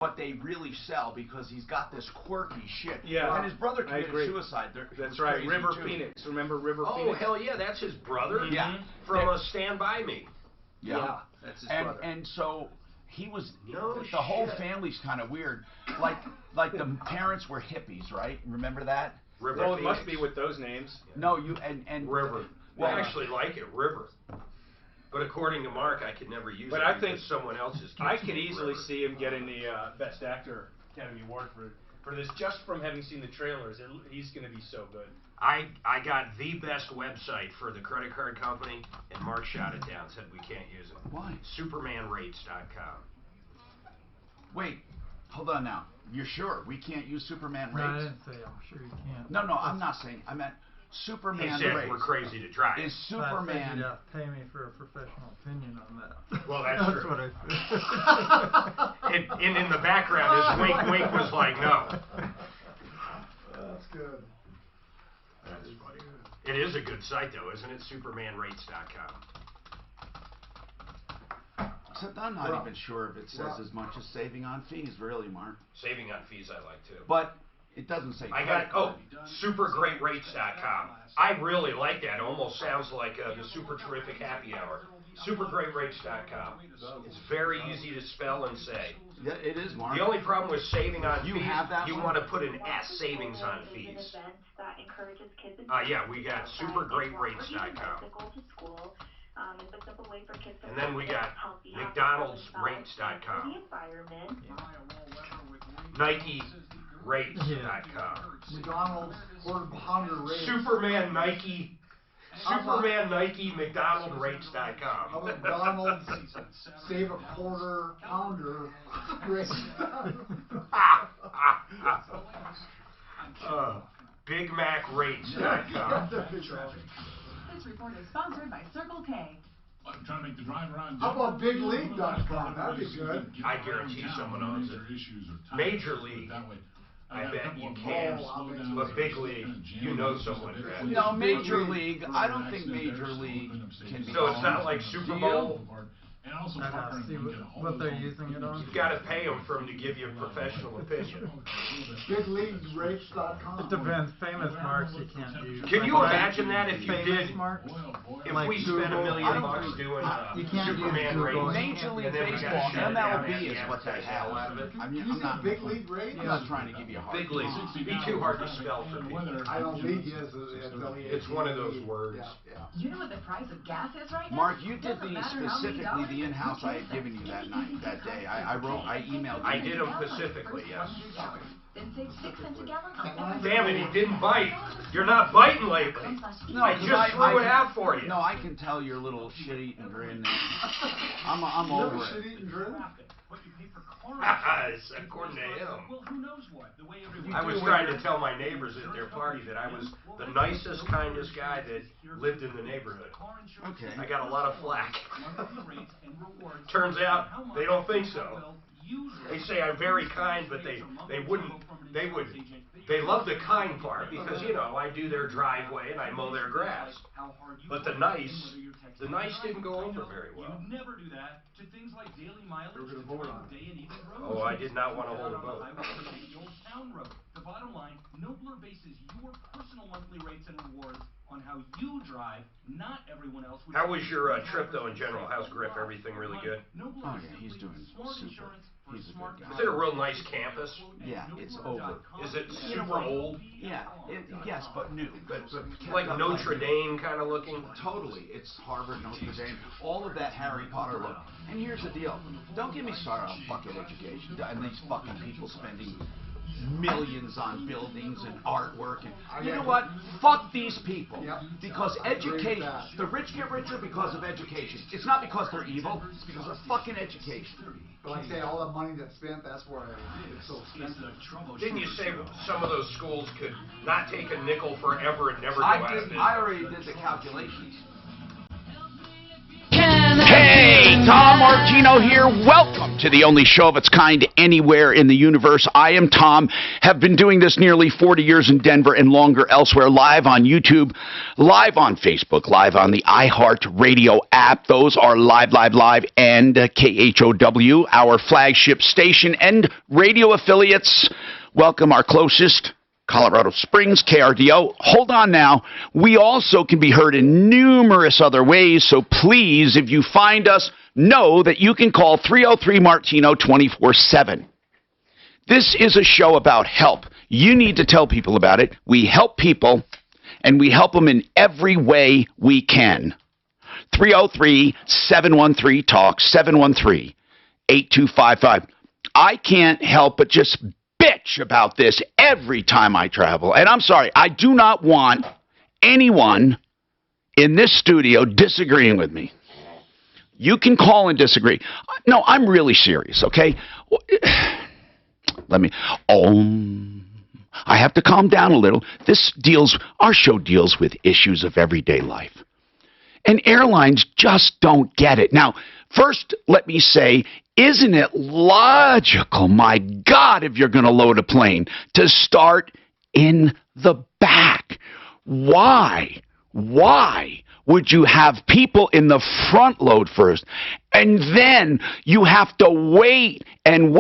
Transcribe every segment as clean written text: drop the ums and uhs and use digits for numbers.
but they really sell because he's got this quirky shit. Yeah. And his brother committed suicide. That's right. River Phoenix. Remember River Phoenix? Oh, hell yeah, that's his brother? Yeah. From Stand By Me. Yeah. That's his brother. And so he was, No the whole shit. family's kind of weird. Like the parents were hippies, right? Remember that? River Well, it Phoenix. must be with those names. No, and River. Well, I actually like it, River. But according to Mark, I could never use it. But I think because someone else's. I could easily see him getting the Best Actor Academy Award for this just from having seen the trailers. He's going to be so good. I got the best website for the credit card company, and Mark shot it down, said we can't use it. Why? SupermanRates.com. Wait, hold on now. You're sure we can't use Superman No, I rates? didn't say I'm sure you can't. No, I'm not saying. I meant Superman He said rates. we're crazy to try it. Is I said Superman? you'd have to pay me for a professional opinion on that. Well, that's that's true. what I said. And in the background, his wink was like, no. That's good. That is funny. It is a good site, though, isn't it? SupermanRates.com. Except I'm not even sure if it says as much as saving on fees, really, Mark. Saving on fees I like, too. But it doesn't say. I got, SuperGreatRates.com. I really like that. It almost sounds like the Super Terrific Happy Hour. SuperGreatRates.com. It's very easy to spell and say. Yeah, it is, Mark. The only problem with saving on You fees, have that you one? want to put an S, savings on fees. Yeah, we got SuperGreatRates.com. And then we got McDonald'sRates.com. NikeRates.com. McDonald's quarter pounder rates. Superman Nike McDonald'sRates.com. McDonald's save a quarter pounder rates. BigMacRates.com. This report is sponsored by Circle K. I'm trying to make the drive around. How about BigLeague.com? That'd be good. I guarantee someone owns it. Major League, I bet you can. But Big League, you know someone grabs it. No, Major League. I don't think Major League can be. So it's not like Super Bowl? And also I'd have to see what they're using it on. You've got to pay them for them to give you a professional opinion. BigLeagueRates.com. It depends. Famous marks you can't use. Can you imagine that if you famous did? marks? If Like we spent $1 Google, million I don't doing you can't Superman use Google. rates, Major League and then we Baseball, got shut down MLB after is what they the hell out of have. it. I mean, You think Big League rates? I'm not trying to give you a hard Big League. time. Be too hard to spell for people. I don't league is. It's one of those words. Yeah. You know what the price of gas is right now? Mark, you did Doesn't these matter how many specifically dollars the in-house I had given you that night, that day. I emailed you. I did them specifically, yes. Then save 6 cents a gallon on every Damn it, he didn't bite. You're not biting lately. No, I 'cause just threw it out for you. No, I can tell your little shit-eating grin. I'm You over ever it. shit eating grin? It's according to him. Well, who knows what? The way everyone I was trying to tell my neighbors at their party that I was the nicest, kindest guy that lived in the neighborhood. Okay. I got a lot of flack. Turns out they don't think so. They say I'm very kind, but they love the kind part because, you know, I do their driveway and I mow their grass. But the nice didn't go over very well. You never do that to things like daily mileage, We're gonna vote on it. day and even roads. Oh, I did not want to hold a vote. The old town road. The bottom line, Nobler bases your personal monthly rates and rewards on how you drive, not everyone else. How was your trip, though, in general? How's Griff? Everything really good? Oh, yeah, he's doing super. He's a good guy. Is it a real nice campus? Yeah, it's over. Is it super old? Yeah, yes, but new. But Like Notre Dame kind of looking? Totally. It's Harvard, Notre Dame, all of that Harry Potter look. And here's the deal. Don't get me started on fucking education and these fucking people spending millions on buildings and artwork. And you know what? Fuck these people. Because education, the rich get richer because of education. It's not because they're evil. It's because of fucking education. But like I say, all that money that's spent, that's why it's so expensive. Didn't you say some of those schools could not take a nickel forever and never go out of business? I already did the calculations. Hey, Tom Martino here. Welcome to the only show of its kind anywhere in the universe. I am Tom, have been doing this nearly 40 years in Denver and longer elsewhere, live on YouTube, live on Facebook, live on the iHeartRadio app. Those are live, and KHOW, our flagship station, and radio affiliates. Welcome our closest, Colorado Springs, KRDO. Hold on now. We also can be heard in numerous other ways, so please, if you find us, know that you can call 303-MARTINO 24/7. This is a show about help. You need to tell people about it. We help people, and we help them in every way we can. 303-713-TALK, 713-8255. I can't help but just bitch about this every time I travel. And I'm sorry, I do not want anyone in this studio disagreeing with me. You can call and disagree. No, I'm really serious, okay? I have to calm down a little. Our show deals with issues of everyday life. And airlines just don't get it. Now, first, let me say, isn't it logical, my God, if you're going to load a plane, to start in the back? Why would you have people in the front load first? And then you have to wait, and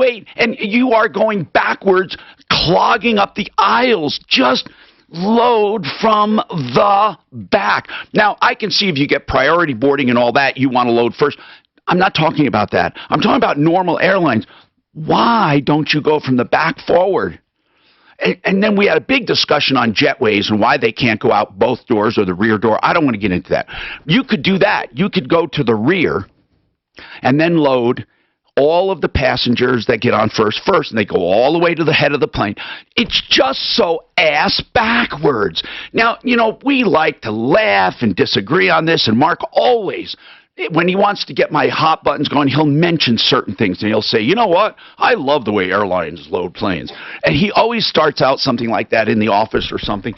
you are going backwards, clogging up the aisles. Just load from the back. Now, I can see if you get priority boarding and all that, you want to load first. I'm not talking about that. I'm talking about normal airlines. Why don't you go from the back forward? And then we had a big discussion on jetways and why they can't go out both doors or the rear door. I don't want to get into that. You could do that. You could go to the rear and then load all of the passengers that get on first, and they go all the way to the head of the plane. It's just so ass backwards. Now, we like to laugh and disagree on this, and Mark always, when he wants to get my hot buttons going, he'll mention certain things, and he'll say, you know what? I love the way airlines load planes. And he always starts out something like that in the office or something.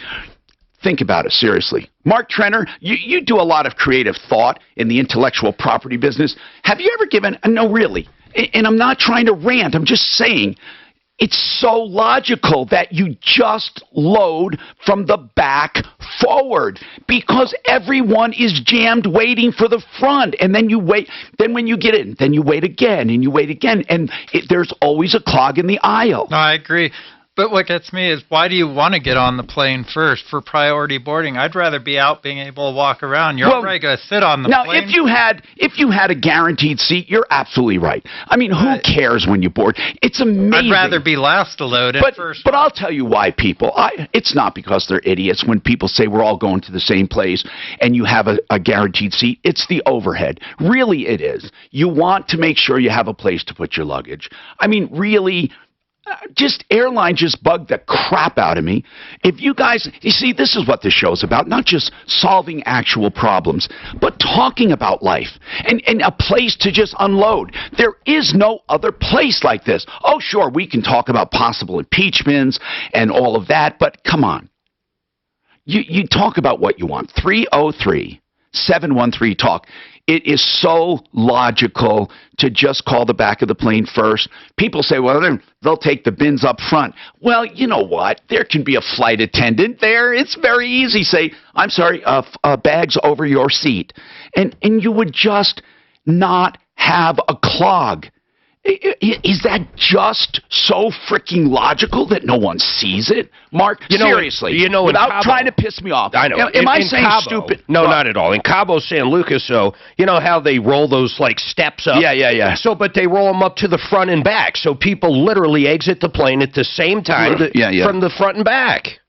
Think about it, seriously. Mark Trenner, you do a lot of creative thought in the intellectual property business. Have you ever given, no, really, and I'm not trying to rant, I'm just saying, it's so logical that you just load from the back forward because everyone is jammed waiting for the front. And then you wait. Then when you get in, then you wait again and you wait again. And there's always a clog in the aisle. No, I agree. But what gets me is, why do you want to get on the plane first for priority boarding? I'd rather be out being able to walk around. You're already going to sit on the plane. Now, if you had a guaranteed seat, you're absolutely right. I mean, who cares when you board? It's amazing. I'd rather be last to load and first. But I'll tell you why, people. It's not because they're idiots when people say we're all going to the same place and you have a guaranteed seat. It's the overhead. Really, it is. You want to make sure you have a place to put your luggage. I mean, really, airlines just bug the crap out of me. If you guys, you see, this is what this show's about, not just solving actual problems, but talking about life and a place to just unload. There is no other place like this. Oh, sure, we can talk about possible impeachments and all of that, but come on. You talk about what you want. 303-713-TALK. It is so logical to just call the back of the plane first. People say, well, they'll take the bins up front. Well, you know what? There can be a flight attendant there. It's very easy. Say, I'm sorry, bags over your seat. And you would just not have a clog. Is that just so freaking logical that no one sees it? Mark, seriously, without trying to piss me off. I know. Am I saying Cabo, stupid? No, not at all. In Cabo San Lucas, so you know how they roll those like steps up? Yeah. So, but they roll them up to the front and back, so people literally exit the plane at the same time from the front and back.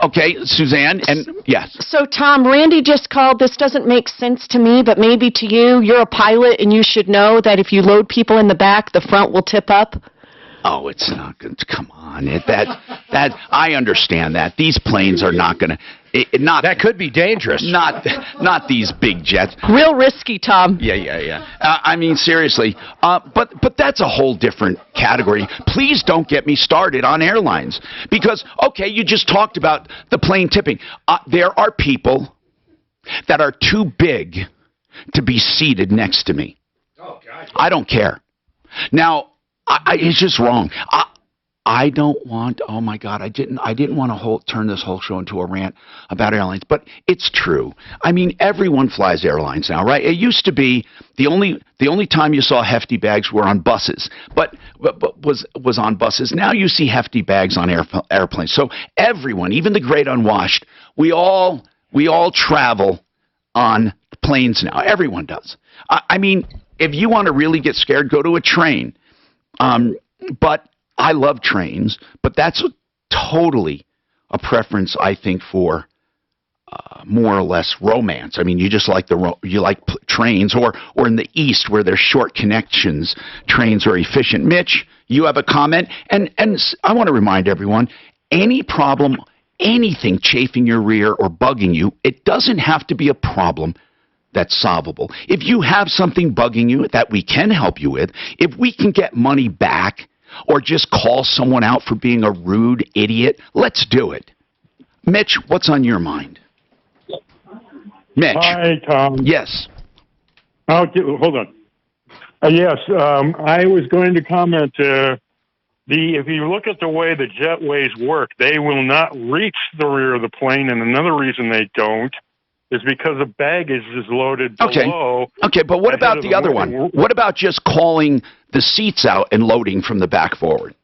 Okay, Suzanne, and yes. So, Tom, Randy just called. This doesn't make sense to me, but maybe to you. You're a pilot, and you should know that if you load people in the back, the front will tip up. Oh, it's not going to. Come on. That I understand that. These planes are not going to. That could be dangerous. Not these big jets. Real risky, Tom. Yeah. I mean, seriously. But that's a whole different category. Please don't get me started on airlines. Because, okay, you just talked about the plane tipping. There are people that are too big to be seated next to me. Oh, God. I don't care. Now, it's just wrong. I don't want. Oh my God! I didn't want to turn this whole show into a rant about airlines, but it's true. I mean, everyone flies airlines now, right? It used to be the only time you saw hefty bags were on buses, but was on buses. Now you see hefty bags on airplanes. So everyone, even the great unwashed, we all travel on planes now. Everyone does. I mean, if you want to really get scared, go to a train. But I love trains, but that's totally a preference, I think, for more or less romance. I mean, you just like trains, or in the East where there's short connections, trains are efficient. Mitch, you have a comment, and I want to remind everyone: any problem, anything chafing your rear or bugging you, it doesn't have to be a problem that's solvable. If you have something bugging you that we can help you with, if we can get money back, or just call someone out for being a rude idiot, let's do it. Mitch, what's on your mind? Mitch. Hi, Tom. Yes. Oh, hold on. Yes, I was going to comment. If you look at the way the jetways work, they will not reach the rear of the plane, and another reason they don't is because the baggage is loaded below. Okay, but what about the other one? What about just calling the seats out and loading from the back forward?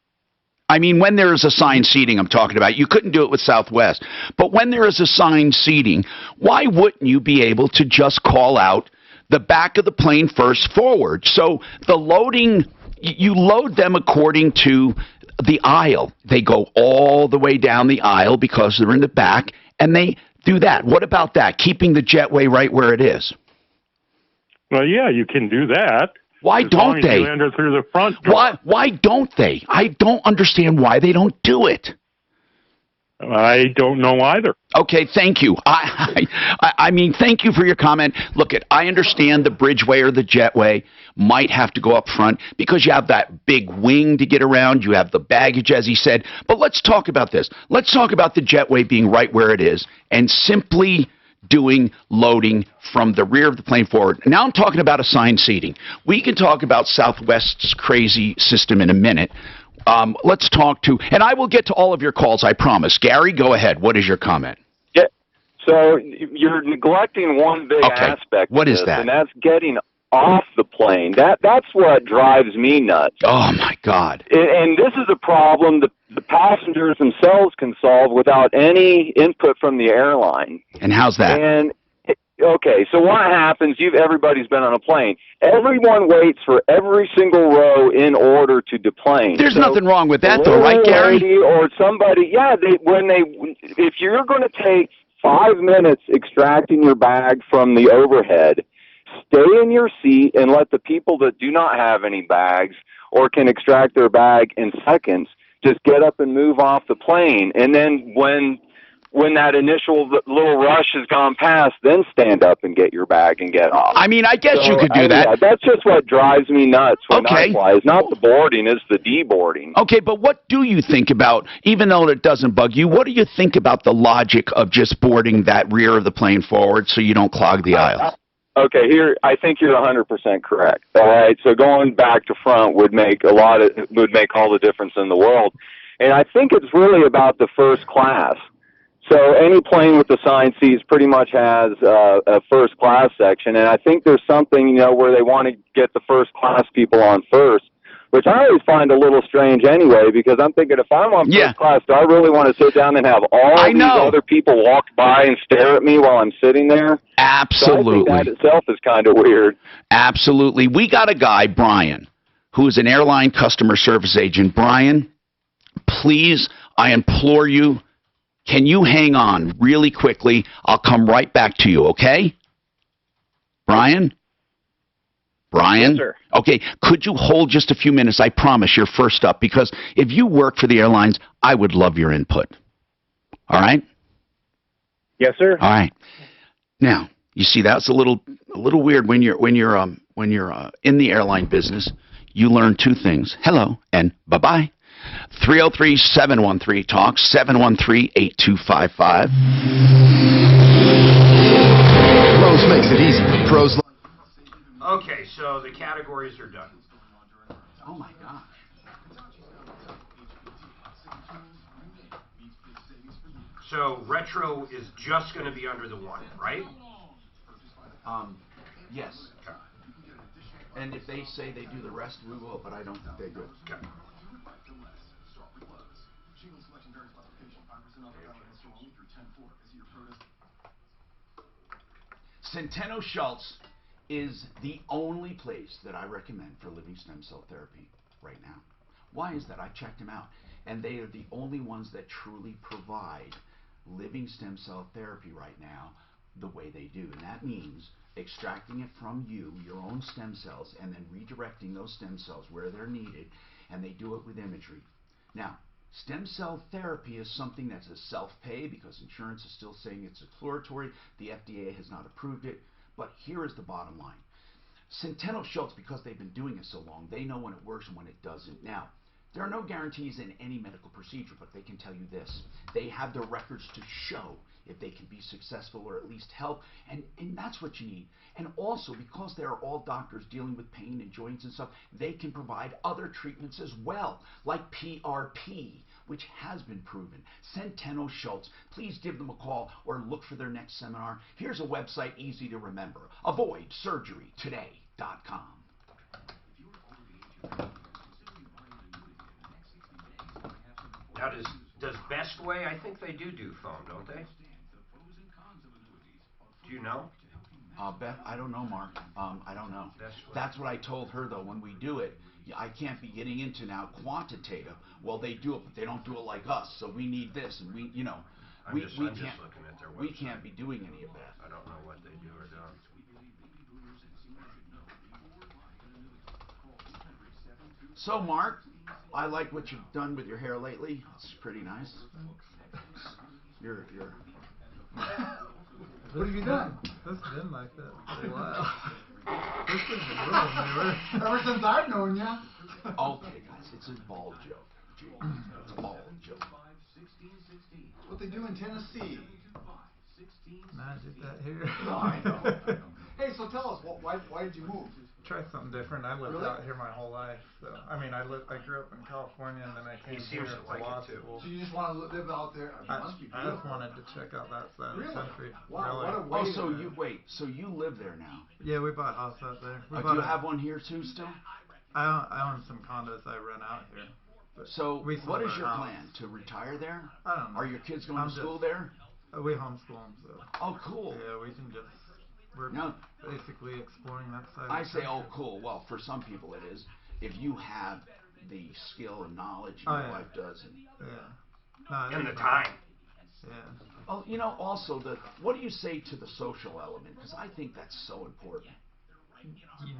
I mean, when there is assigned seating I'm talking about, you couldn't do it with Southwest. But when there is assigned seating, why wouldn't you be able to just call out the back of the plane first forward? So the loading, you load them according to the aisle. They go all the way down the aisle because they're in the back, and they do that. What about that? Keeping the jetway right where it is. Well, yeah, you can do that. Why don't they? You enter through the front door. Why don't they? I don't understand why they don't do it. I don't know either. Okay, thank you. I mean, thank you for your comment. Look, I understand the bridgeway or the jetway might have to go up front because you have that big wing to get around. You have the baggage, as he said. But let's talk about this. Let's talk about the jetway being right where it is and simply doing loading from the rear of the plane forward. Now I'm talking about assigned seating. We can talk about Southwest's crazy system in a minute. Let's talk to, and I will get to all of your calls, I promise. Gary, go ahead. What is your comment? Yeah. So you're neglecting one big aspect. What is that? And that's getting off the plane. That's what drives me nuts. Oh my God. And this is a problem that the passengers themselves can solve without any input from the airline. And how's that? And okay, so what happens? Everybody's been on a plane. Everyone waits for every single row in order to deplane. There's nothing wrong with that, though, right, Gary? Or somebody, yeah. If you're going to take 5 minutes extracting your bag from the overhead, stay in your seat and let the people that do not have any bags or can extract their bag in seconds just get up and move off the plane. And then when that initial little rush has gone past, then stand up and get your bag and get off. I mean, I guess you could do that. Yeah, that's just what drives me nuts when I fly. It's not the boarding, it's the deboarding. Okay, but what do you think about, even though it doesn't bug you, what do you think about the logic of just boarding that rear of the plane forward so you don't clog the aisles? Okay, I think you're 100% correct. All right, so going back to front would make all the difference in the world. And I think it's really about the first class. So any plane with assigned seats pretty much has a first class section, and I think there's something, where they want to get the first class people on first, which I always find a little strange anyway, because I'm thinking if I'm on first class, do I really want to sit down and have all these other people walk by and stare at me while I'm sitting there? Absolutely. So I think that itself is kind of weird. Absolutely. We got a guy, Brian, who is an airline customer service agent. Brian, please, I implore you, can you hang on really quickly? I'll come right back to you, okay? Brian? Brian? Yes, sir. Okay, could you hold just a few minutes? I promise you're first up, because if you work for the airlines, I would love your input. All right? Yes, sir. All right. Now, you see, that's a little weird when you're in the airline business. You learn two things: hello and bye-bye. 303-713-TALK, 713-8255. Pros makes it easy. Pros. Okay, so the categories are done. Oh my gosh. So retro is just going to be under the 1, right? Yes. Okay. And if they say they do the rest, we will, but I don't think they do. Okay. Centeno Schultz is the only place that I recommend for living stem cell therapy right now. Why is that? I checked them out, and they are the only ones that truly provide living stem cell therapy right now the way they do. And that means extracting it from you, your own stem cells, and then redirecting those stem cells where they're needed, and they do it with imagery. Now, stem cell therapy is something that's a self-pay because insurance is still saying it's exploratory. The FDA has not approved it. But here is the bottom line. Centeno Schultz, because they've been doing it so long, they know when it works and when it doesn't. Now, there are no guarantees in any medical procedure, but they can tell you this. They have the records to show if they can be successful or at least help, and that's what you need. And also, because they are all doctors dealing with pain and joints and stuff, they can provide other treatments as well, like PRP, which has been proven. Centeno Schultz, please give them a call or look for their next seminar. Here's a website easy to remember, avoidsurgerytoday.com. Now, does Best Way, I think they do foam, don't they? Do you know? Beth, I don't know, Mark. I don't know. That's what I told her, though. When we do it, I can't be getting into now quantitative. Well, they do it, but they don't do it like us. So we need this, and we can't. I'm just looking at their website. We can't be doing any of that. I don't know what they do or don't. So, Mark, I like what you've done with your hair lately. It's pretty nice. You're. What have you done? It's been like that for a while. This has been growing everywhere. Ever since I've known you. Okay, guys, it's a bald joke. Gee, it's a bald joke. What they do in Tennessee. Magic that here. No, I know. Hey, so tell us, why did you move? Try something different. I lived out here my whole life. So I mean, I grew up in California, and then I came here to law school. So you just want to live out there? I just wanted to check out that side of the country. Wow, really. what a way so you wait. So you live there now? Yeah, we bought a house out there. Do you have one here too still? I own some condos I rent out here. So what is your plan? To retire there? I don't know. Are your kids going to school there? We homeschool them, so. Oh, cool. Yeah, we can just. We're basically exploring that side. I say, oh, cool. Well, for some people it is. If you have the skill and knowledge, your wife does. And the time. Yeah. Oh, also what do you say to the social element? Because I think that's so important.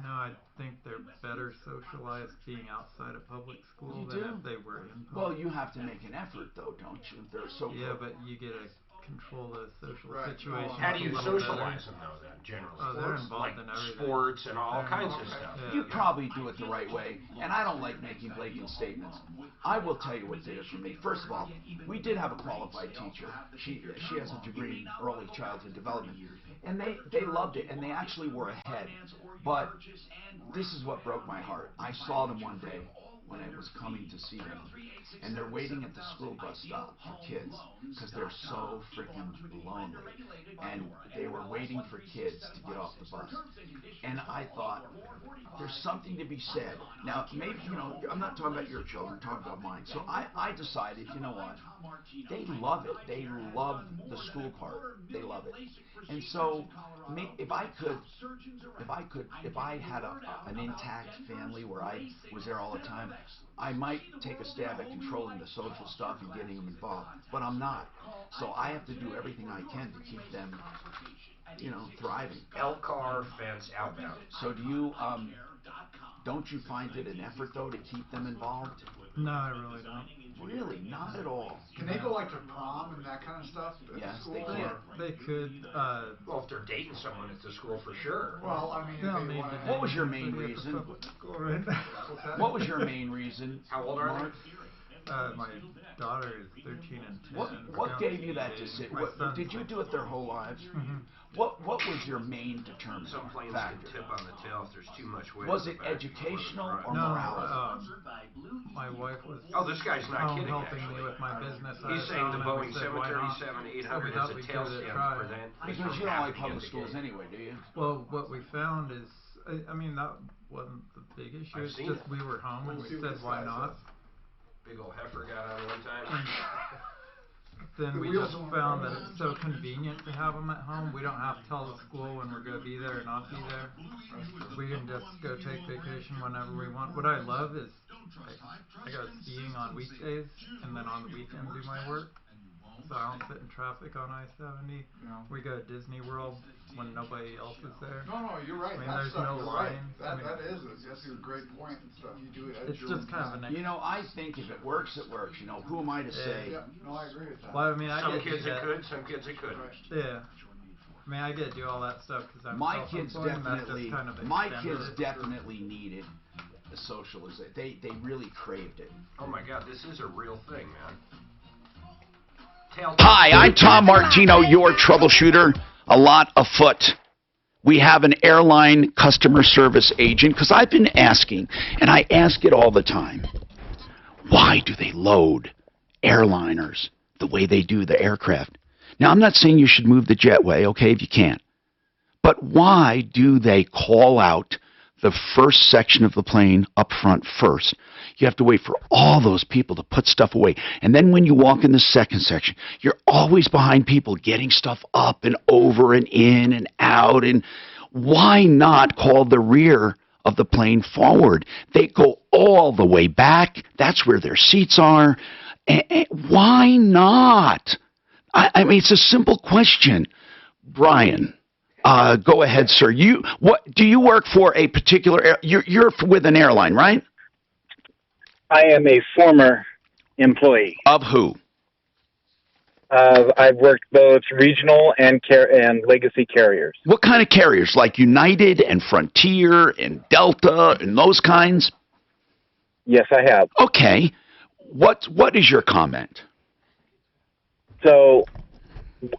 I think they're better socialized being outside of public school You than do? if they were in public. Well, you have to make an effort, though, don't you? They're so. Yeah, but you get to control the social situation. How do you socialize them, though, then, generally? Oh, they're involved in everything. Sports and all kinds of stuff. You probably do it the right way, and I don't like making blatant statements. I will tell you what did it for me. First of all, we did have a qualified teacher. She has a degree in early childhood development, and they loved it, and they actually were ahead. But this is what broke my heart. I saw them one day when I was coming to see them, and they're waiting at the school bus stop for kids because they're so freaking lonely, and they were waiting for kids to get off the bus. And I thought, there's something to be said. Now, maybe, I'm not talking about your children, I'm talking about mine. So I decided, you know what, they love it. They love the school part. They love it. And so, if I had an intact family where I was there all the time, I might take a stab at controlling the social stuff and getting them involved, but I'm not. So I have to do everything I can to keep them, thriving. Elcar fence outbound. So do you, don't you find it an effort, though, to keep them involved? No, I really don't. Really? Not at all. Can they go like to prom and that kind of stuff? Yes, they can. They could. Well, if they're dating someone at the school, for sure. Well, I mean, what was your main reason? What was your main reason? How old are Mark? My daughter is 13 and 10. What gave you that decision? Did you do it their whole lives? Mm-hmm. What was your main determining Some planes factor? can tip on the tail if there's too much weight. Was it educational or No, morality? my wife was Oh, this guy's not kidding, helping actually. me with my business. He's saying the Boeing said, why not? 737-800 So is a we tail thought we'd give it a stand try. for that. Because you don't like public schools anyway, do you? Well, what we found is, I mean, that wasn't the big issue. It's just we were home and we said, why not? Big old heifer got on one time. Then we just found that it's so convenient to have them at home. We don't have to tell the school when we're going to be there or not be there. We can just go take vacation whenever we want. What I love is I go skiing on weekdays and then on the weekend do my work. So I don't sit in traffic on I-70. No. We go to Disney World when nobody else is there. No, you're right. I mean, That there's stuff, no you're right. lines. That, I mean, that's a great point and stuff. You do it at it's your just own kind of time. an You know, I think if it works, it works. You know, who am I to say? Yeah, no, I agree with that. Well, I mean, I Some get to kids do it that. could, some kids it couldn't. Yeah. I mean, I get to do all that stuff because I'm My kids self-employed, and that's definitely, just kind of my extended kids it. definitely needed the socialization. They really craved it. Oh my God, this is a real thing, man. Hi, I'm Tom Martino, your troubleshooter. A lot afoot. We have an airline customer service agent because I've been asking, and I ask it all the time. Why do they load airliners the way they do the aircraft? Now, I'm not saying you should move the jetway, okay, if you can't. But why do they call out the first section of the plane up front first? You have to wait for all those people to put stuff away. And then when you walk in the second section, you're always behind people getting stuff up and over and in and out. And why not call the rear of the plane forward? They go all the way back. That's where their seats are. Why not? I mean, it's a simple question. Brian, go ahead, sir. What do you work for? A particular? You're with an airline, right? I am a former employee. Of who? I've worked both regional and legacy carriers. What kind of carriers? Like United and Frontier and Delta and those kinds? Yes, I have. Okay. What is your comment? So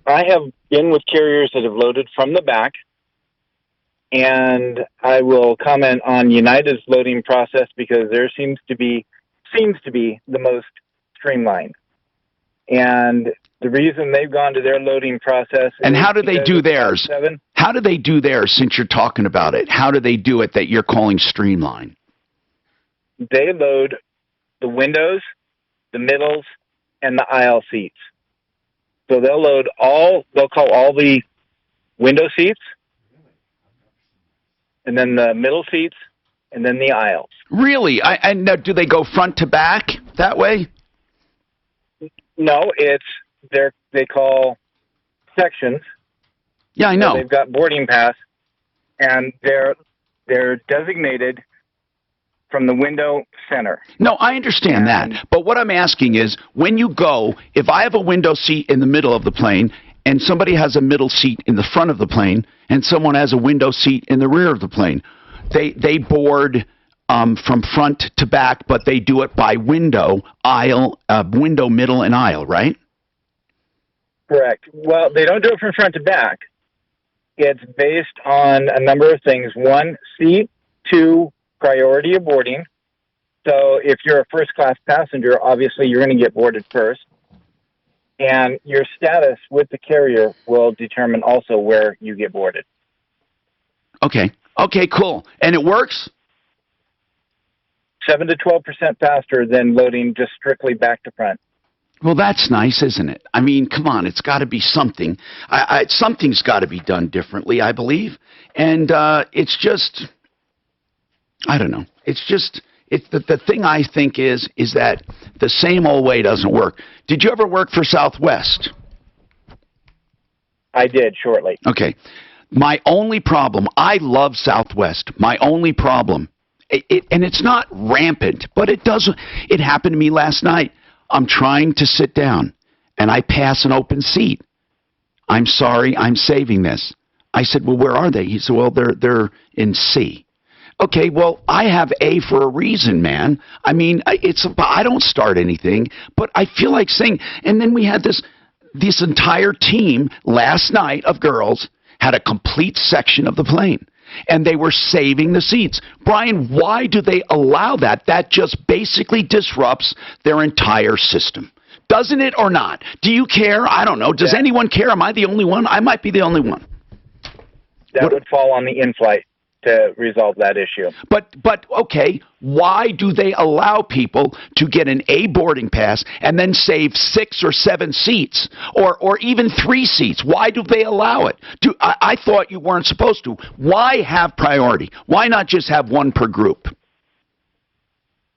I have been with carriers that have loaded from the back, and I will comment on United's loading process because there seems to be the most streamlined. And the reason they've gone to their loading process. And how do they do theirs? How do they do theirs since you're talking about it? How do they do it that you're calling streamline? They load the windows, the middles, and the aisle seats. So they'll call all the window seats, and then the middle seats, and then the aisles. Really? And do they go front to back that way? No, they call sections. Yeah, I know. So they've got boarding pass, and they're designated from the window center. No, I understand that. But what I'm asking is, when you go, if I have a window seat in the middle of the plane, and somebody has a middle seat in the front of the plane, and someone has a window seat in the rear of the plane, they board from front to back, but they do it by window, window, middle, and aisle, right? Correct. Well, they don't do it from front to back. It's based on a number of things. One, seat. Two, priority of boarding. So if you're a first-class passenger, obviously you're going to get boarded first. And your status with the carrier will determine also where you get boarded. Okay. Okay, cool. And it works? 7 to 12% faster than loading just strictly back to front. Well, that's nice, isn't it? I mean, come on, it's got to be something. Something's got to be done differently, I believe. And it's just, I don't know. It's just, the thing I think is that the same old way doesn't work. Did you ever work for Southwest? I did, shortly. Okay. My only problem, I love Southwest. My only problem, and it's not rampant, but it happened to me last night. I'm trying to sit down, and I pass an open seat. I'm sorry, I'm saving this. I said, well, where are they? He said, well, they're in C. Okay, well, I have A for a reason, man. I mean, I don't start anything, but I feel like saying, and then we had this entire team last night of girls had a complete section of the plane, and they were saving the seats. Brian, why do they allow that? That just basically disrupts their entire system. Doesn't it or not? Do you care? I don't know. Does anyone care? Am I the only one? I might be the only one. That would fall on the in-flight to resolve that issue. But okay, why do they allow people to get an A boarding pass and then save 6 or 7 seats or even 3 seats? Why do they allow it? I thought you weren't supposed to. Why have priority? Why not just have one per group?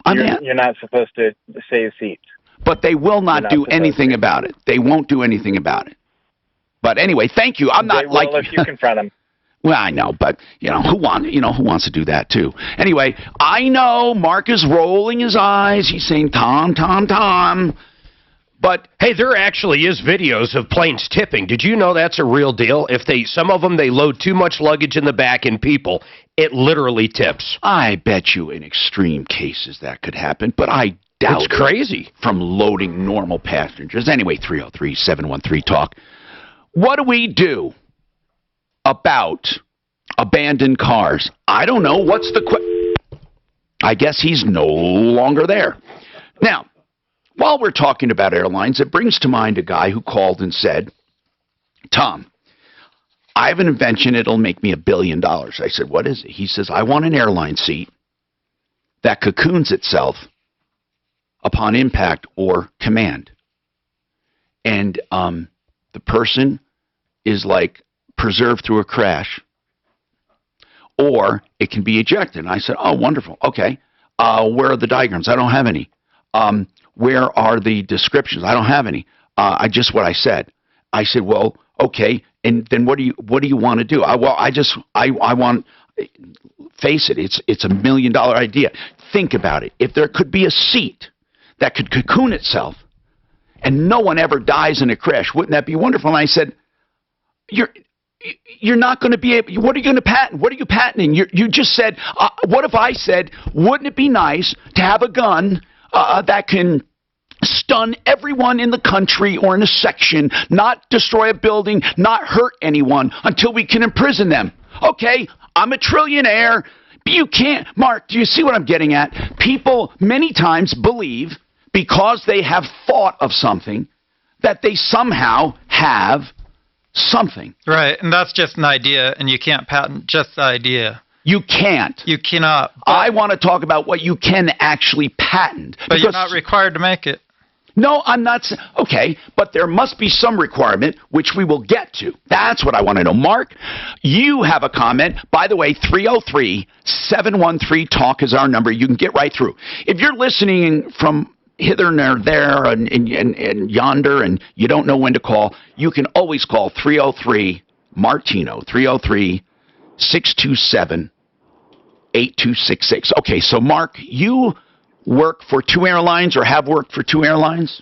You're not supposed to save seats. But they will not do anything about it. They won't do anything about it. But anyway, thank you. I'm not like if you confront them. Well, I know, but who wants to do that too? Anyway, I know Mark is rolling his eyes. He's saying, "Tom, Tom, Tom." But hey, there actually is videos of planes tipping. Did you know that's a real deal? If some of them load too much luggage in the back and people, it literally tips. I bet you in extreme cases that could happen, but I doubt it's crazy from loading normal passengers. Anyway, 303-713-TALK. What do we do about abandoned cars? I don't know. What's the I guess he's no longer there. Now, while we're talking about airlines, it brings to mind a guy who called and said, "Tom, I have an invention. It'll make me $1 billion." I said, "What is it?" He says, "I want an airline seat that cocoons itself upon impact or command." And the person is like preserved through a crash, or it can be ejected. And I said, "Oh, wonderful. Okay. Where are the diagrams? I don't have any. Where are the descriptions? I don't have any. What I said." I said, "Well, okay. And then what do you want to do?" I want. Face it. It's $1 million idea. Think about it. If there could be a seat that could cocoon itself, and no one ever dies in a crash, wouldn't that be wonderful?" And I said, You're not going to be able. What are you going to patent? What are you patenting? You just said. What if I said, wouldn't it be nice to have a gun that can stun everyone in the country or in a section, not destroy a building, not hurt anyone until we can imprison them? Okay, I'm a trillionaire. But you can't. Mark, do you see what I'm getting at? People many times believe because they have thought of something that they somehow have something. Right, and that's just an idea, and you can't patent just the idea. You can't. You cannot. I want to talk about what you can actually patent. But you're not required to make it. No, I'm not. Okay, but there must be some requirement, which we will get to. That's what I want to know. Mark, you have a comment. By the way, 303-713-TALK is our number. You can get right through. If you're listening from hither and there and yonder and you don't know when to call, you can always call 303-MARTINO, 303-627-8266. Okay, so Mark, you work for 2 airlines or have worked for 2 airlines?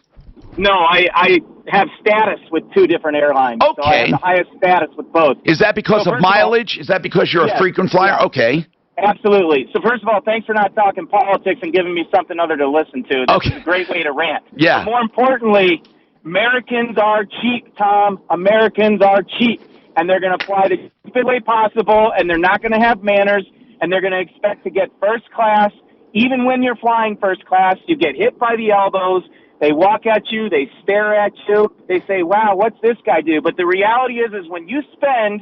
No, I have status with 2 different airlines. Okay. So I have the highest status with both. Is that because of mileage? Is that because you're a frequent flyer? Yeah. Okay. Absolutely. So first of all, thanks for not talking politics and giving me something other to listen to. This is a great way to rant. Yeah. But more importantly, Americans are cheap, Tom. Americans are cheap. And they're going to fly the cheapest way possible, and they're not going to have manners, and they're going to expect to get first class. Even when you're flying first class, you get hit by the elbows. They walk at you. They stare at you. They say, "Wow, what's this guy do?" But the reality is when you spend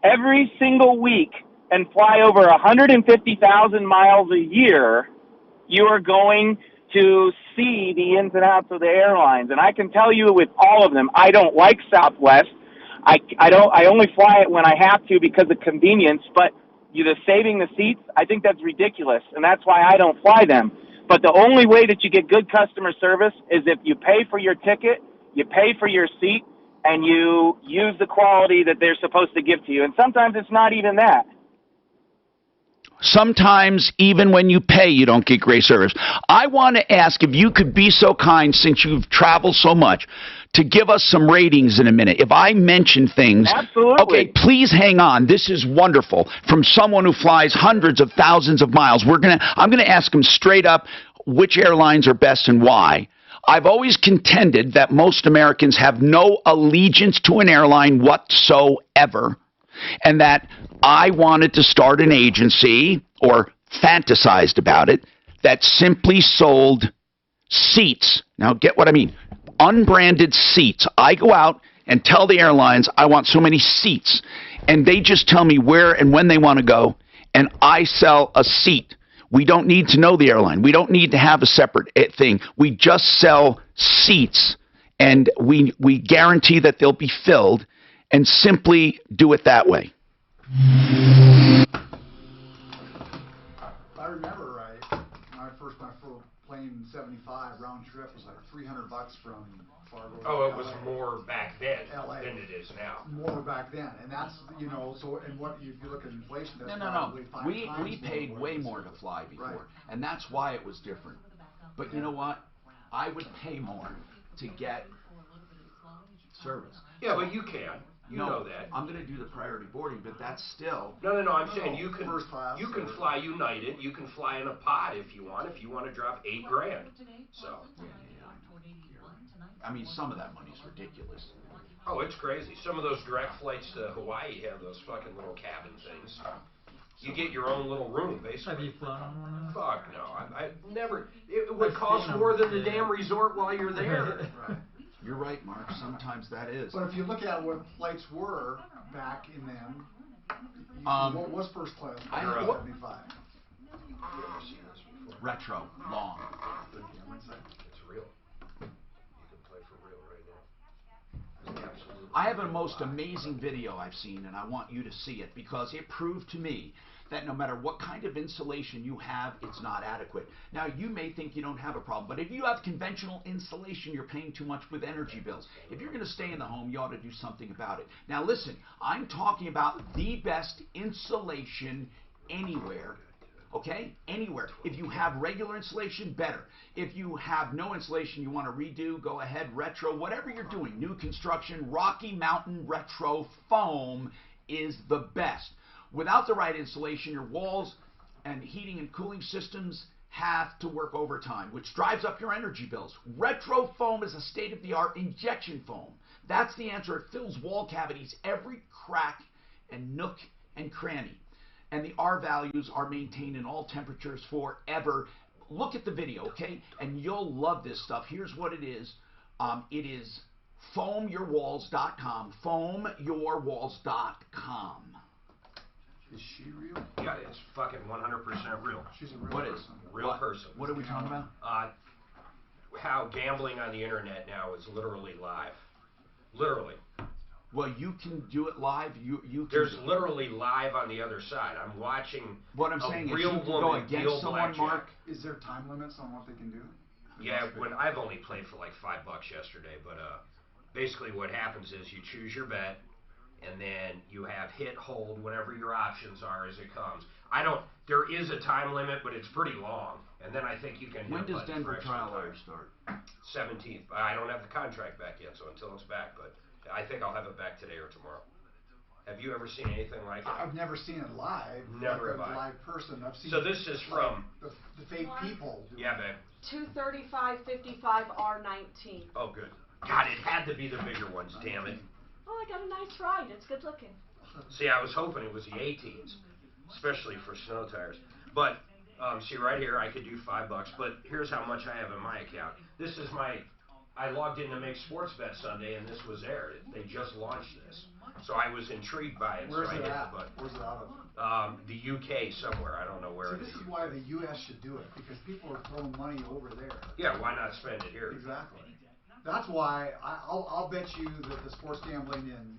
every single week and fly over 150,000 miles a year, you are going to see the ins and outs of the airlines. And I can tell you with all of them, I don't like Southwest. I only fly it when I have to because of convenience, but saving the seats, I think that's ridiculous, and that's why I don't fly them. But the only way that you get good customer service is if you pay for your ticket, you pay for your seat, and you use the quality that they're supposed to give to you. And sometimes it's not even that. Sometimes, even when you pay, you don't get great service. I want to ask if you could be so kind, since you've traveled so much, to give us some ratings in a minute. If I mention things... Absolutely. Okay, please hang on. This is wonderful. From someone who flies hundreds of thousands of miles. I'm going to ask him straight up which airlines are best and why. I've always contended that most Americans have no allegiance to an airline whatsoever, and that I wanted to start an agency, or fantasized about it, that simply sold seats. Now, get what I mean. Unbranded seats. I go out and tell the airlines I want so many seats, and they just tell me where and when they want to go, and I sell a seat. We don't need to know the airline. We don't need to have a separate thing. We just sell seats, and we guarantee that they'll be filled, and simply do it that way. If I remember right, my first plane 75 round trip was like $300 from Fargo. Oh, it to was LA. more back then LA. than it is now. More back then, and that's, you know, so, and what, if you look at inflation, that's No. probably 5 We times paid more way more to fly before, Right. and that's why it was different. But you know what? I would pay more to get service. Yeah, but you can. You know that. I'm going to do the priority boarding, but that's still... No, I'm saying you can First class, you can fly United, you can fly in a pod if you want to drop $8,000. So. I mean, some of that money's ridiculous. Oh, it's crazy. Some of those direct flights to Hawaii have those fucking little cabin things. You get your own little room, basically. Have you flown on one of those? Fuck no. I never. It would cost more than the damn resort while you're there. Right. You're right, Mark. Sometimes that is. But if you look at what flights were back in them, what was first class? I Back in know. 75. Retro, long. It's real. You can play for real right now. Absolutely. I have a most amazing video I've seen, and I want you to see it, because it proved to me that no matter what kind of insulation you have, it's not adequate. Now, you may think you don't have a problem, but if you have conventional insulation, you're paying too much with energy bills. If you're going to stay in the home, you ought to do something about it. Now, listen, I'm talking about the best insulation anywhere. Okay? Anywhere. If you have regular insulation, better. If you have no insulation, you want to redo, go ahead, retro, whatever you're doing, new construction, Rocky Mountain Retro Foam is the best. Without the right insulation, your walls and heating and cooling systems have to work overtime, which drives up your energy bills. Retro Foam is a state-of-the-art injection foam. That's the answer. It fills wall cavities, every crack and nook and cranny. And the R values are maintained in all temperatures forever. Look at the video, okay? And you'll love this stuff. Here's what it is. It is foamyourwalls.com. Foamyourwalls.com. Is she real? Yeah, it's fucking 100% real. She's a real What person. is? Real person. What are we talking about? How gambling on the internet now is literally live. Literally. Well, you can do it live. You can. There's literally live on the other side. I'm watching. What I'm saying is, real you can woman go against deal someone, blackjack. Mark. Is there time limits on what they can do? Yeah, when I've only played for like $5 yesterday, but basically what happens is you choose your bet, and then you have hit, hold, whatever your options are as it comes. There is a time limit, but it's pretty long, and then I think you can. When hit a does button for Denver extra trial time. lawyer start? 17th. I don't have the contract back yet, so until it's back, but I think I'll have it back today or tomorrow. Have you ever seen anything like it? I've never seen it live. Never like have a I. live person. I've seen. So this is from. The fake people. Yeah, babe. 235/55 R19. Oh, good. God, it had to be the bigger ones, damn it. Oh, I got a nice ride. It's good looking. See, I was hoping it was the 18s, especially for snow tires. But, see right here, I could do $5, but here's how much I have in my account. This is I logged in to make sports bet Sunday, and this was aired. They just launched this. So I was intrigued by it, Where's so I it hit at? the button. Where's it out of? The UK somewhere. I don't know where See, it this is. is why the U.S. should do it, because people are throwing money over there. Yeah, why not spend it here? Exactly. That's why I'll bet you that the sports gambling in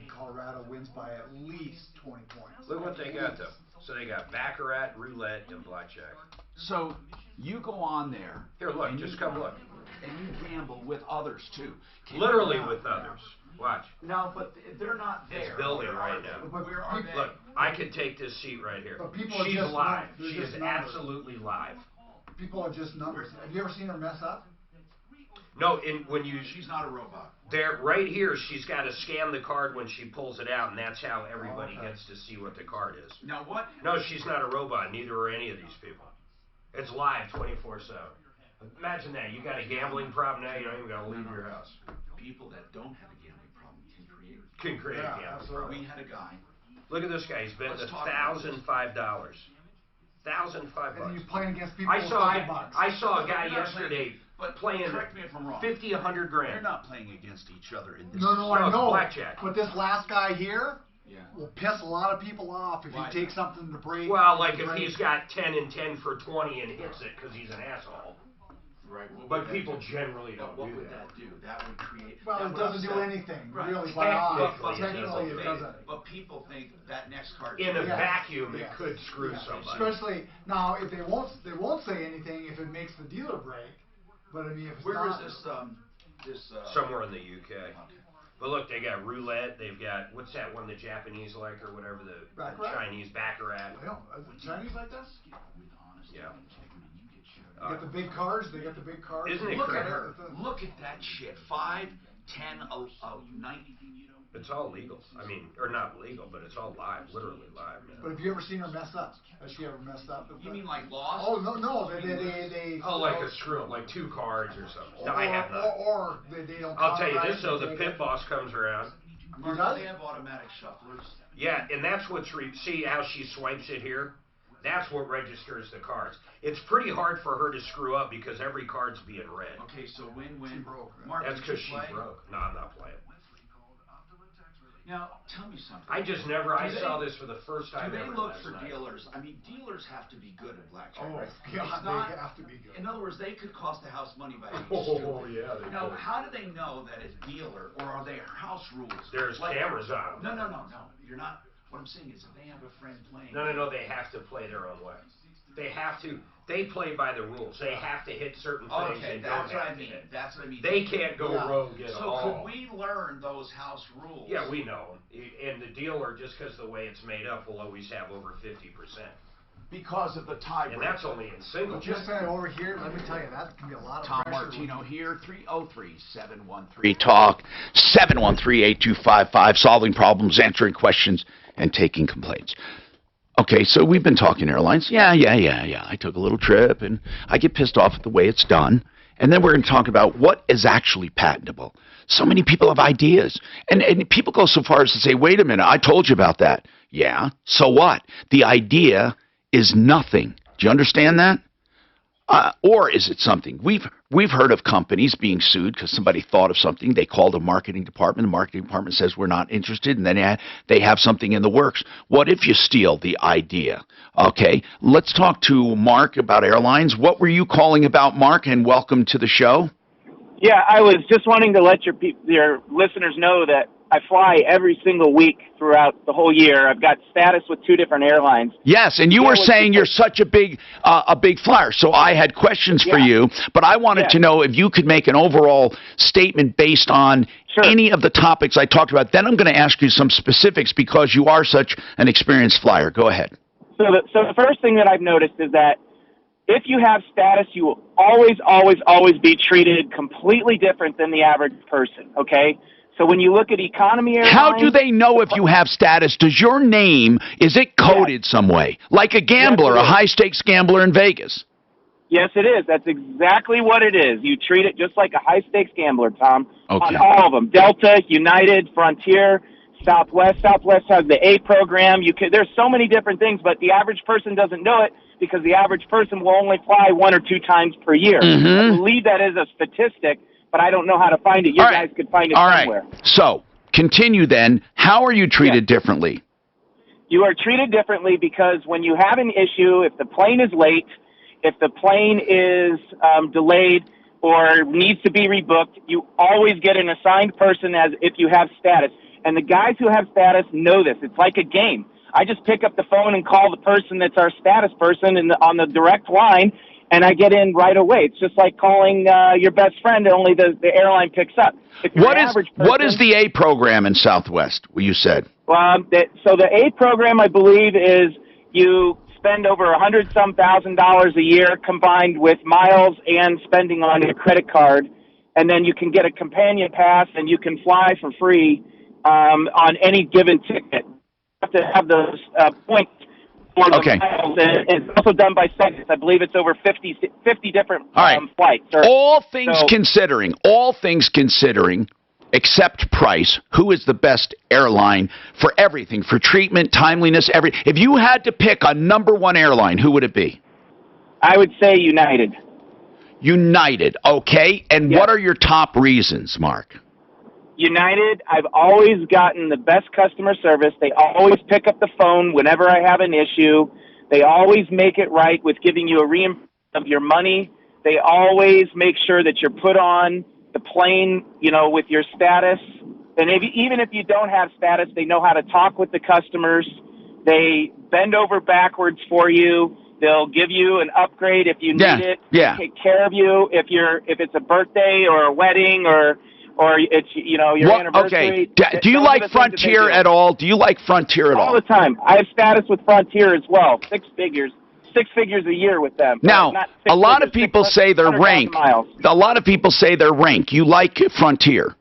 Colorado wins by at least 20 points. Look what they got, though. So they got Baccarat, Roulette, and Blackjack. So you go on there. Here, look. Just come look. and you gamble with others too. Literally with others. Watch. No, but they're not there. It's building right now. Where are they? Look, I could take this seat right here. But people are She's just live. they're She just is numbers. absolutely live. People are just numbers. Have you ever seen her mess up? No, when you she's not a robot. There, right here, she's got to scan the card when she pulls it out, and that's how everybody gets to see what the card is. Now what? No, she's not a robot. Neither are any of these people. It's live 24/7. Imagine that. You got a gambling problem now. You don't even got to leave your house. People that don't have a gambling problem Can create a gambling problem. We had a guy. Look at this guy. He's betting Let's talk about this. $1,005. $1,005. And he's playing against people I with saw $5. I saw a guy You're not yesterday But playing correct me if I'm wrong. 50, 100 grand. They're not playing against each other in this. No, I it's know. blackjack. But this last guy here Yeah. will piss a lot of people off if Why? he takes something to break. Well, like if break. he's got 10 and 10 for 20 and hits it because he's an asshole. Right. But people generally don't What do would that. that do? That would create. Well, that it would doesn't do upset- anything Right. really by odds. Technically, it Technically, it doesn't. doesn't. But people think that next card. In a Yeah. vacuum, Yeah. it could screw Yeah. somebody. Especially now, if they won't say anything if it makes the dealer break. But I mean, if it's Where is not, this? Somewhere in the UK. Okay. But look, they got roulette. They've got, what's that one the Japanese like or whatever, the Baccarat? Chinese baccarat. I don't. Is it Chinese like that? Yeah. They got the big cards. They got the big cards. Isn't it Look great? at her. Look at that shit. 5, 10, 90. It's all legal. I mean, or not legal, but it's all live, literally live, man. But have you ever seen her mess up? Has she ever messed up? You mean like lost? Oh no, they Oh, like a screw up, like 2 cards or something. No, I have not. Or they don't. I'll tell you count this though, right, the they pit boss comes around. He does? They have automatic shufflers. Yeah, and that's what's see how she swipes it here? That's what registers the cards. It's pretty hard for her to screw up because every card's being read. Okay, so win-win. Mark, that's did you because she play? broke. No, I'm not playing. Now, tell me something. I just never, I saw this for the first time Do they ever look last for night. dealers? I mean, dealers have to be good at blackjack, Oh, right? God, It's not, they have to be good. In other words, they could cost the house money by being Oh, stupid. yeah, they Now, could. how do they know that it's dealer, or are they house rules? There's cameras on them. No. You're not. What I'm saying is, if they have a friend playing. No, they have to play their own way. They have to, they play by the rules. They have to hit certain things Okay, and that's don't what have I to mean. hit. That's what I mean. They can't go Yeah. rogue at So all. could we learn those house rules? Yeah, we know 'em. And the dealer, just because the way it's made up, will always have over 50%. Because of the tiebreaker. And that's only in singles. Just saying over here, let me tell you, that can be a lot of Tom pressure. Martino here, 303-713. Free talk 713-8255, solving problems, answering questions, and taking complaints. Okay, so we've been talking airlines. Yeah. I took a little trip, and I get pissed off at the way it's done. And then we're going to talk about what is actually patentable. So many people have ideas. And people go so far as to say, wait a minute, I told you about that. Yeah, so what? The idea is nothing. Do you understand that? Or is it something? We've heard of companies being sued because somebody thought of something. They called a marketing department. The marketing department says we're not interested, and then they have something in the works. What if you steal the idea? Okay, let's talk to Mark about airlines. What were you calling about, Mark? And welcome to the show. Yeah, I was just wanting to let your listeners know that I fly every single week throughout the whole year. I've got status with 2 different airlines. Yes, and you were saying you're such a big flyer, so I had questions for you, but I wanted to know if you could make an overall statement based on any of the topics I talked about. Then I'm going to ask you some specifics because you are such an experienced flyer. Go ahead. So the first thing that I've noticed is that if you have status, you will always be treated completely different than the average person, okay? So when you look at economy airlines... How do they know if you have status? Does your name, is it coded some way? Like a gambler, a high-stakes gambler in Vegas? Yes, it is. That's exactly what it is. You treat it just like a high-stakes gambler, Tom, Okay. on all of them. Delta, United, Frontier, Southwest. Southwest has the A program. There's so many different things, but the average person doesn't know it because the average person will only fly 1 or 2 times per year. I believe that is a statistic, but I don't know how to find it. You guys could find it somewhere. So, continue then. How are you treated differently? You are treated differently because when you have an issue, if the plane is late, if the plane is delayed or needs to be rebooked, you always get an assigned person as if you have status. And the guys who have status know this. It's like a game. I just pick up the phone and call the person that's our status person on the direct line, and I get in right away. It's just like calling your best friend, only the airline picks up. If you're What an is average what person, is the A program in Southwest? You said. So the A program, I believe, is you spend over $100-some thousand a year combined with miles and spending on your credit card, and then you can get a companion pass and you can fly for free on any given ticket. You have to have those points for the miles, and it's also done by segments. I believe it's over 50 different flights. All things considering, except price, who is the best airline for everything, for treatment, timeliness, if you had to pick a number one airline, who would it be? I would say United. United, okay. And what are your top reasons, Mark? United, I've always gotten the best customer service. They always pick up the phone whenever I have an issue. They always make it right with giving you a reimbursement of your money. They always make sure that you're put on the plane, with your status. And even if you don't have status, they know how to talk with the customers. They bend over backwards for you. They'll give you an upgrade if you need it. Yeah. They take care of you if it's a birthday or a wedding or it's your anniversary. Okay. Do you like Frontier at all? Do you like Frontier at all? All the time. I have status with Frontier as well. 6 figures a year with them. Now, a lot of people say they're rank. A lot of people say they're rank. You like Frontier?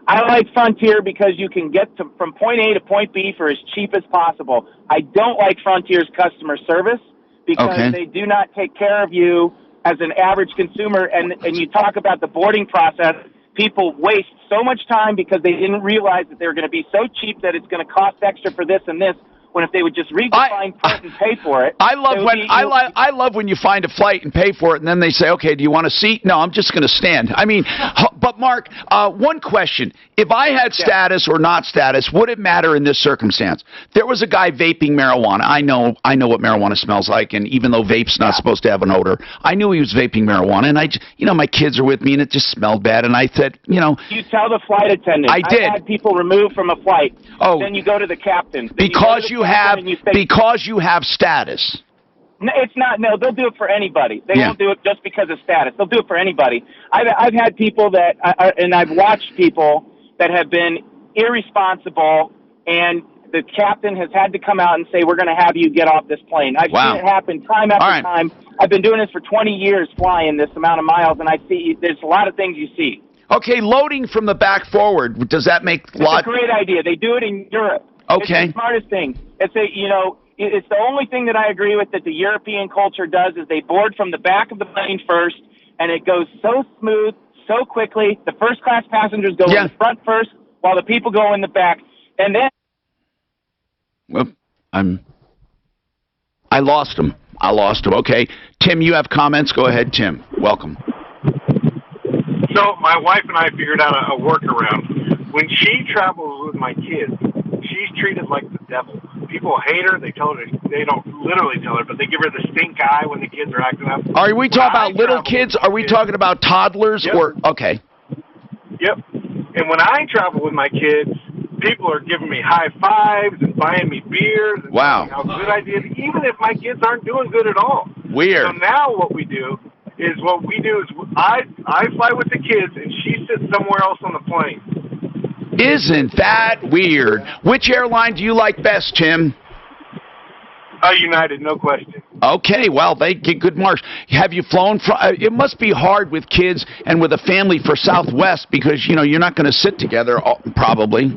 I like Frontier because you can get from point A to point B for as cheap as possible. I don't like Frontier's customer service because they do not take care of you as an average consumer. And you talk about the boarding process. People waste so much time because they didn't realize that they were going to be so cheap that it's going to cost extra for this and this. When if they would just read the fine print and pay for it. I love when you find a flight and pay for it, and then they say, "Okay, do you want a seat?" No, I'm just going to stand. I mean, but Mark, one question: if I had status or not status, would it matter in this circumstance? There was a guy vaping marijuana. I know what marijuana smells like, and even though vape's not supposed to have an odor, I knew he was vaping marijuana, and my kids are with me, and it just smelled bad, and I said, You tell the flight attendant. I did. I've had people removed from a flight. Oh. Then you go to the captain. Because you have status. No, it's not. No, they'll do it for anybody. They won't do it just because of status. They'll do it for anybody. I've had people and I've watched people that have been irresponsible, and the captain has had to come out and say, "We're going to have you get off this plane." I've seen it happen time after time. I've been doing this for 20 years, flying this amount of miles, and I see there's a lot of things you see. Okay, loading from the back forward. Does that make It's a great idea. They do it in Europe. Okay. It's the smartest thing. It's the only thing that I agree with that the European culture does is they board from the back of the plane first, and it goes so smooth, so quickly. The first class passengers go in the front first, while the people go in the back, and then. Well, I lost him. Okay, Tim, you have comments. Go ahead, Tim. Welcome. So my wife and I figured out a workaround. When she travels with my kids, she's treated like the devil. People hate her. They don't literally tell her, but they give her the stink eye when the kids are acting up. Are we talking about little kids? Are we talking about toddlers or okay? Yep. And when I travel with my kids, people are giving me high fives and buying me beers. And wow. How good I did, even if my kids aren't doing good at all. Weird. So now what we do is I fly with the kids and she sits somewhere else on the plane. Isn't that weird? Which airline do you like best, Tim? United, no question. Okay, well, they get good marks. Have you flown from? It must be hard with kids and with a family for Southwest because you're not going to sit together probably.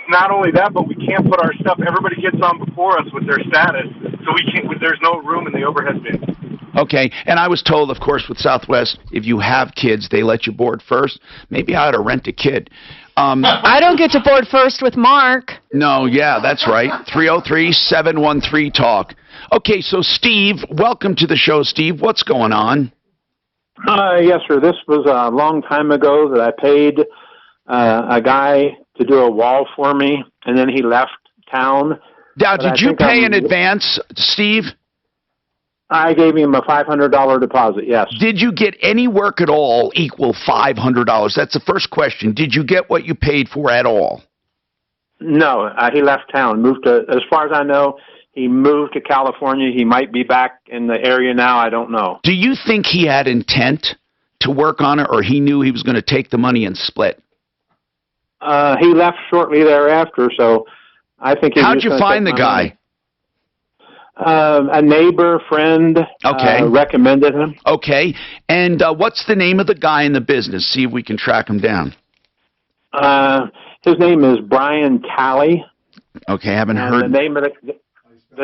Not only that, but we can't put our stuff. Everybody gets on before us with their status, so we can't. There's no room in the overhead bin. Okay, and I was told, of course, with Southwest, if you have kids, they let you board first. Maybe I ought to rent a kid. I don't get to board first with Mark. No, yeah, that's right. 303-713-TALK. Okay, so Steve, welcome to the show, Steve. What's going on? Yes, sir. This was a long time ago that I paid a guy to do a wall for me, and then he left town. Now, did you pay in advance, Steve? I gave him a $500 deposit, yes. Did you get any work at all equal $500? That's the first question. Did you get what you paid for at all? No, he left town, moved to, as far as I know, He moved to California. He might be back in the area now. I don't know. Do you think he had intent to work on it, or he knew he was going to take the money and split? He left shortly thereafter, so I think he was How'd you just gonna find the take my guy? money. A neighbor, friend, Okay. recommended him. Okay. And what's the name of the guy in the business? See if we can track him down. His name is Brian Talley. Okay, haven't And heard. the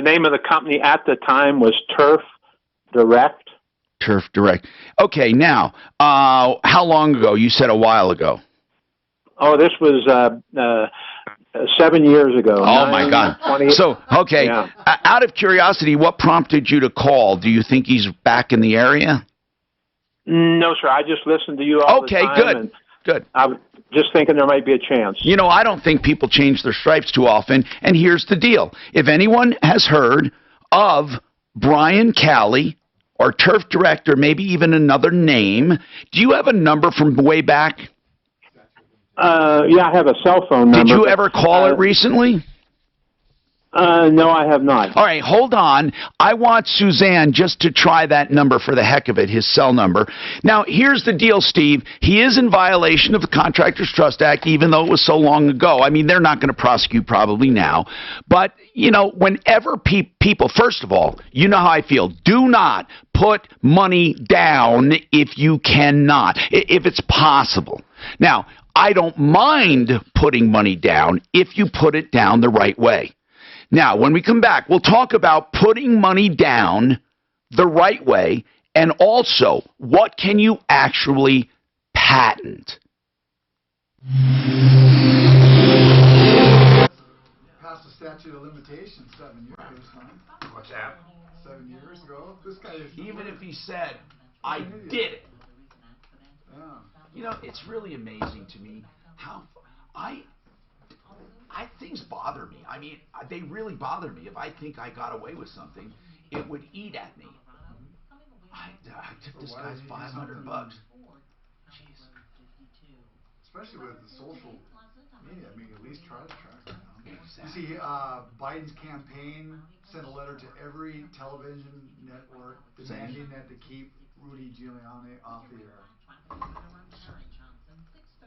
name of the company at the time was Turf Direct. Turf Direct. Okay, now, how long ago? You said a while ago. Oh, this was 7 years ago. Oh, my God. 20, So, okay, yeah. Out of curiosity, what prompted you to call? Do you think he's back in the area? No, sir. I just listened to you all the time. Okay, good. And Good. I was just thinking there might be a chance. You know, I don't think people change their stripes too often, and here's the deal. If anyone has heard of Brian Calley or Turf Direct or maybe even another name, do you have a number from way back? Yeah, I have a cell phone number. Did you ever call it recently? No, I have not. All right, hold on. I want Suzanne just to try that number for the heck of it, his cell number. Now, here's the deal, Steve. He is in violation of the Contractors Trust Act, even though it was so long ago. I mean, they're not going to prosecute probably now. But, you know, whenever people, first of all, you know how I feel. Do not put money down if you cannot, if it's possible. Now, I don't mind putting money down if you put it down the right way. Now, when we come back, we'll talk about putting money down the right way and also what can you actually patent. Past the statute of limitations 7 years, son. What's that? 7 years ago. This guy is... Even if he said, I did it. Yeah. You know, it's really amazing to me how things bother me. I mean, they really bother me. If I think I got away with something, it would eat at me. I took this guy's $500. Jeez. Especially with the social media. I mean, at least try to track it down. Exactly. You see, Biden's campaign sent a letter to every television network demanding that they keep Rudy Giuliani off the air.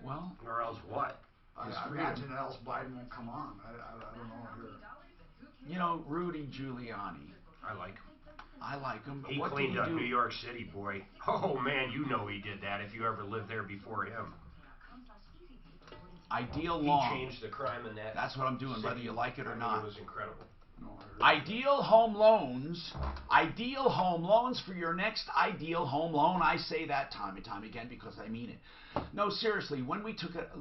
Well, or else what? I imagine else Biden won't come on. I don't know here. You know, Rudy Giuliani. I like him. I like him. He what cleaned did he up do? New York City, boy. Oh, man, you know he did that if you ever lived there before him. Ideal He Lawn. changed the crime in that. That's what I'm doing, whether you like it or not. It was incredible. Ideal Home Loans. Ideal Home Loans for your next ideal home loan. I say that time and time again because I mean it. No, seriously, when we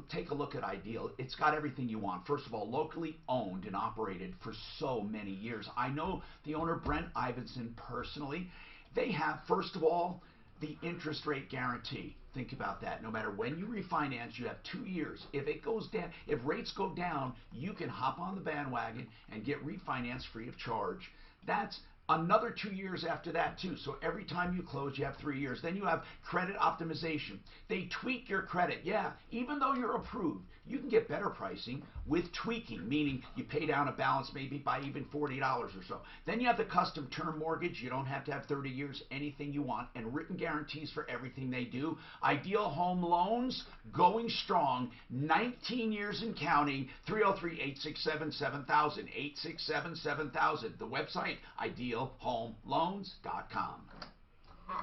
take a look at Ideal, it's got everything you want. First of all, locally owned and operated for so many years. I know the owner, Brent Ivinson, personally. They have, first of all, the interest rate guarantee. Think about that. No matter when you refinance, you have 2 years. If it goes down, if rates go down, you can hop on the bandwagon and get refinanced free of charge. That's another 2 years after that too. So every time you close, you have 3 years. Then you have credit optimization. They tweak your credit. Yeah, even though you're approved, you can get better pricing with tweaking, meaning you pay down a balance maybe by even $40 or so. Then you have the custom term mortgage. You don't have to have 30 years, anything you want, and written guarantees for everything they do. Ideal Home Loans, going strong, 19 years and counting, 303-867-7000, 867-7000. The website, idealhomeloans.com.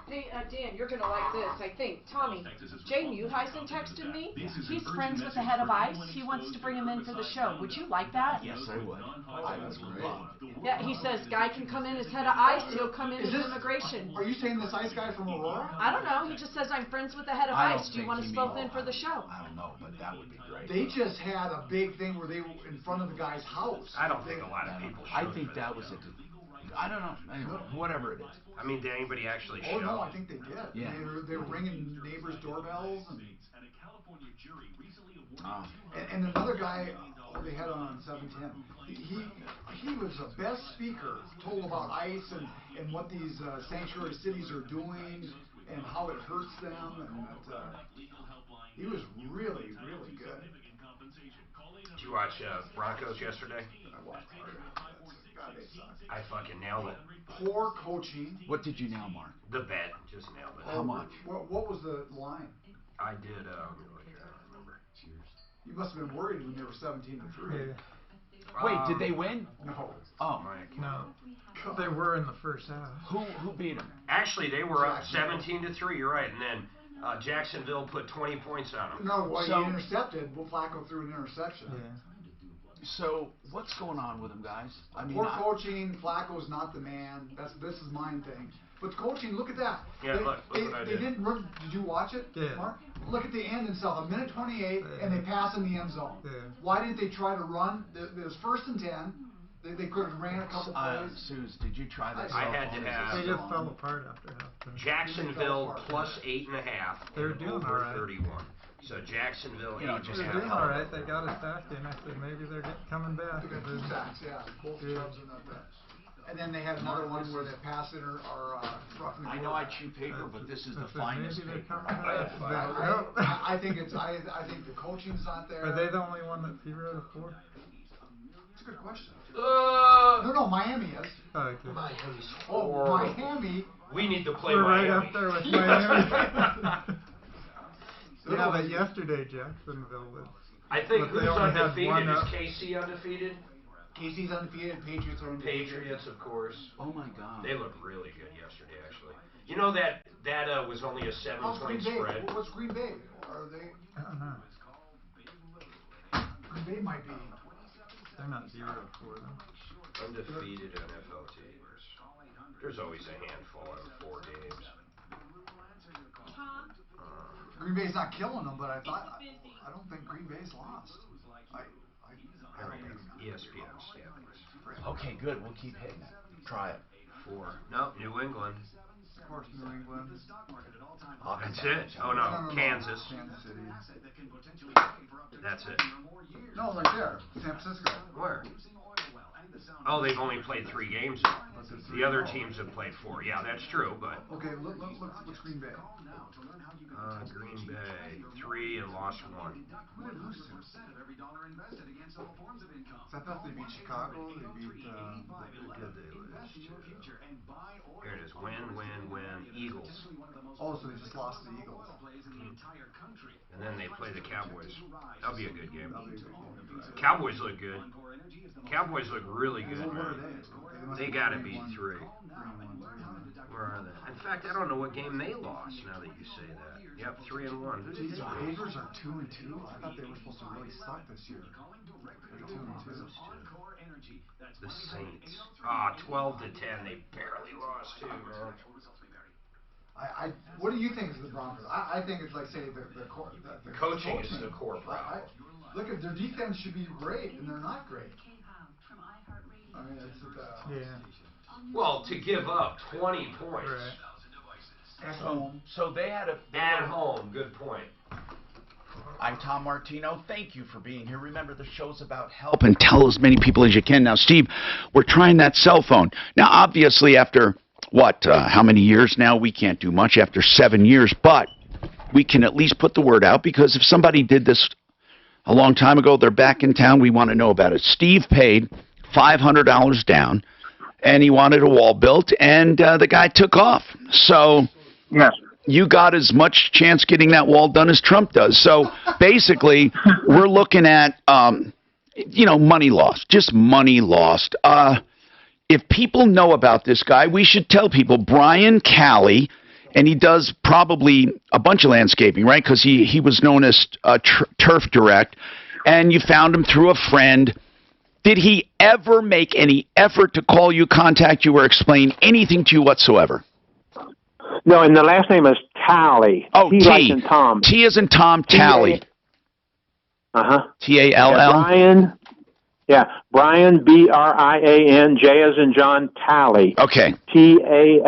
Hey, Dan, you're gonna like this, I think. Tommy, Jay Muheisen texted me. He's friends with the head of ICE. He wants to bring him in for the show. Would you like that? Yes, I would. I would love it. Yeah, he says guy can come in as head of ICE. He'll come in as immigration. Are you saying this ICE guy from Aurora? I don't know. He just says I'm friends with the head of ICE. Do you want us both in for the show? I don't know, but that would be great. They just had a big thing where they were in front of the guy's house. I don't think a lot of people should. I think that was it. I don't know. Anyway, whatever it is. I mean, did anybody actually show? Oh, no, I think they did. Yeah. They were ringing neighbors' doorbells. And another guy they had on 710, he was the best speaker, told about ICE and what these sanctuary cities are doing and how it hurts them. And he was really, really good. Did you watch Broncos yesterday? I watched part of it. they suck. I fucking nailed it. Poor coaching. What did you nail, Mark? The bet, just nailed it. How much? What was the line? I did. Let me look here. I don't remember. You must have been worried when they were 17-3. Wait, did they win? No. Oh, No. They were in the first half. Who beat them? Actually, they were up 17-3. You're right, and then Jacksonville put 20 points on them. No, well, he intercepted. Will Flacco threw an interception. Yeah. So what's going on with them, guys? I mean, poor coaching. Flacco's not the man. This is my thing. But coaching, look at that. Yeah, look what I did. They didn't. Did you watch it, Yeah. Mark? Look at the end itself. 1:28, and they pass in the end zone. Yeah. Why didn't they try to run? It was 1st and 10. They could have ran a couple plays. Suze, did you try that? I had to have. They just fell apart after halftime. Jacksonville plus 8.5. They were doing over all right. 31. So Jacksonville, They're doing all right. They got a sack in. I said maybe they're coming back. They got 2 sacks, yeah. Both Chubbs and that. And then they had another one where they passed it or roughing the I know I chew paper, but this is the finest paper. I think it's. I think the coaching's not there. Are they the only one that's 0 to 4? It's a good question. No, Miami is. Oh, okay. Miami's Miami. We need to play We're Miami. right up there with Miami. Yeah, but yesterday Jacksonville was. I think but who's they only had undefeated? one Is up. KC undefeated? KC's undefeated. Patriots are undefeated. Patriots, of course. Oh my God. They looked really good yesterday, actually. You know that was only a 7-point spread. What's Green Bay? Are they? I don't know. Green Bay might be. They're not 0 to 4 though. Undefeated NFL teams. There's always a handful in 4 games. Green Bay's not killing them, but I don't think Green Bay's lost. I don't think ESPN standings. Okay, good. We'll keep hitting it. Try it. 4. No, New England. Of course, New England. That's it. Oh no, Kansas. Kansas City. That's it. No, right there. San Francisco. Where? Oh, they've only played 3 games. The other teams have played 4. Yeah, that's true, but. Okay, look, what's Green Bay? Green Bay 3 and lost 1. Who did they lose to? I thought they beat Chicago. They beat. Here it is. Win. Eagles. Oh, so they just lost to the Eagles. And then they play the Cowboys. That'll be a good game. Cowboys look good. Cowboys look really good, man. They gotta be 3. Where are they? In fact, I don't know what game they lost. Now that you say that. Yep, 3 and 1. Who did These they lose? Patriots are 2 and 2. I thought they were supposed to really suck this year. They're 2 and 2. The Saints. 12 to 10. They barely lost too, man. What do you think is the Broncos? I think it's like, say, the coaching is the core problem. Look, at their defense should be great, and they're not great. I mean, it's Well, to give up 20 points. Right. At home. So they had a. At home. Good point. I'm Tom Martino. Thank you for being here. Remember, the show's about help and tell as many people as you can. Now, Steve, we're trying that cell phone. Now, obviously, after how many years now? We can't do much after 7 years, but we can at least put the word out, because if somebody did this a long time ago, they're back in town, we want to know about it. Steve paid $500 down, and he wanted a wall built, and the guy took off. So yes, you got as much chance getting that wall done as Trump does. So basically, we're looking at, money lost, just money lost. If people know about this guy, we should tell people. Brian Calley, and he does probably a bunch of landscaping, right? Because he was known as Turf Direct, and you found him through a friend. Did he ever make any effort to call you, contact you, or explain anything to you whatsoever? No, and the last name is Talley. Oh, T. Like in Tom. T as in Tom, Talley. Tall. Brian, Brian, J as in John, Talley. Okay. Tally.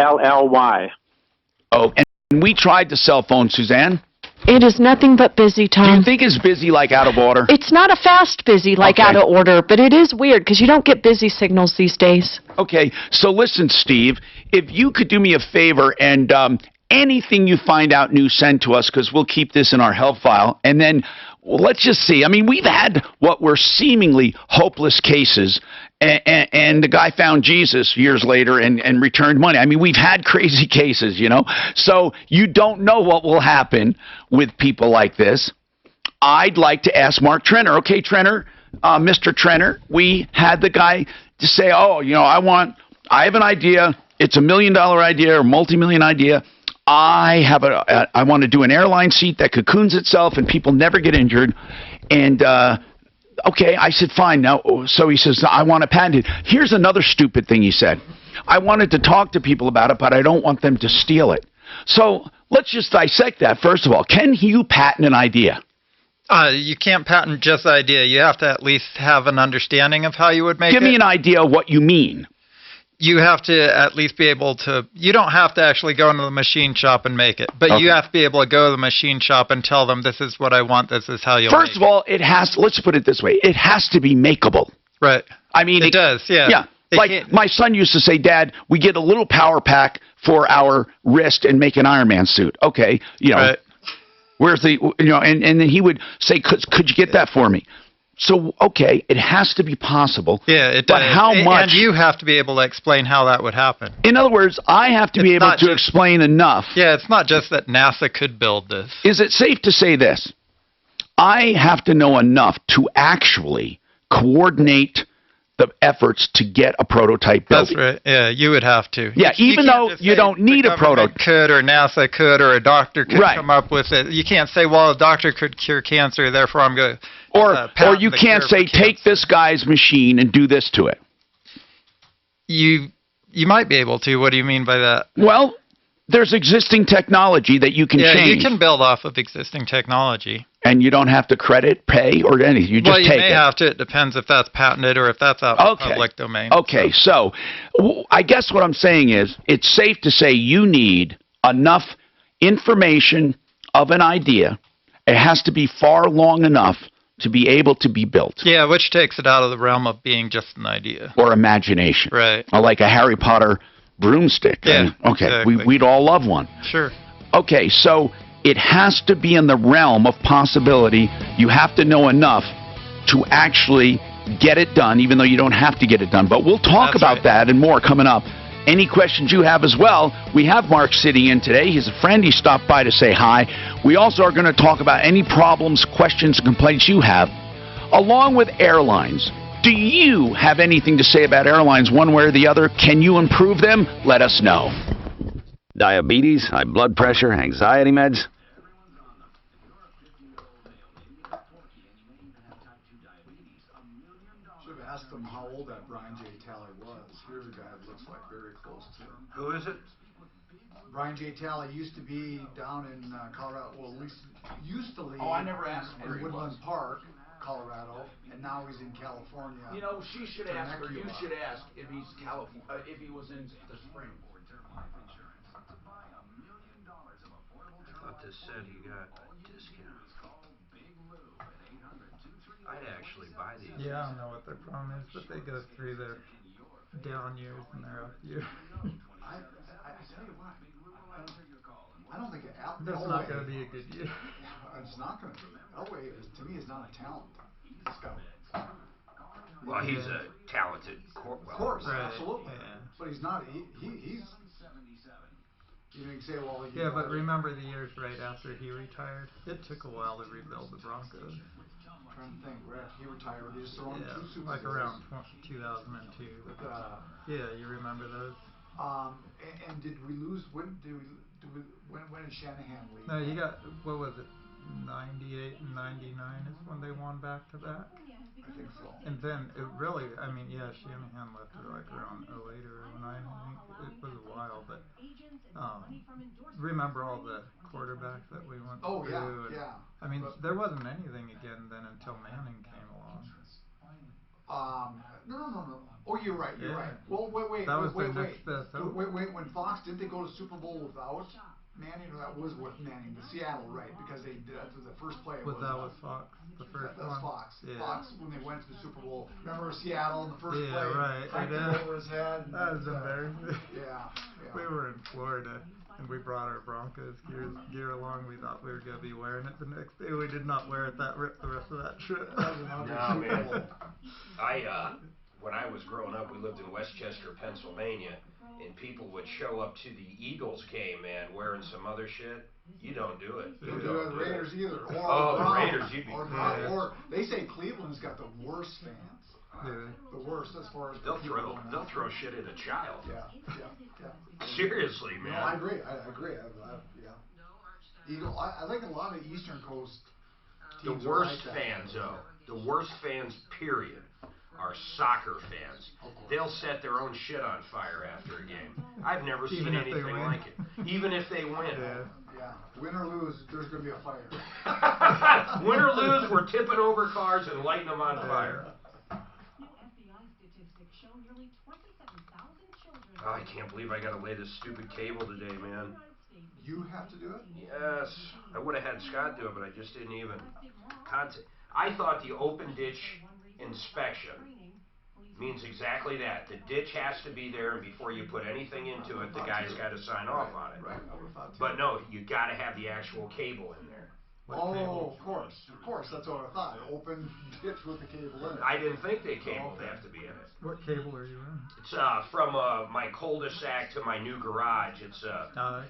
Oh, and we tried the cell phone, Suzanne. It is nothing but busy, Tom. Do you think it's busy like out of order? It's not a fast busy like out of order, but it is weird because you don't get busy signals these days. Okay, so listen, Steve, if you could do me a favor and anything you find out new, send to us, because we'll keep this in our help file. And then, well, let's just see. I mean, we've had what were seemingly hopeless cases, and the guy found Jesus years later and returned money. I mean, we've had crazy cases, you know. So you don't know what will happen with people like this. I'd like to ask Mark Trenner. Okay, Trenner, Mr. Trenner, we had the guy to say, oh, you know, I have an idea. It's $1 million idea or multi-million idea. I want to do an airline seat that cocoons itself and people never get injured. And, okay, I said, fine. Now, so he says, I want to patent it. Here's another stupid thing he said. I wanted to talk to people about it, but I don't want them to steal it. So let's just dissect that. First of all, can you patent an idea? You can't patent just the idea. You have to at least have an understanding of how you would make it. Give me an idea of what you mean. You have to at least be able to, you don't have to actually go into the machine shop and make it, but Okay. you have to be able to go to the machine shop and tell them, this is what I want, this is how you'll First make of all, it has, let's put it this way, it has to be makeable. Right. I mean, it does, yeah. Yeah. Like my son used to say, Dad, we get a little power pack for our wrist and make an Iron Man suit. Okay, you know, Right. where's the, you know, and then he would say, could you get that for me? So, okay, it has to be possible. Yeah, it But does. how much? And you have to be able to explain how that would happen. In other words, I have to be It's able not to just- explain enough. Yeah, it's not just that NASA could build this. Is it safe to say this? I have to know enough to actually coordinate the efforts to get a prototype built. That's right. Yeah, you would have to. Yeah, even can't though just you say don't need the a prototype. government could, or NASA could, or a doctor could Right. come up with it. You can't say, well, a doctor could cure cancer, therefore I'm going to Or you can't say, take this guy's machine and do this to it. You might be able to. What do you mean by that? Well, there's existing technology that you can Yeah, change. you can build off of existing technology. And you don't have to credit, pay, or anything. You just well, you take may it. have to. It depends if that's patented or if that's out in the public domain. Okay, so I guess what I'm saying is it's safe to say you need enough information of an idea. It has to be far long enough to be able to be built. Yeah, which takes it out of the realm of being just an idea. Or imagination. Right. Or like a Harry Potter broomstick. Yeah, Okay, exactly. we'd all love one. Sure. Okay, so it has to be in the realm of possibility. You have to know enough to actually get it done, even though you don't have to get it done. But we'll talk That's about right. that and more coming up. Any questions you have as well, we have Mark sitting in today. He's a friend. He stopped by to say hi. We also are going to talk about any problems, questions, and complaints you have, along with airlines. Do you have anything to say about airlines one way or the other? Can you improve them? Let us know. Diabetes, high blood pressure, anxiety meds. Should have asked him how old that Brian J. Talley was. Here's a guy that looks like very close to him. Who is it? Brian J. Talley used to be down in Colorado. Well, at least used to live. Oh, I never asked where in he Woodland was. Park, Colorado, and now he's in California. You know, she should ask, or you Temecula. should ask if he's if he was in the spring. I thought this said he got discounts. I'd actually buy these. Yeah, I don't know what their problem is, but they go through their down years and their up years. I tell you what, I don't think That's not going to be a good year. It's not going to be. Elway, to me, is not a talent. He's got Well, he's a talented Of course, Right, absolutely. yeah. But he's not. He's. You can say, well, Yeah, but remember the years right after he retired? It took a while to rebuild the Broncos. I'm trying to think. Right after he retired, he just threw Yeah, two Super like Bowls. around 2002. Yeah, you remember those? And did we lose? When did Shanahan leave? No, you got, what was it, 98 and 99 is when they won back to back? I think so. And then it really, I mean, yeah, Shanahan left it like around 08 or 09. I think it was a while, but remember all the quarterbacks that we went Oh, through? yeah, and, yeah. I mean, But- there wasn't anything again then until Manning came along. No. Oh, you're right. You're Yeah. right. Well, wait. That was wait, their wait. next best hope. Wait. When Fox didn't they go to Super Bowl without Manning? Or that was with Manning, the Seattle, right? Because they did that was the first play. With that was Fox, the first That's one. Fox. Yeah. Fox when they went to the Super Bowl. Remember Seattle in the first Yeah, play? right. Cranked I it know. over his head. That was embarrassing. Yeah. We were in Florida. And we brought our Broncos gear along. We thought we were going to be wearing it the next day. We did not wear it the rest of that trip. No, man. When I was growing up, we lived in Westchester, Pennsylvania, and people would show up to the Eagles game, man, wearing some other shit. You don't do it. You don't do it. The Raiders either. Or the Raiders, you'd be crazy. Or they say Cleveland's got the worst fans. The worst as far as they'll throw shit at a child. Yeah. Seriously, man. No, I agree. I agree. Eagle. I think a lot of Eastern Coast teams the worst fans, though. The worst fans, period, are soccer fans. They'll set their own shit on fire after a game. I've never seen anything like it. Even if they win. Yeah. Win or lose, there's going to be a fire. Win or lose, we're tipping over cars and lighting them on fire. Oh, I can't believe I got to lay this stupid cable today, man. You have to do it? Yes. I would have had Scott do it, but I just didn't even. I thought the open ditch inspection means exactly that. The ditch has to be there, and before you put anything into it, the guy's got to sign off on it. Right. I would have thought too. But no, you got to have the actual cable in there. Of course. That's what I thought. Open ditch with the cable in it. I didn't think the cable would have to be in it. What cable are you in? It's from my cul-de-sac to my new garage. It's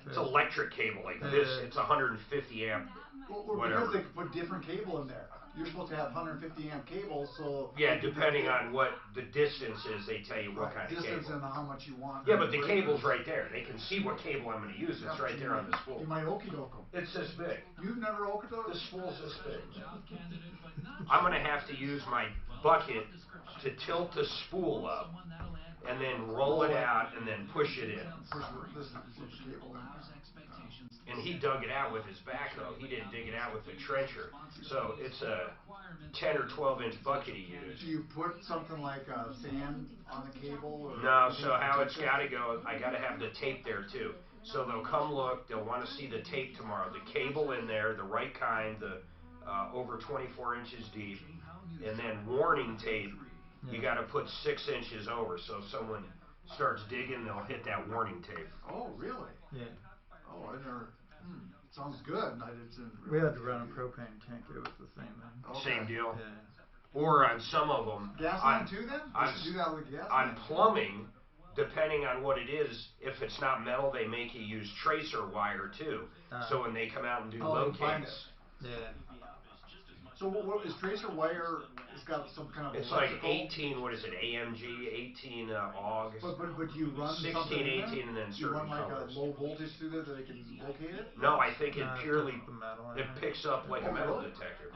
it's electric cable like this. It's 150 amp. Well, whatever. Because they could put different cable in there. You're supposed to have 150 amp cable, so... Yeah, depending on what the distance is, they tell you what kind of cable. Distance and how much you want. Yeah, but the cable's right there. They can see what cable I'm going to use. It's right there on the spool. You might okey-doke them. It's this big. You've never okey-doked? The spool's this big. I'm going to have to use my bucket to tilt the spool up and then roll it out and then push it in. And he dug it out with his backhoe. He didn't dig it out with the trencher. So it's a 10 or 12 inch bucket he used. Do you put something like sand on the cable? Or no, so how it's got to go, I got to have the tape there too. So they'll come look, they'll want to see the tape tomorrow. The cable in there, the right kind, the over 24 inches deep. And then warning tape, you got to put 6 inches over. So if someone starts digging, they'll hit that warning tape. Oh, really? Yeah. Oh, I never. Sounds good. We had to run a propane tank. It was the same thing. Okay. Same deal. Yeah. Or on some of them. Gas line too, then? Do that with gas on line. plumbing, depending on what it is, if it's not metal, they make you use tracer wire too. So when they come out and do locates. Yeah. So what is tracer wire? It's got some kind of. It's like 18. What is it? AMG 18 AUG. But you run 16, something in 18, there? and then You certain run like colors. a low voltage through there that they can locate it? No, I think it purely metal, it picks up like a metal really? detector.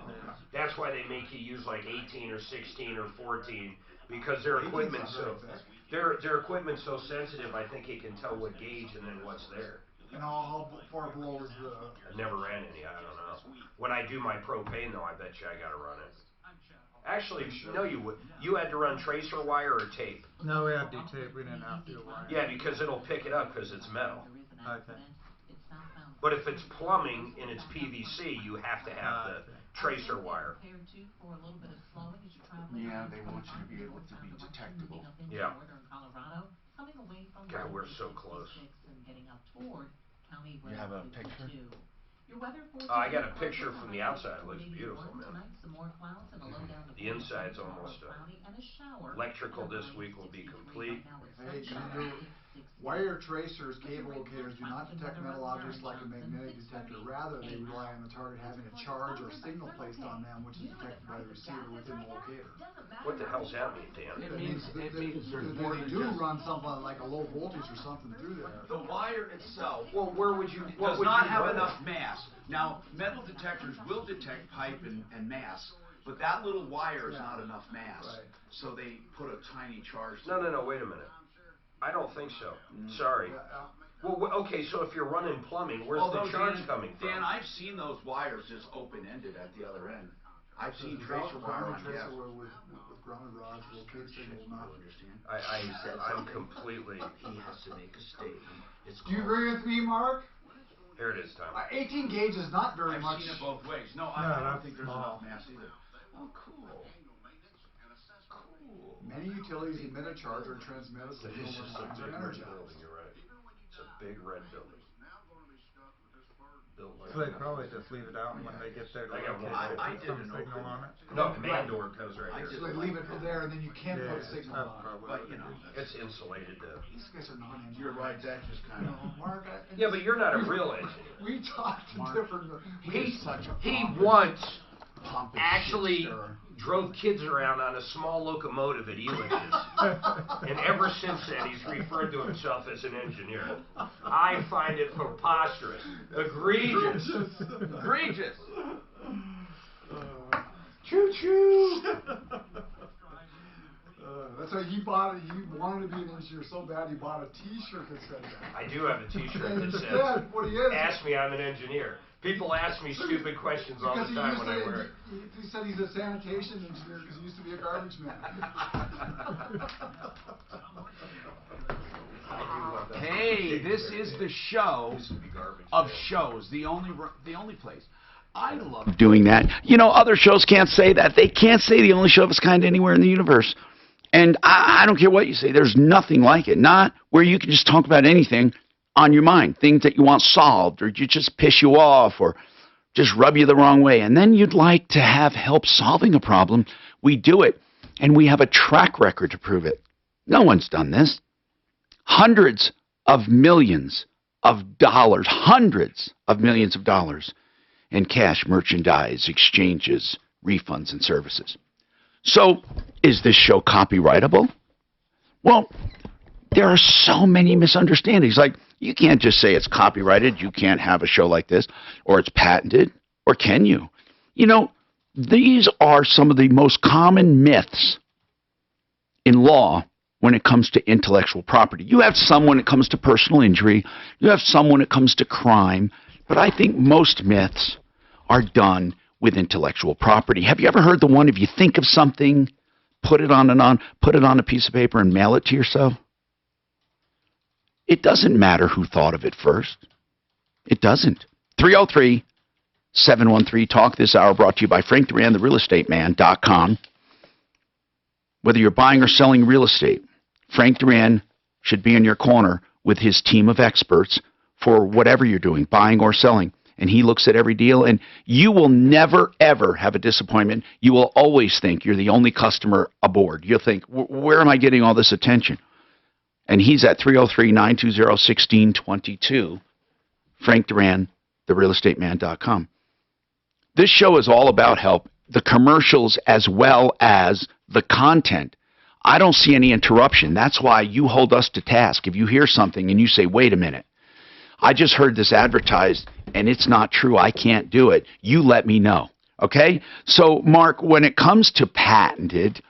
That's why they make you use like 18 or 16 or 14 because their equipment's their equipment's so sensitive. I think it can tell what gauge and then what's there. And how far below is the? I never ran any. I don't know. When I do my propane though, I bet you I gotta run it. Actually, no, you would. You had to run tracer wire or tape. No, we had to do tape. We didn't have to do wire. Yeah, because it'll pick it up because it's metal. Okay. But if it's plumbing and it's PVC, you have to have the tracer wire. Yeah, they want you to be able to be detectable. Yeah. God, we're so close. You have a picture? I got a picture from the outside. It looks beautiful, man. The inside's almost done. Electrical this week will be complete. Hey, wire tracers, cable locators do not detect metal objects like a magnetic detector. Rather, they rely on the target having a charge or signal placed on them, which is detected by the receiver within the locator. What the hell's that mean, Dan? It means there's more They than do just run something like a low voltage or something through there. the wire itself. Well, where would you? What Does would not you have run enough it? mass. Now, metal detectors will detect pipe and mass, but that little wire is not enough mass. Right. So they put a tiny charge. No, wait a minute. I don't think so. Sorry. Well, okay, so if you're running plumbing, where's the charge coming from? Dan, I've seen those wires just open-ended at the other end. I've seen tracer wire on gas. With grounded rods, locate signal not. Understand? I'm completely. He has to make a statement. It's Do you agree with me, Mark? Here it is, Tom. 18 gauge is not very I've much. seen it both ways. No, I don't think there's enough mass either. Oh, cool. Cool. Many utilities emit a charge or transmit a signal when lines are energized. Building, you're right. It's a big red building. So they probably just leave it out, and when they get there, they put some signal on it. No, man door goes right I here. just leave it there, and then you can't put signal that's on it. probably But, what you it know, It's insulated though. these guys are non-engineers. You're right, that just kind of... Mark, Yeah, but you're not a real engineer. We talked to different... He once actually drove kids around on a small locomotive at Elitch's. And ever since then, he's referred to himself as an engineer. I find it preposterous. Egregious. Egregious. Choo-choo! That's why he wanted to be an engineer so bad he bought a T-shirt that said that. I do have a T-shirt that says, what he is. "Ask me, I'm an engineer." People ask me stupid questions all the time when I wear it. He said he's a sanitation engineer because he used to be a garbage man. Hey, this is the show of shows, the only place. I love doing that. You know, other shows can't say that. They can't say the only show of its kind anywhere in the universe. And I don't care what you say. There's nothing like it. Not where you can just talk about anything on your mind, things that you want solved, or you just piss you off, or just rub you the wrong way. And then you'd like to have help solving a problem. We do it, and we have a track record to prove it. No one's done this. Hundreds of millions of dollars, hundreds of millions of dollars in cash, merchandise, exchanges, refunds, and services. So, is this show copyrightable? Well, there are so many misunderstandings. Like, you can't just say it's copyrighted, you can't have a show like this, or it's patented, or can you? You know, these are some of the most common myths in law when it comes to intellectual property. You have some when it comes to personal injury, you have some when it comes to crime, but I think most myths are done with intellectual property. Have you ever heard the one, if you think of something, put it on a piece of paper and mail it to yourself? It doesn't matter who thought of it first. It doesn't. 303-713-TALK this hour brought to you by Frank Duran, therealestateman.com. Whether you're buying or selling real estate, Frank Duran should be in your corner with his team of experts for whatever you're doing, buying or selling. And he looks at every deal, and you will never, ever have a disappointment. You will always think you're the only customer aboard. You'll think, where am I getting all this attention? And he's at 303-920-1622. Frank Duran, therealestateman.com. This show is all about help, the commercials as well as the content. I don't see any interruption. That's why you hold us to task. If you hear something and you say, wait a minute, I just heard this advertised and it's not true, I can't do it, you let me know. Okay? So, Mark, when it comes to patented,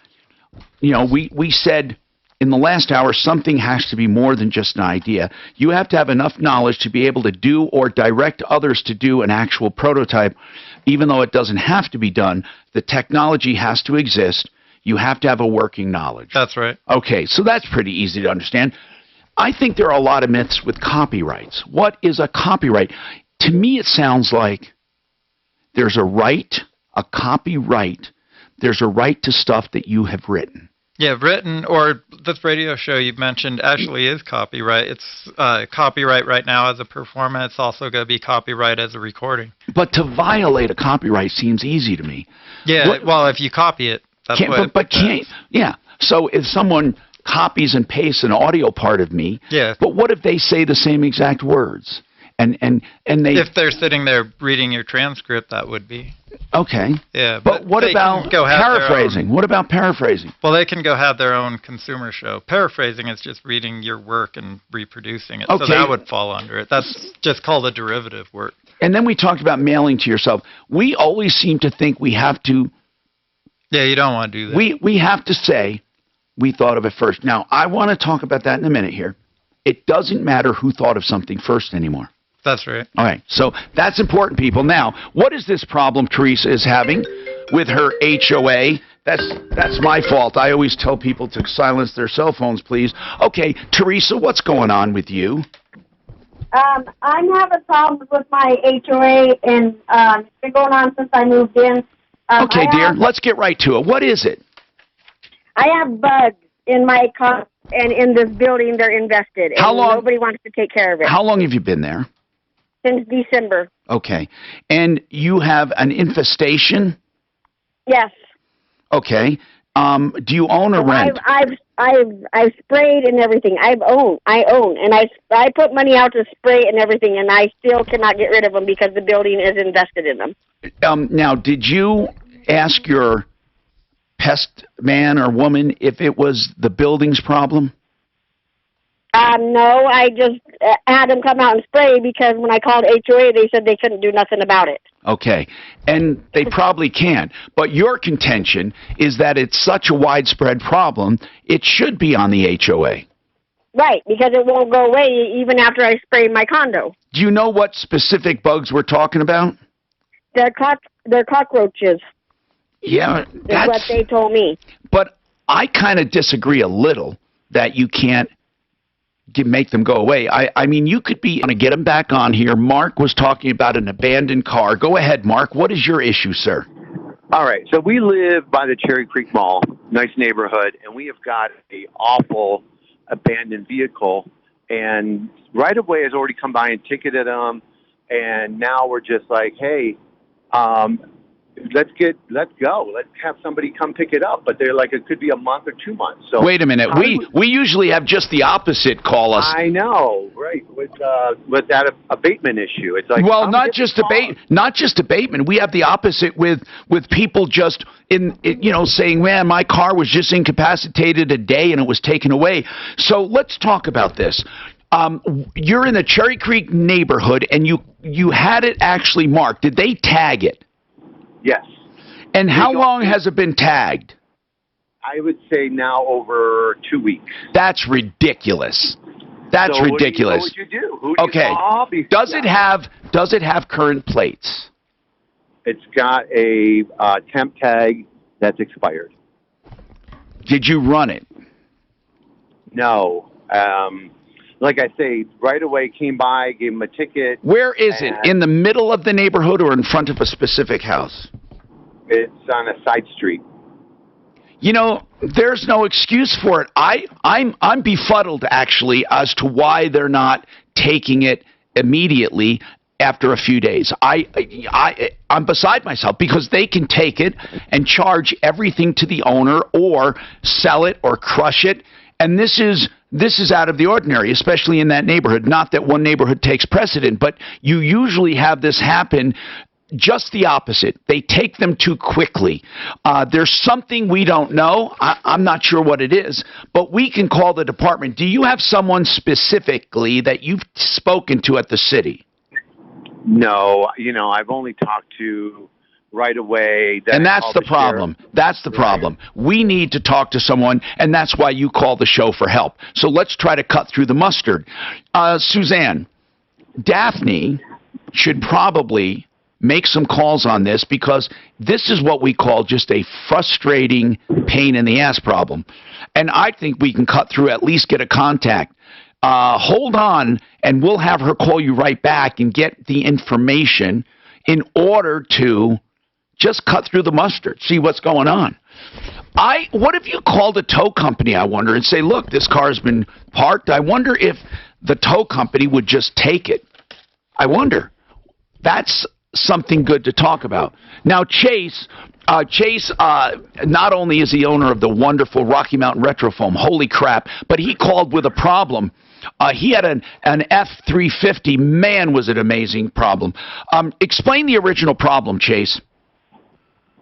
you know, we said in the last hour, something has to be more than just an idea. You have to have enough knowledge to be able to do or direct others to do an actual prototype. Even though it doesn't have to be done, the technology has to exist. You have to have a working knowledge. That's right. Okay, so that's pretty easy to understand. I think there are a lot of myths with copyrights. What is a copyright? To me, it sounds like there's a right, a copyright. There's a right to stuff that you have written. Yeah, written, or this radio show you mentioned actually is copyright. It's copyright right now as a performer. It's also going to be copyright as a recording. But to violate a copyright seems easy to me. Yeah, well, if you copy it, that's what. But can't. Yeah. So if someone copies and pastes an audio part of me, yeah. But what if they say the same exact words? And they, if they're sitting there reading your transcript, that would be. Okay. Yeah, but what about paraphrasing? What about paraphrasing? Well, they can go have their own consumer show. Paraphrasing is just reading your work and reproducing it. Okay. So that would fall under it. That's just called a derivative work. And then we talked about mailing to yourself. We always seem to think we have to. Yeah, you don't want to do that. We have to say we thought of it first. Now, I want to talk about that in a minute here. It doesn't matter who thought of something first anymore. That's right. All right, so that's important, people. Now, what is this problem Teresa is having with her HOA? That's my fault. I always tell people to silence their cell phones, please. Okay, Teresa, what's going on with you? I'm having problems with my HOA, and it's been going on since I moved in. Okay, dear, let's get right to it. What is it? I have bugs in my car, and in this building they're invested. How long? Nobody wants to take care of it. How long have you been there? Since December. Okay. And you have an infestation? Yes. Okay. Do you own or rent? I've sprayed and everything. I own, and I put money out to spray and everything, and I still cannot get rid of them because the building is invested in them. Now, did you ask your pest man or woman if it was the building's problem? No, I just had them come out and spray because when I called HOA, they said they couldn't do nothing about it. Okay. And they probably can. But your contention is that it's such a widespread problem, it should be on the HOA. Right, because it won't go away even after I spray my condo. Do you know what specific bugs we're talking about? They're cockroaches. Yeah, that's what they told me. But I kind of disagree a little that you can't make them go away. I mean, you could be going to get them back on here. Mark was talking about an abandoned car. Go ahead, Mark. What is your issue, sir? All right. So we live by the Cherry Creek Mall, nice neighborhood, and we have got a awful abandoned vehicle. And right away has already come by and ticketed them. And now we're just like, hey, let's go. Let's have somebody come pick it up. But they're like, it could be a month or 2 months. So wait a minute. We usually have just the opposite call us. I know, right? With that abatement issue, it's like, well, not just abatement. We have the opposite with people just saying, man, my car was just incapacitated a day and it was taken away. So let's talk about this. You're in the Cherry Creek neighborhood and you had it actually marked. Did they tag it? Yes. And how long has it been tagged? I would say now over 2 weeks. That's ridiculous. That's ridiculous. What would you do? Who do okay. You call? Does it have current plates? It's got a temp tag that's expired. Did you run it? No. Like I say, right away came by, gave him a ticket. Where is it? In the middle of the neighborhood or in front of a specific house? It's on a side street. You know, there's no excuse for it. I'm befuddled actually as to why they're not taking it immediately after a few days. I'm beside myself because they can take it and charge everything to the owner or sell it or crush it. And this is out of the ordinary, especially in that neighborhood. Not that one neighborhood takes precedent, but you usually have this happen just the opposite. They take them too quickly. There's something we don't know. I'm not sure what it is, but we can call the department. Do you have someone specifically that you've spoken to at the city? No, I've only talked to right away. And that's the problem. That's the problem. We need to talk to someone, and that's why you call the show for help. So let's try to cut through the mustard. Suzanne, Daphne should probably make some calls on this because this is what we call just a frustrating pain in the ass problem. And I think we can cut through, at least get a contact. Hold on, and we'll have her call you right back and get the information in order to just cut through the mustard, see what's going on. What if you called a tow company, I wonder, and say, look, this car's been parked. I wonder if the tow company would just take it. I wonder. That's something good to talk about. Now, Chase, not only is the owner of the wonderful Rocky Mountain Retrofoam, holy crap, but he called with a problem. He had an F350. Man, was it an amazing problem. Explain the original problem, Chase.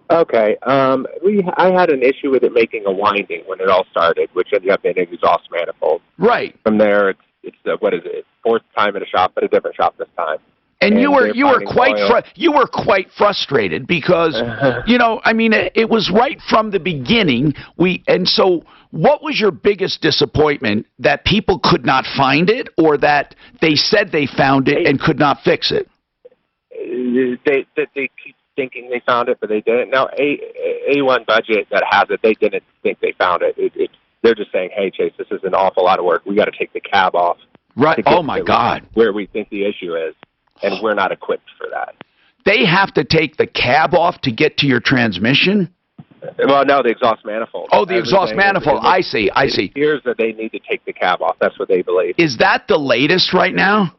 Okay. I had an issue with it making a winding when it all started, which ended up being an exhaust manifold. Right. From there, it's what is it? Fourth time in a shop, but a different shop this time. And you were quite frustrated because it was right from the beginning. So what was your biggest disappointment, that people could not find it, or that they said they found it and could not fix it? They keep thinking they found it, but they didn't. Now, A1 Budget that has it, they didn't think they found it. They're just saying, hey, Chase, this is an awful lot of work. We got to take the cab off. Right. Oh, my God. Where we think the issue is, and we're not equipped for that. They have to take the cab off to get to your transmission? Well, no, the exhaust manifold. Oh, the exhaust manifold. I see. It appears that they need to take the cab off. That's what they believe. Is that the latest right now?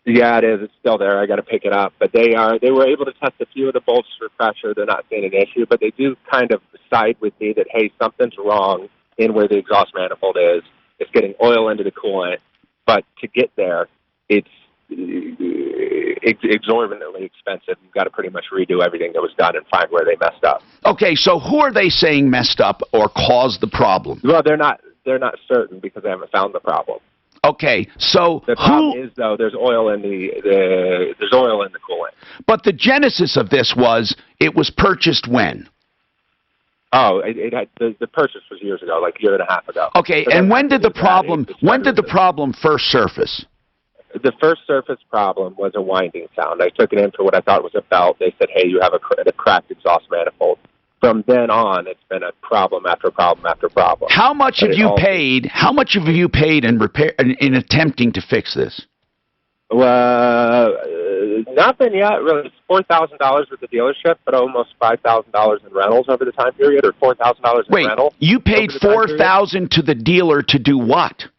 Yeah, it is. It's still there. I got to pick it up. But they were able to test a few of the bolts for pressure. They're not seeing an issue, but they do kind of side with me that, hey, something's wrong in where the exhaust manifold is. It's getting oil into the coolant, but to get there, it's exorbitantly expensive. You've got to pretty much redo everything that was done and find where they messed up. Okay, so who are they saying messed up or caused the problem? Well, they're not certain because they haven't found the problem. Okay, so the problem is though there's oil in there's oil in the coolant. But the genesis of this was it was purchased when? Oh, it had the purchase was years ago, like a year and a half ago. Okay, So and when did the problem first surface? The first surface problem was a winding sound. I took it in for what I thought was a belt. They said, "Hey, you have a cracked exhaust manifold." From then on, it's been a problem after problem after problem. How much have you paid? How much have you paid in in attempting to fix this? Nothing yet. Really, it's $4,000 with the dealership, but almost $5,000 in rentals over the time period, or $4,000 in rental. Wait, you paid $4,000 to the dealer to do what?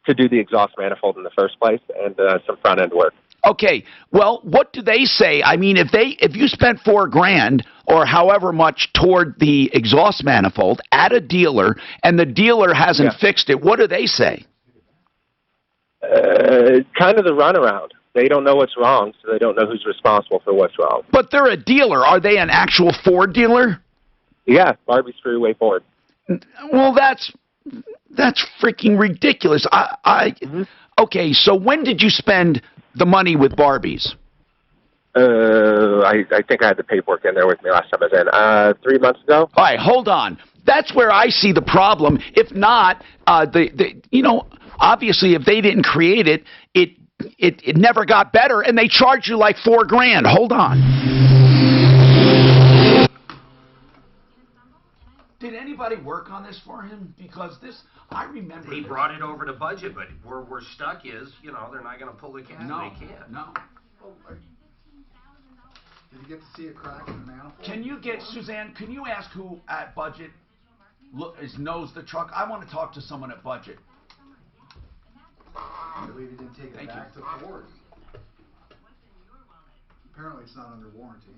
To do the exhaust manifold in the first place and some front end work. Okay, well, what do they say? I mean, if you spent $4,000 or however much toward the exhaust manifold at a dealer and the dealer hasn't fixed it, what do they say? Kind of the runaround. They don't know what's wrong, so they don't know who's responsible for what's wrong. But they're a dealer. Are they an actual Ford dealer? Yeah, Barbie's Freeway Ford. Well, that's freaking ridiculous. Okay, so when did you spend the money with Barbies? I think I had the paperwork in there with me last time I was in. 3 months ago. All right, hold on. That's where I see the problem. If not, obviously, if they didn't create it, it never got better, and they charge you like $4,000. Hold on. Did anybody work on this for him? Because I remember. He brought it over to budget, but where we're stuck is, they're not going to pull the cap. No, they can't. No. Did you get to see a crack in the manifold? Can you get Suzanne? Can you ask who at budget knows the truck? I want to talk to someone at budget. I believe he didn't take it back to Ford. Apparently, it's not under warranty.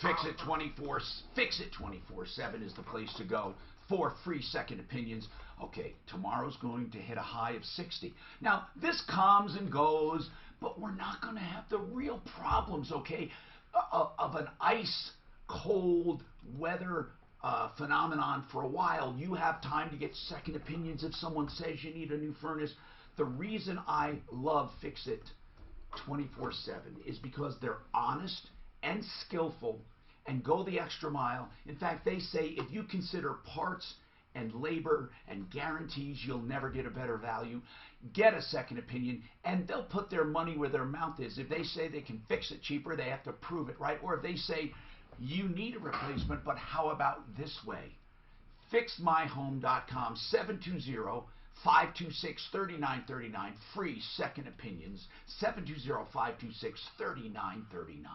Fix It 24/7 is the place to go for free second opinions. Okay, tomorrow's going to hit a high of 60. Now, this comes and goes, but we're not going to have the real problems, okay, of an ice cold weather phenomenon for a while. You have time to get second opinions if someone says you need a new furnace. The reason I love Fix It 24/7 is because they're honest and skillful and go the extra mile. In fact, they say if you consider parts and labor and guarantees, you'll never get a better value. Get a second opinion, and they'll put their money where their mouth is. If they say they can fix it cheaper, they have to prove it, right? Or if they say you need a replacement, but how about this way? FixMyHome.com, 720-526-3939, free second opinions, 720-526-3939.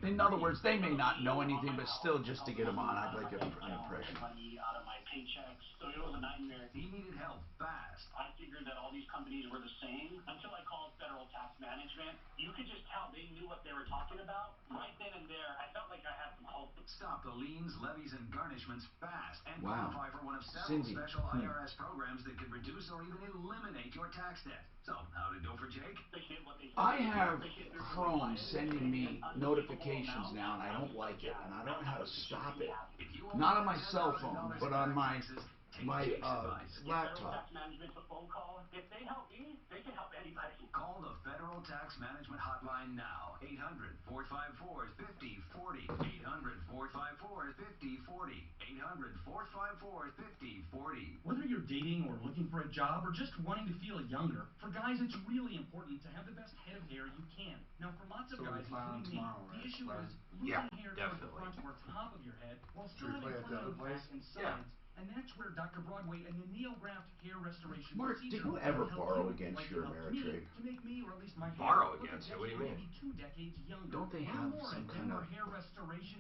In other words, they may not know anything, but still, just to get them on, I'd like an impression. Money out of my paychecks, so it was a nightmare. He needed help fast. I figured that all these companies were the same until I called Federal Tax Management. You could just tell they knew what they were talking about right then and there. I felt like I had some hope. Stop the liens, levies, and garnishments fast and qualify for one of several special IRS programs that can reduce or even eliminate your tax debt. So, how'd it go for Jake? I have Chrome sending me notifications now, and I don't like it, and I don't know how to stop it. Not on my cell phone, but on my laptop. If they help me, they can help anybody. Call the Federal Tax Management Hotline now. 800-454-5040. 800-454-5040. 800-454-5040. Whether you're dating or looking for a job or just wanting to feel younger, for guys it's really important to have the best head of hair you can. Now for lots of guys, including me, the issue is losing hair toward the front or top of your head while still having fun on the back and sides And that's where Dr. Broadway and the NeoGraft hair restoration Mark, did you ever borrow against your Ameritrade? to make me, or at least my Borrow against it? What do you mean? 2 decades younger. Don't they have some kind of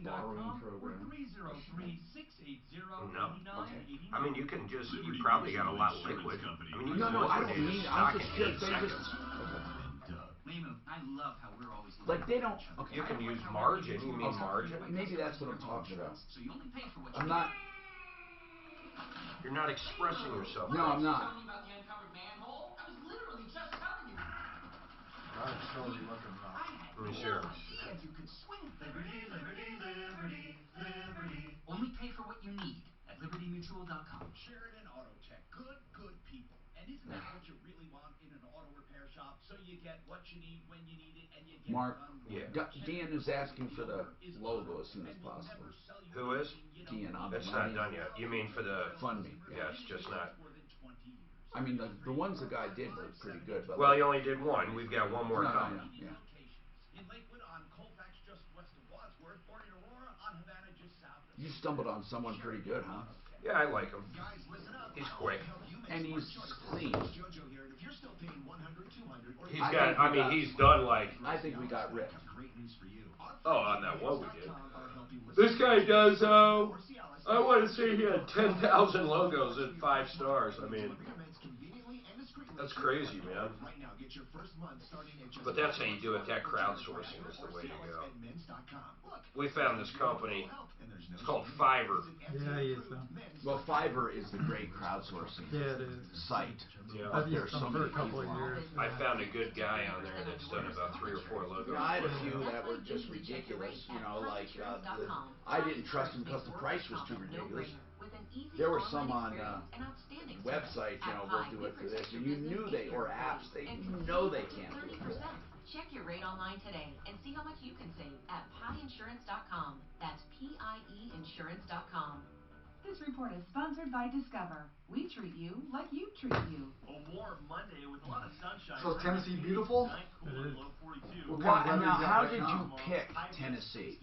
borrowing program? 303-680-8989. No. Okay. I mean, you probably got a lot of liquid. I mean, you No, I don't mean, I'm just curious. I love how we're always like they don't. Okay. You can use margin. You mean margin? Maybe that's what I'm talking about. So you only pay for what I'm not. You're not expressing yourself. No, I'm not. about the uncovered manhole? I was literally just telling you. I'm slowly looking now. Let me see here. You could swing. Liberty, liberty, liberty, liberty. Only pay for what you need at libertymutual.com. Sheridan Auto Tech. Good people. And isn't that what you really want in an auto repair shop? So you get what you need when you need it, and you get Mark, it done. Dan is asking for the logo as soon as possible. Who is? Dan on That's not done yet. You mean for the Fund Me? Yeah, it's just not. I mean, the ones the guy did were pretty good. But Well, you only did one. We've got one more coming. Yeah. In Lakewood, on Colfax, just west of Wadsworth, or in Aurora, on Havana, just south of. You stumbled on someone pretty good, huh? Yeah, I like him. He's quick. And he's clean. He's got. I mean, he's done like. I think we got ripped. Oh, on that one we did. This guy does. I want to say he had 10,000 logos at 5 stars. I mean, that's crazy, man. But that's how you do it. That crowdsourcing is the way to go. We found this company. It's called Fiverr. Yeah, I use them. Well, Fiverr is the great crowdsourcing site. Yeah. I've used them for a couple of years. I found a good guy on there that's done about 3 or 4 logos. I had a few that were just ridiculous, you know, like I didn't trust them because the price was too ridiculous. There were some on websites, you know, we'll do it for this, and you knew they, or apps, you know they can't do it for that. Check your rate online today and see how much you can save at pieinsurance.com. That's pieinsurance.com. This report is sponsored by Discover. We treat you like you treat you. A warm Monday with a lot of sunshine. So is Tennessee beautiful? It is. Now, how did you pick Tennessee?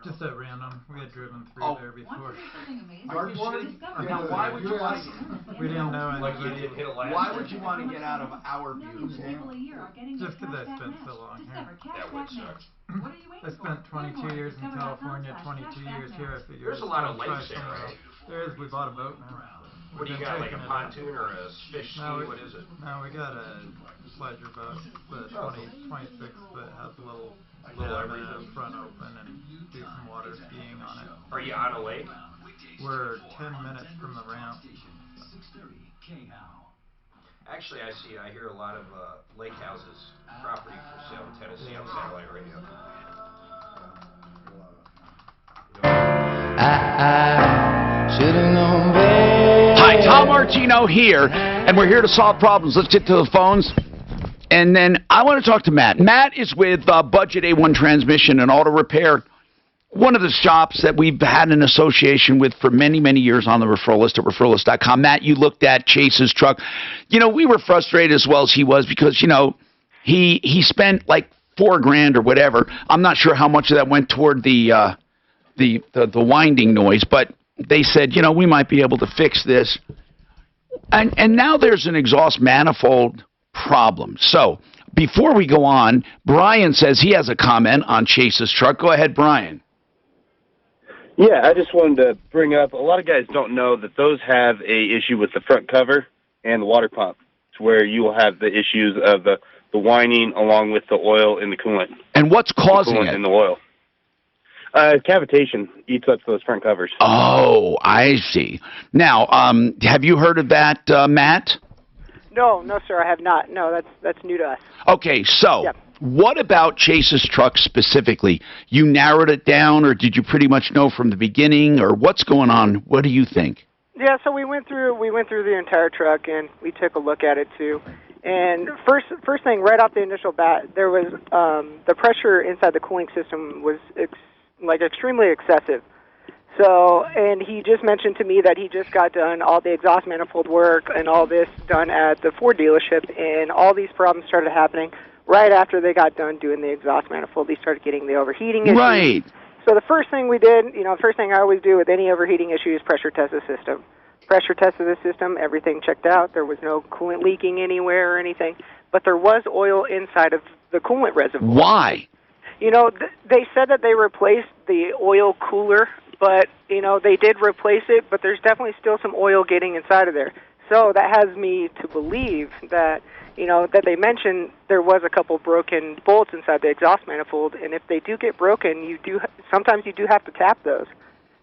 Just at random. We had driven through there before. Now, why would you want to? We didn't know Like you anybody. didn't hit last Why would you want to get out of our views? Just because I spent so long here. That would suck. I spent 22 years in California, 22 years here. I figured There's a lot of I'd try lakes there, somewhere right? else. There is. We bought a boat now. What do you got, like a pontoon or a fish ski? What is it? No, we got a pleasure boat, the 26 foot, has a little everything. front open and do some water skiing on it. Are you on a lake? We're 10 minutes from the ramp. Actually, I hear a lot of lake houses property for sale in Tennessee on satellite radio. Hi, Tom Martino here, and we're here to solve problems. Let's get to the phones. And then I want to talk to Matt. Matt is with Budget A1 Transmission and Auto Repair, one of the shops that we've had an association with for many, many years on the referral list at referrallist.com. Matt, you looked at Chase's truck. You know, we were frustrated as well as he was because, you know, he spent like $4,000 or whatever. I'm not sure how much of that went toward the winding noise, but they said, you know, we might be able to fix this. And now there's an exhaust manifold problem. So before we go on, Brian says he has a comment on Chase's truck. Go ahead, Brian. Yeah, I just wanted to bring up, a lot of guys don't know that those have a issue with the front cover and the water pump. It's where you will have the issues of the whining along with the oil in the coolant. And what's causing it? In the oil. Cavitation eats up those front covers. Oh, I see. Now, have you heard of that, Matt? No, sir, I have not. No, that's new to us. Okay, so what about Chase's truck specifically? You narrowed it down, or did you pretty much know from the beginning, or what's going on? What do you think? Yeah, so we went through the entire truck and we took a look at it too. And first thing, right off the initial bat, there was the pressure inside the cooling system was extremely excessive. So, and he just mentioned to me that he just got done all the exhaust manifold work and all this done at the Ford dealership, and all these problems started happening right after they got done doing the exhaust manifold. They started getting the overheating issues. Right. So the first thing we did, first thing I always do with any overheating issue is pressure test the system. pressure tested the system. Everything checked out. There was no coolant leaking anywhere or anything. But there was oil inside of the coolant reservoir. Why? You know, they said that they replaced the oil cooler, but, you know, they did replace it, but there's definitely still some oil getting inside of there. So that has me to believe that, you know, that they mentioned there was a couple broken bolts inside the exhaust manifold, and if they do get broken, sometimes you do have to tap those.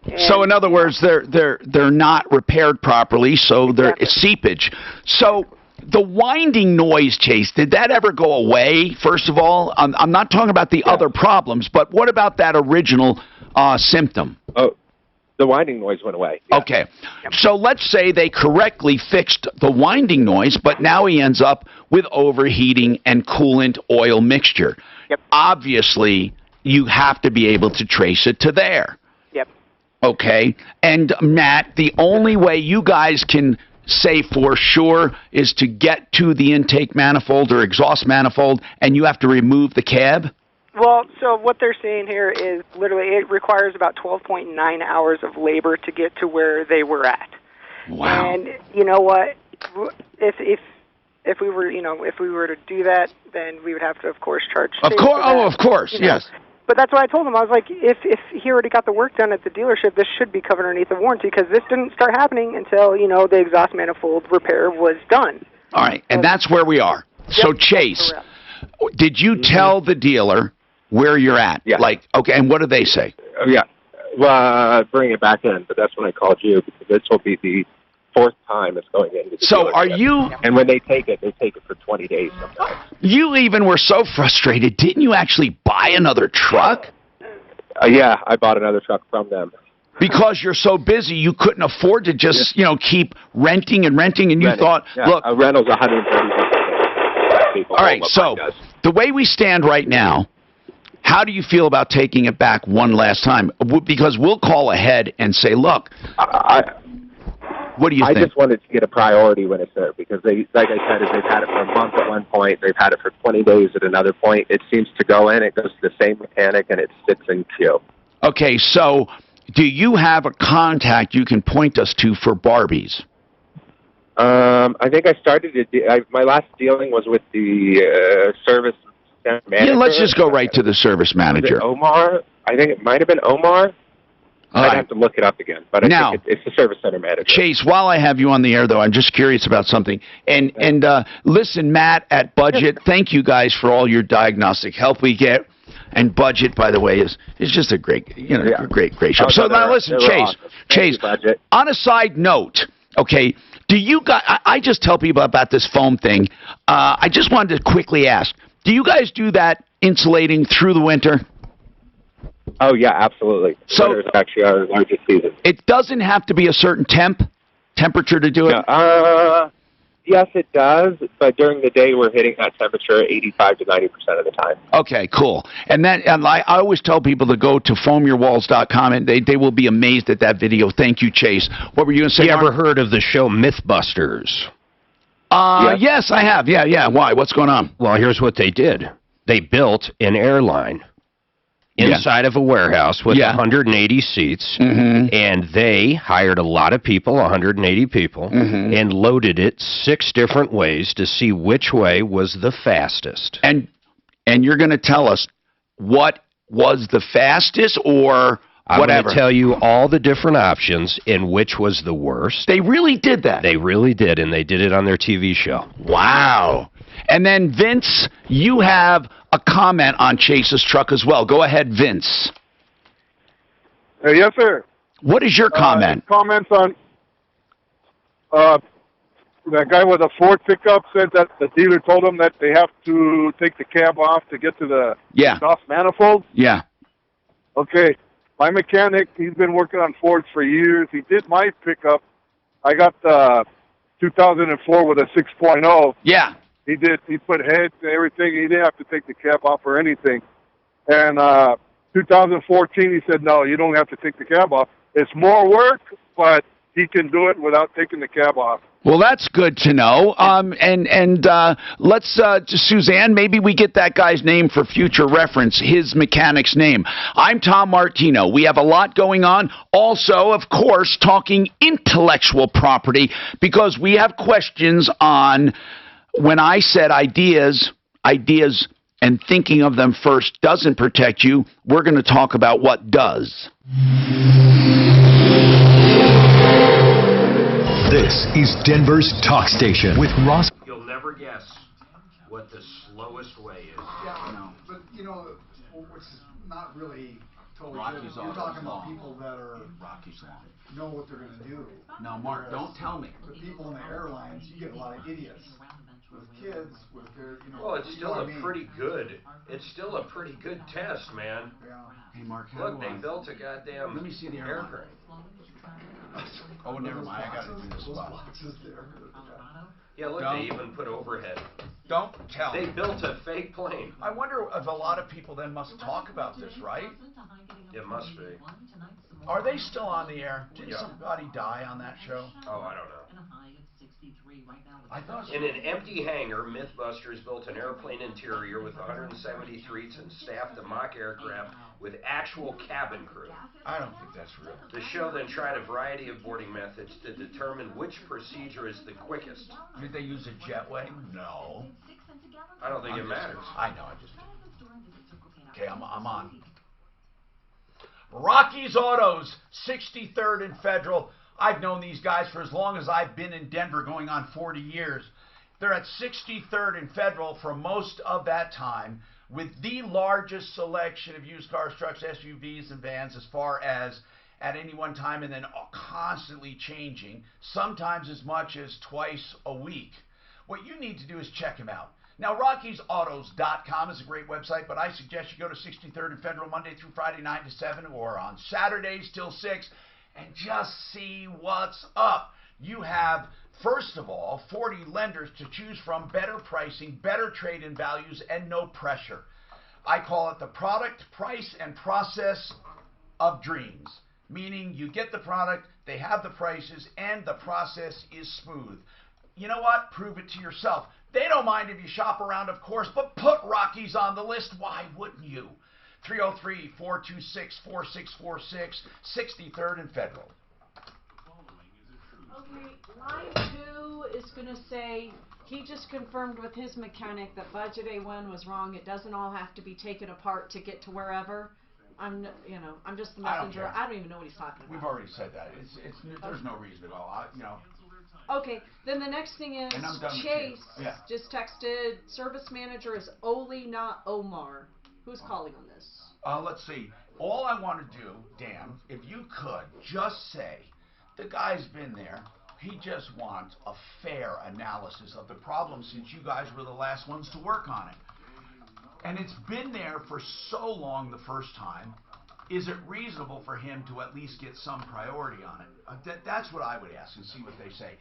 And, so in other words, they're not repaired properly, so it's seepage. So the winding noise, Chase, did that ever go away? First of all, I'm not talking about the other problems, but what about that original symptom? Oh, the winding noise went away. Yeah. Okay. So let's say they correctly fixed the winding noise, but now he ends up with overheating and coolant oil mixture. Yep. Obviously, you have to be able to trace it to there. Yep. Okay. And Matt, the only way you guys can say for sure is to get to the intake manifold or exhaust manifold, and you have to remove the cab? Well, so what they're saying here is literally it requires about 12.9 hours of labor to get to where they were at. Wow. And you know what? If we were, you know, if we were to do that, then we would have to, of course, charge. Of course, of course, you know. yes. But that's why I told him. I was like, if he already got the work done at the dealership, this should be covered underneath the warranty because this didn't start happening until, you know, the exhaust manifold repair was done. All right, and that's where we are. Yep, so Chase, did you tell the dealer where you're at? Yeah. Like, okay, and what did they say? Yeah. Well, bring it back in, but that's when I called you because this will be the fourth time it's going into the So dealership. are you... And when they take it for 20 days sometimes. You even were so frustrated. Didn't you actually buy another truck? Yeah, I bought another truck from them. Because you're so busy, you couldn't afford to just, you know, keep renting, and you thought, look... A rental's $130. All right, so the way we stand right now, how do you feel about taking it back one last time? Because we'll call ahead and say, look... What do you think? I just wanted to get a priority when it's there because they, like I said, they've had it for a month at one point. They've had it for 20 days at another point. It seems to go in. It goes to the same mechanic, and it sits in queue. Okay, so do you have a contact you can point us to for Barbies? I think I started to my last dealing was with the service center manager. Yeah, let's just go right to the service manager. Omar? I think it might have been Omar. I'd have to look it up again, but I think it's the service center manager. Chase, while I have you on the air, though, I'm just curious about something. And listen, Matt at Budget, thank you guys for all your diagnostic help we get. And Budget, by the way, is just a great, a great show. Oh, so now listen, Chase, awesome. On a side note, okay, do you guys? I just tell people about this foam thing. I just wanted to quickly ask: do you guys do that insulating through the winter? Oh, yeah, absolutely. So winter is actually our largest season. It doesn't have to be a certain temperature to do it? Yes, it does, but during the day we're hitting that temperature 85 to 90% of the time. Okay, cool. And I always tell people to go to foamyourwalls.com, and they will be amazed at that video. Thank you, Chase. What were you going to say? You ever heard of the show Mythbusters? Yes, I have. Yeah. Why? What's going on? Well, here's what they did. They built an airline inside of a warehouse with 180 seats, and they hired a lot of people, 180 people, and loaded it 6 different ways to see which way was the fastest. And you're going to tell us what was the fastest or I'm whatever? I'm going to tell you all the different options and which was the worst. They really did that? They really did, and they did it on their TV show. Wow. And then, Vince, you have a comment on Chase's truck as well. Go ahead, Vince. Yes, sir. What is your comment? Comments on that guy with a Ford pickup said that the dealer told him that they have to take the cab off to get to the exhaust manifold. Yeah. Okay. My mechanic, he's been working on Fords for years. He did my pickup. I got the 2004 with a 6.0. Yeah. He put heads and everything. He didn't have to take the cab off or anything. And 2014, he said, no, you don't have to take the cab off. It's more work, but he can do it without taking the cab off. Well, that's good to know. Let's Suzanne, maybe we get that guy's name for future reference, his mechanic's name. I'm Tom Martino. We have a lot going on. Also, of course, talking intellectual property, because we have questions on when I said ideas, and thinking of them first doesn't protect you. We're going to talk about what does. This is Denver's talk station with Ross. You'll never guess what the slowest way is. Yeah, no. But, which is not really totally Rocky's true. You're talking about long. people that are Rocky's long. know what they're going to do. No, Mark, don't tell me. The people in the airlines, you get a lot of idiots. With kids, with their, Well, it's still pretty good. It's still a pretty good test, man. Yeah. Hey, Mark, Look, they built a goddamn Let me see the aircraft. Oh, never mind. I got to do this well. Yeah, look, Don't. they even put overhead. Don't tell They me. built a fake plane. I wonder if a lot of people then must talk about this, right? It must be. Are they still on the air? Did Yeah. somebody die on that show? Oh, I don't know. I thought In an empty hangar, Mythbusters built an airplane interior with 170 seats and staffed a mock aircraft with actual cabin crew. I don't think that's real. The show then tried a variety of boarding methods to determine which procedure is the quickest. Did they use a jetway? No. I don't think it matters. I know. I just. Okay, I'm on. Rocky's Autos, 63rd and Federal. I've known these guys for as long as I've been in Denver, going on 40 years. They're at 63rd and Federal for most of that time, with the largest selection of used cars, trucks, SUVs, and vans as far as at any one time, and then constantly changing, sometimes as much as twice a week. What you need to do is check them out. Now, RockiesAutos.com is a great website, but I suggest you go to 63rd and Federal Monday through Friday, 9 to 7, or on Saturdays till 6, and just see what's up. You have, first of all, 40 lenders to choose from, better pricing, better trade-in values, and no pressure. I call it the product, price, and process of dreams, meaning you get the product, they have the prices, and the process is smooth. You know what? Prove it to yourself. They don't mind if you shop around, of course, but put Rockies on the list. Why wouldn't you? 303-426-4646, 63rd and Federal. Okay, line 2 is going to say he just confirmed with his mechanic that budget A1 was wrong. It doesn't all have to be taken apart to get to wherever. I'm just the messenger. I don't even know what he's talking about. We've already said that. There's no reason at all. Okay, then the next thing is Chase just texted, service manager is Oli, not Omar. Who's calling on this? Let's see. All I want to do, Dan, if you could, just say, the guy's been there. He just wants a fair analysis of the problem since you guys were the last ones to work on it. And it's been there for so long the first time. Is it reasonable for him to at least get some priority on it? That's what I would ask and see what they say.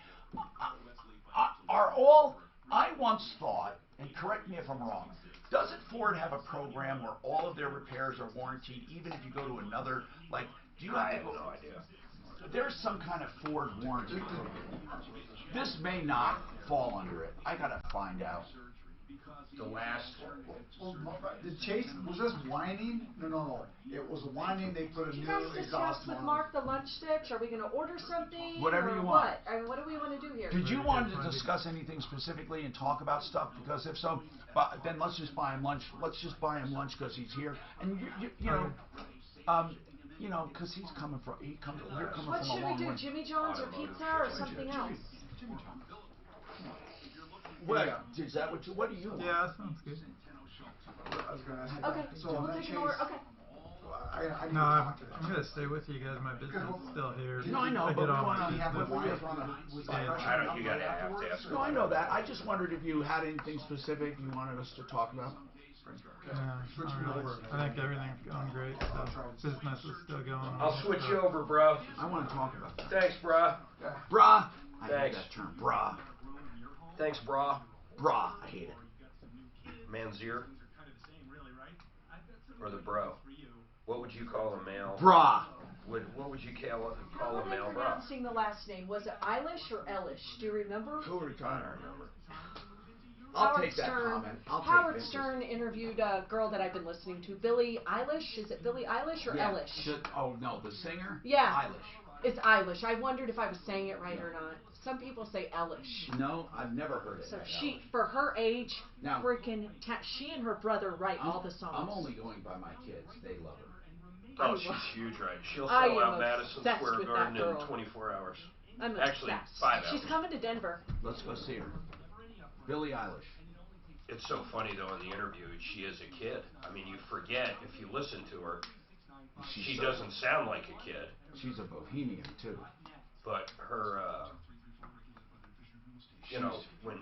I once thought, and correct me if I'm wrong, doesn't Ford have a program where all of their repairs are warranted, even if you go to another, do you have no idea. There's some kind of Ford warranty program. This may not fall under it. I gotta find out. The last. Did Chase, was this whining? No. It was whining. They put a new exhaust with on. Mark the lunch stitch? Are we going to order something? Whatever you want. What? I mean, what do we want to do here? Did you want to discuss anything specifically and talk about stuff? Because if so, then let's just buy him lunch. Let's just buy him lunch because he's here. And because he's coming from, you're coming What from a should long we do? way. Jimmy John's or pizza or something else? What? Is that what do you want? Yeah, that sounds good. I was gonna head Okay, back. So we'll then take Chase, an order. Okay. I No, I'm gonna stay with you guys. My business is still here. No, I know, I but get we on want my to have a business. wife on a. You gotta have to ask. No, I know that. I just wondered if you had anything specific you wanted us to talk about. Yeah, I think everything's going great. So business is still going on. I'll switch you over, bro. I want to talk about that. Thanks, brah. Brah. I hate Thanks. that term. Brah. Thanks, brah. Brah. I hate it. Manzier. Or the bro. What would you call a male? Brah. What would you call How a am I male bra? pronouncing the last name? Was it Eilish or Ellish? Do you remember? Who are you trying to remember? I'll Howard take that Stern. comment. I'll take Howard Vince's. Stern interviewed a girl that I've been listening to, Billie Eilish. Is it Billie Eilish or Yeah. Ellish? Oh no, the singer. Yeah. Eilish. It's Eilish. I wondered if I was saying it right or not. Some people say Ellish. No, I've never heard it. So she, for her age, Now- freaking, she and her brother write all the songs. I'm only going by my kids. They love her. Oh, she's huge, right? She'll I sell am out Madison obsessed Square with Garden that girl. in 24 hours. I'm Actually, obsessed. 5 hours. She's coming to Denver. Let's go see her. Billie Eilish. It's so funny though in the interview, she is a kid. I mean, you forget if you listen to her, she doesn't sound like a kid. She's a bohemian too. But her, when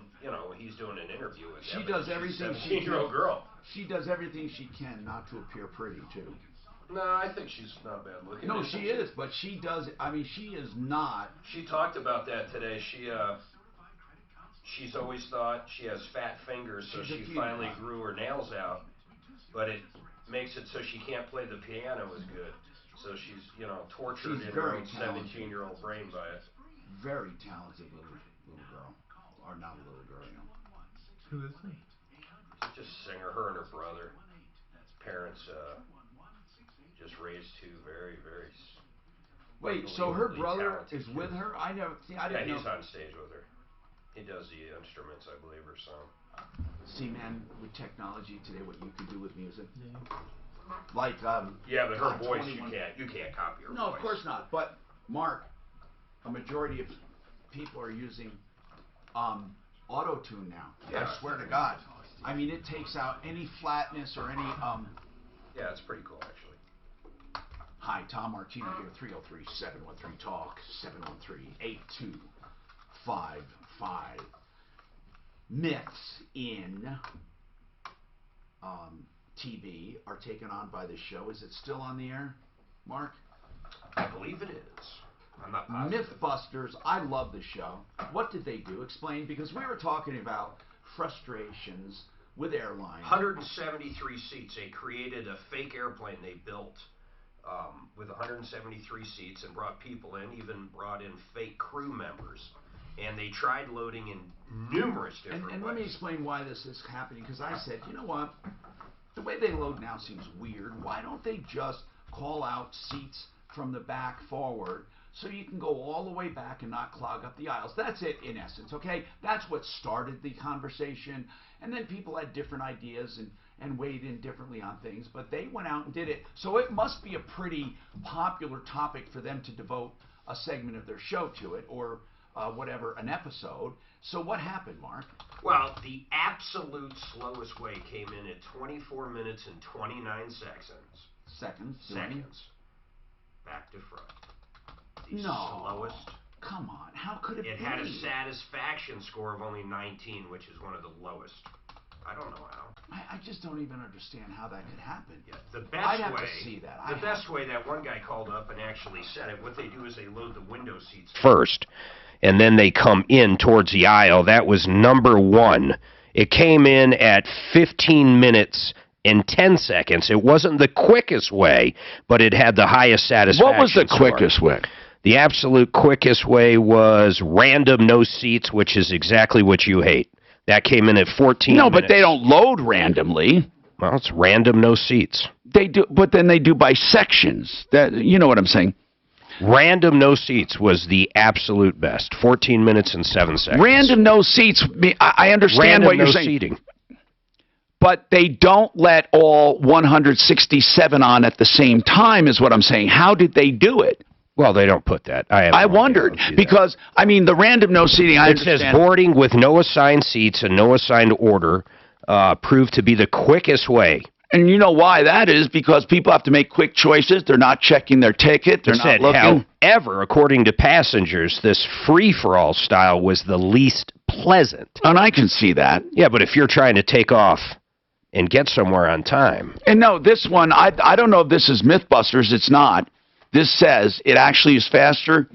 he's doing an interview with She Evan, does she's a everything she 17-year-old girl. She does everything she can not to appear pretty too. No, I think she's not bad looking. No, she is, but she does. I mean, she is not. She talked about that today. She's always thought she has fat fingers, so she finally grew her nails out. But it makes it so she can't play the piano as good. So she's, tortured in her own 17-year-old brain by it. Very talented little girl, or not a little girl, Who is she? Just a singer. Her and her brother. Parents just raised two very, very. Wait, so her brother talented is with kids. her? I didn't know. He's on stage with her. He does the instruments, I believe, or some. See, man, with technology today, what you can do with music. Like, yeah, but her God, voice 21. you can't copy her voice. No, of course not. But Mark, a majority of people are using auto-tune now. Yeah. I swear to God. I mean, it takes out any flatness or any Yeah, it's pretty cool actually. Hi, Tom Martino here. 303-713-TALK. 713-8255. Myths in TV are taken on by the show. Is it still on the air, Mark? I believe it is. I'm not positive. Mythbusters, I love the show. What did they do? Explain, because we were talking about frustrations with airlines. 173 seats. They created a fake airplane they built with 173 seats and brought people in, even brought in fake crew members. And they tried loading in numerous different ways. And let me explain why this is happening, because I said, you know what? The way they load now seems weird. Why don't they just call out seats from the back forward so you can go all the way back and not clog up the aisles? That's it in essence, okay? That's what started the conversation. And then people had different ideas and weighed in differently on things, but they went out and did it. So it must be a pretty popular topic for them to devote a segment of their show to it, or whatever, an episode. So what happened, Mark? Well, the absolute slowest way came in at 24 minutes and 29 seconds. Seconds. Back to front. The slowest. Come on, how could it be? It had a satisfaction score of only 19, which is one of the lowest. I don't know how. I just don't even understand how that could happen. Yeah, the best I'd have way, to see that. The best way, that one guy called up and actually said it, what they do is they load the window seats first, and then they come in towards the aisle. That was number one. It came in at 15 minutes and 10 seconds. It wasn't the quickest way, but it had the highest satisfaction What was the score. quickest way? The absolute quickest way was random no seats, which is exactly what you hate. That came in at 14 No, minutes. but they don't load randomly. Well, it's random no seats. They do, but then they do by sections. That, you know what I'm saying? Random no seats was the absolute best. 14 minutes and 7 seconds. Random no seats. I understand Random what you're no saying. seating. But they don't let all 167 on at the same time, is what I'm saying. How did they do it? Well, they don't put that. I wondered, because, I mean, the random no seating, I understand. It says boarding with no assigned seats and no assigned order proved to be the quickest way. And you know why that is? Because people have to make quick choices. They're not checking their ticket. They're not looking. However, according to passengers, this free-for-all style was the least pleasant. And I can see that. Yeah, but if you're trying to take off and get somewhere on time. And no, this one, I don't know if this is Mythbusters. It's not. This says it actually is faster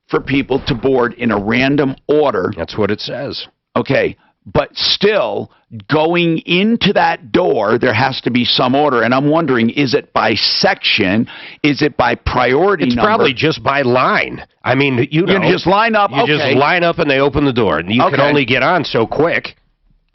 for people to board in a random order. That's what it says. Okay, but still, going into that door, there has to be some order. And I'm wondering, is it by section? Is it by priority It's number? probably just by line. I mean, you just line up. You just line up and they open the door. And you can only get on so quick.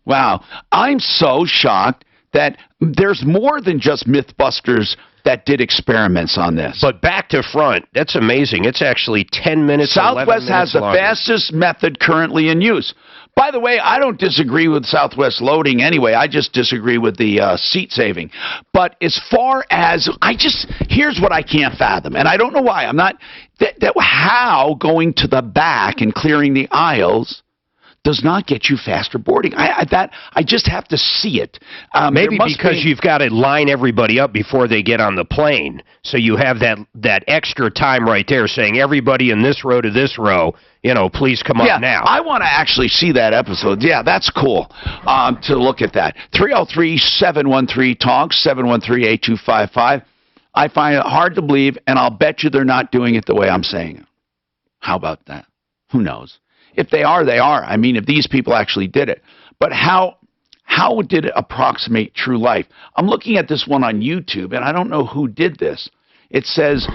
Wow. I'm so shocked that there's more than just Mythbusters that did experiments on this. But back to front, that's amazing. It's actually 10 minutes, Southwest 11 minutes has the longer. fastest method currently in use. By the way, I don't disagree with Southwest loading anyway. I just disagree with the seat saving. But as far as, here's what I can't fathom, and I don't know why. I'm not, how going to the back and clearing the aisles does not get you faster boarding. I just have to see it. Maybe because you've got to line everybody up before they get on the plane. So you have that extra time right there saying everybody in this row to this row, please come up now. I want to actually see that episode. Yeah, that's cool to look at that. 303-713-TALK, 713-8255. I find it hard to believe, and I'll bet you they're not doing it the way I'm saying it. How about that? Who knows? If they are, they are. I mean, if these people actually did it. But how did it approximate true life? I'm looking at this one on YouTube, and I don't know who did this. It says,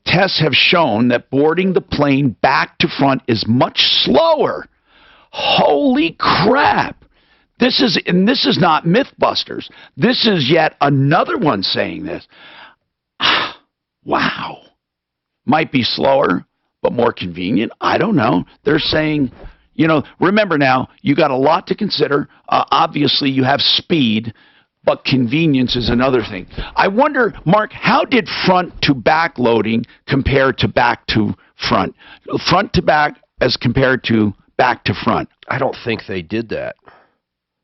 tests have shown that boarding the plane back to front is much slower. Holy crap. This is not Mythbusters. This is yet another one saying this. Wow. Might be slower, but more convenient. I don't know. They're saying, remember now, you got a lot to consider. Obviously, you have speed, but convenience is another thing. I wonder, Mark, how did front to back loading compare to back to front? Front to back as compared to back to front? I don't think they did that.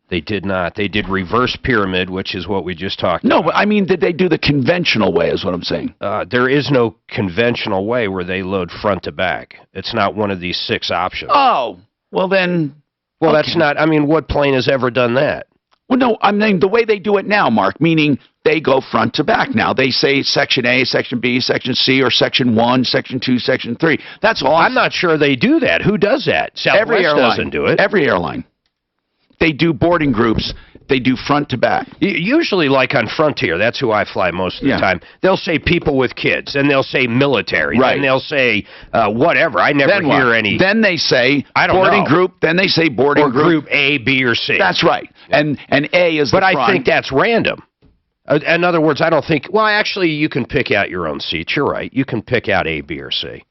They did not. They did reverse pyramid, which is what we just talked about. No, but I mean, did they do the conventional way is what I'm saying. There is no conventional way where they load front to back. It's not one of these 6 options. Oh, well then. Well, that's not, what plane has ever done that? Well, no, I mean, the way they do it now, Mark, meaning they go front to back now. They say Section A, Section B, Section C, or Section 1, Section 2, Section 3. That's all. I'm not sure they do that. Who does that? Southwest Every airline doesn't do it. Every airline. They do boarding groups. They do front to back. Usually, like on Frontier, that's who I fly most of the time. They'll say people with kids, and they'll say military, and they'll say whatever. I never hear any. Then they say boarding group. Then they say boarding group A, B, or C. That's right. And A is but the front. I think that's random. In other words, I don't think. Well, actually, you can pick out your own seats. You're right. You can pick out A, B, or C.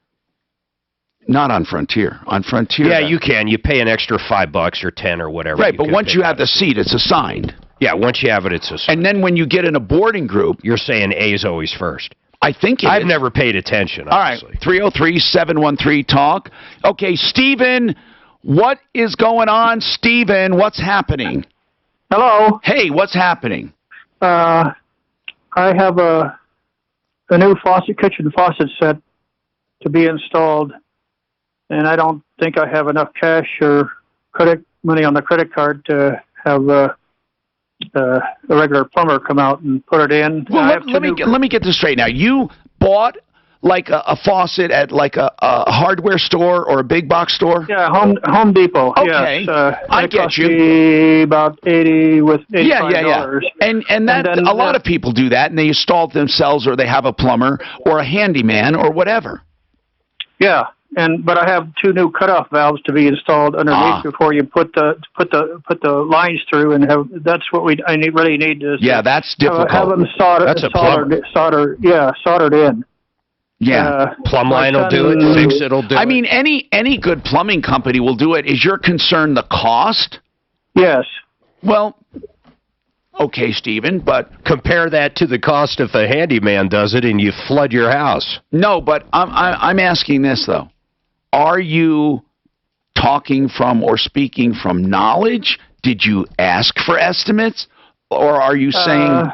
Not on Frontier. On Frontier. Yeah, you can. You pay an extra $5 or 10 or whatever. Right, but once you have the seat, it's assigned. Yeah, once you have it, it's assigned. And then when you get in a boarding group, you're saying A is always first. I think I've never paid attention. Honestly. All right, 303-713-TALK. Okay, Stephen, what is going on? Stephen, what's happening? Hello. Hey, what's happening? I have a new kitchen faucet set to be installed. And I don't think I have enough cash or credit money on the credit card to have a regular plumber come out and put it in. Well, let me get this straight now. You bought like a faucet at like a hardware store or a big box store? Yeah, Home Depot. Okay, yes, I get you. Me about $85. Yeah. And a lot of people do that, and they install it themselves, or they have a plumber or a handyman or whatever. Yeah. But I have 2 new cutoff valves to be installed underneath before you put the lines through, and that's what I really need to. Yeah, that's difficult. Have them soldered in. Yeah, plumb line will do it. Fix it'll do it. I mean, any good plumbing company will do it. Is your concern the cost? Yes. Well, okay, Stephen, but compare that to the cost if a handyman does it and you flood your house. No, but I'm asking this though. Are you talking from or speaking from knowledge? Did you ask for estimates? Or are you saying...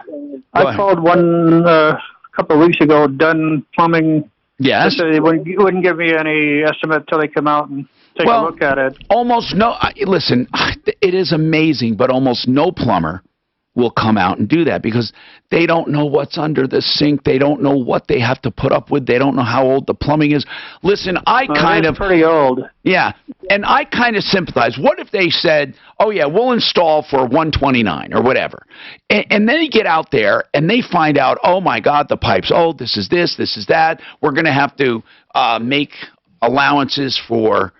I called one a couple of weeks ago, Dunn Plumbing. Yes. They wouldn't give me any estimate until they come out and take a look at it. Almost no... Listen, it is amazing, but almost no plumber will come out and do that because they don't know what's under the sink. They don't know what they have to put up with. They don't know how old the plumbing is. Listen, I kind of pretty old. Yeah, and I kind of sympathize. What if they said, "Oh yeah, we'll install for $129 or whatever," and then you get out there and they find out, "Oh my God, the pipe's old. This is that. We're going to have to make allowances for."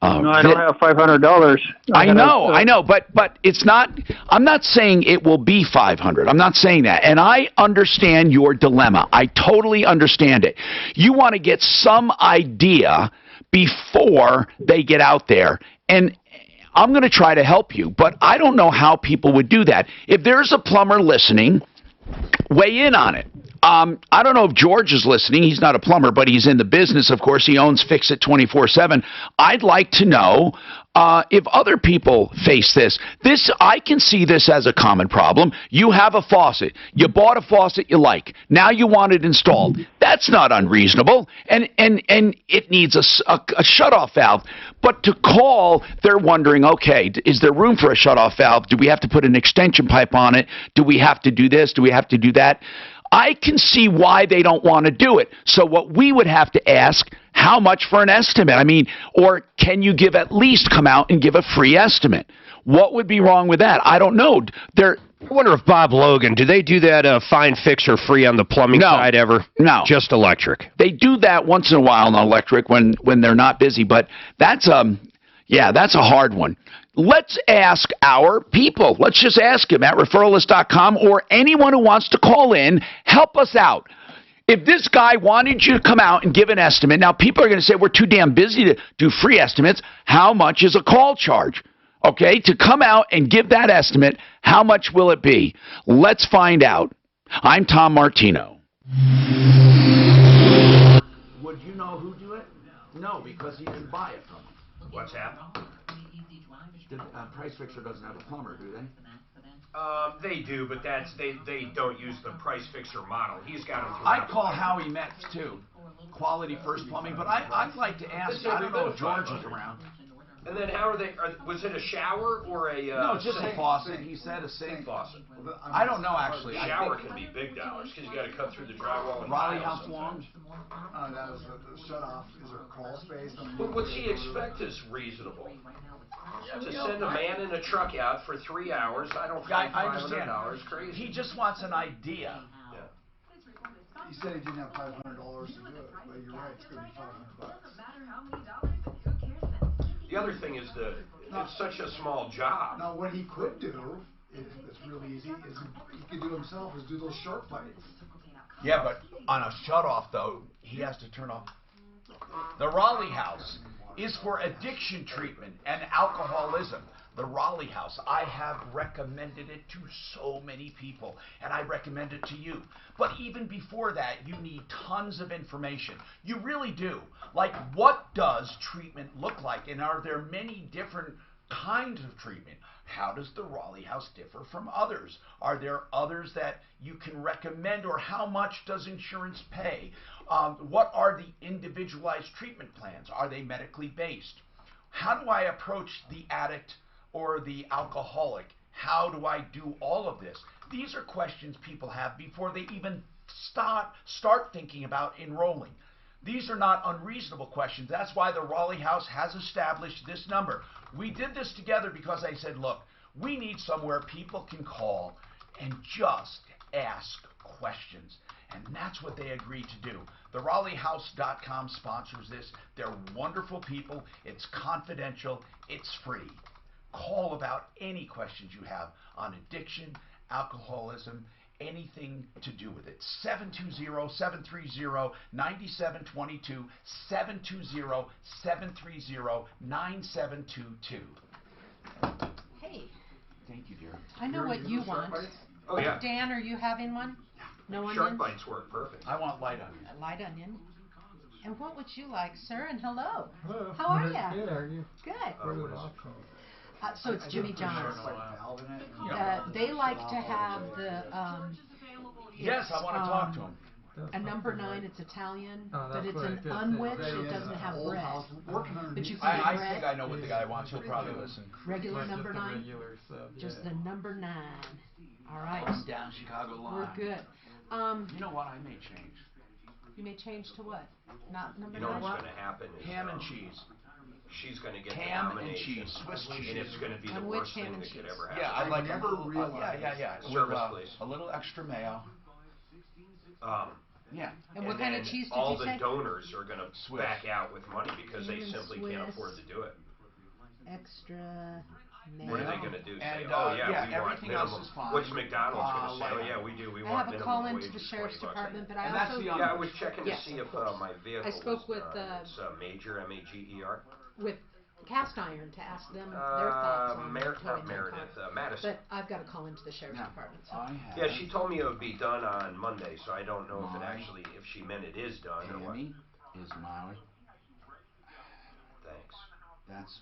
No, I don't have $500. I know, but it's not. I'm not saying it will be 500. I'm not saying that, and I understand your dilemma. I totally understand it. You want to get some idea before they get out there, and I'm going to try to help you, but I don't know how people would do that. If there's a plumber listening, weigh in on it. I don't know if George is listening. He's not a plumber, but he's in the business. Of course, he owns Fix It 24/7. I'd like to know if other people face this. I can see this as a common problem. You have a faucet. You bought a faucet you like. Now you want it installed. That's not unreasonable, and it needs a shutoff valve. But to call, they're wondering, okay, is there room for a shutoff valve? Do we have to put an extension pipe on it? Do we have to do this? Do we have to do that? I can see why they don't want to do it. So what we would have to ask, how much for an estimate? I mean, or can you at least come out and give a free estimate? What would be wrong with that? I don't know. I wonder if Bob Logan, do they do that fine fix or free on the plumbing side ever? No. Just electric. They do that once in a while on electric when they're not busy, but that's a hard one. Let's ask our people. Let's just ask them at referralist.com or anyone who wants to call in. Help us out. If this guy wanted you to come out and give an estimate, now people are going to say we're too damn busy to do free estimates. How much is a call charge? Okay, to come out and give that estimate, how much will it be? Let's find out. I'm Tom Martino. Would you know who do it? No, because you can buy it from them. What's that? The Price Fixer doesn't have a plumber, do they? They do, but they don't use the Price Fixer model. He's got them. I call Howie Metz too, Quality First Plumbing. But I'd like to ask. I don't know if George is around. And then how are they? Was it a shower or a? No, just a faucet. He said a sink faucet. I don't know actually. Shower can be big dollars because you got to cut through the drywall. And Raleigh, how long? That was the shut off. Is there a crawl space? But what's he expect is reasonable. To send a man in a truck out for 3 hours, I don't find $500 crazy. He just wants an idea. Yeah. He said he didn't have $500 to do it, but you're right, it's going to be $500. The other thing is it's such a small job. Now, what he could do, if it's really easy, is he could do himself, is do those sharp pipes. Yeah, but on a shutoff though, he has to turn off. The Raleigh House is for addiction treatment and alcoholism. The Raleigh House, I have recommended it to so many people, and I recommend it to you. But even before that, you need tons of information. You really do. Like, what does treatment look like? And are there many different kinds of treatment? How does the Raleigh House differ from others? Are there others that you can recommend, or how much does insurance pay? What are the individualized treatment plans? Are they medically based? How do I approach the addict or the alcoholic? How do I do all of this? These are questions people have before they even start thinking about enrolling. These are not unreasonable questions. That's why the Raleigh House has established this number. We did this together because I said, look, we need somewhere people can call and just ask questions. And that's what they agreed to do. The RaleighHouse.com sponsors this. They're wonderful people. It's confidential. It's free. Call about any questions you have on addiction, alcoholism, anything to do with it. 720-730-9722, 720-730-9722. Hey. Thank you, dear. I know what you want. Oh, yeah. Dan, are you having one? No onions? Shark bites work perfect. I want light onion. A light onion. And what would you like, sir? And hello. Hello. How are you? Good, how are you? Good. So it's Jimmy John's. They like to have the. Yes, I want to talk to him. a number 9, it's Italian, Oh, but that's it's what I an did say. unwich, That it is doesn't an have old bread. house working underneath. But you can get I bread. think I know what the guy wants. He'll probably listen. Regular Like number just a 9? regular sub, Just yeah. the number 9. All right. Going down Chicago line. We're good. You know what? I may change. You may change to what? Not number You know 9? what's going to happen is Ham and cheese. she's going to get the Ham and nomination, cheese, Swiss cheese. and it's going to be the And which worst ham thing and that could cheese? ever happen. Yeah, I'd like never a little, realized. yeah. Service, with, please. a little extra mayo. Yeah. And what kind of cheese did all you say? the donors are going to Swiss. back out with money because they Ham and simply can't Swiss. afford to do it. Extra mayo. What are they going to do? Say, And, oh yeah, we want everything else minimum. is fine. What's McDonald's going to say? Oh like- yeah, we do. We I want have a minimum call wage into the is sheriff's 20 bucks. department, but I And that's also... the Yeah, I was checking Yes, to see of if course. my vehicle spoke was with, it's Major, M-A-G-E-R. with Cast Iron to ask them their thoughts on Not towing their Meredith, car. Madison. But I've got to call into the sheriff's department. So. I have. Yeah, she told me it would be done on Monday, so I don't know if it My actually, if she meant it is done or what. Tammy is my. Thanks. That's.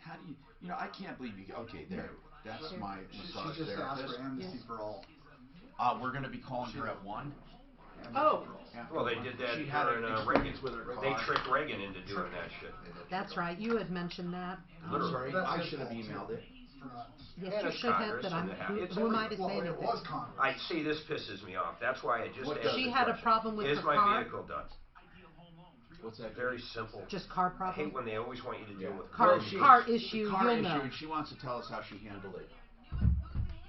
How do you? You know, I can't believe you. Okay, there. That's Sure. my massage She just asked therapist. for amnesty for all. We're going to be calling her at 1. Oh, Yeah. Well, they did that She had during an Reagan. experience with her car. They tricked Reagan into doing that shit. that's right. You had mentioned that. I'm sorry. That's I his should have fault, too. emailed it. Yes, And you it's should have, Congress but and I'm, the who, It's who am I to say Well, it anything? was Congress. I see this pisses me off. That's why I just What asked does the She had a question. problem with Is her my car? vehicle done? What's that? Very simple. Just car I hate problem? when they always want you to deal with Car- one car thing. issue, Car you'll issue, know. and she wants to tell us how she handled it.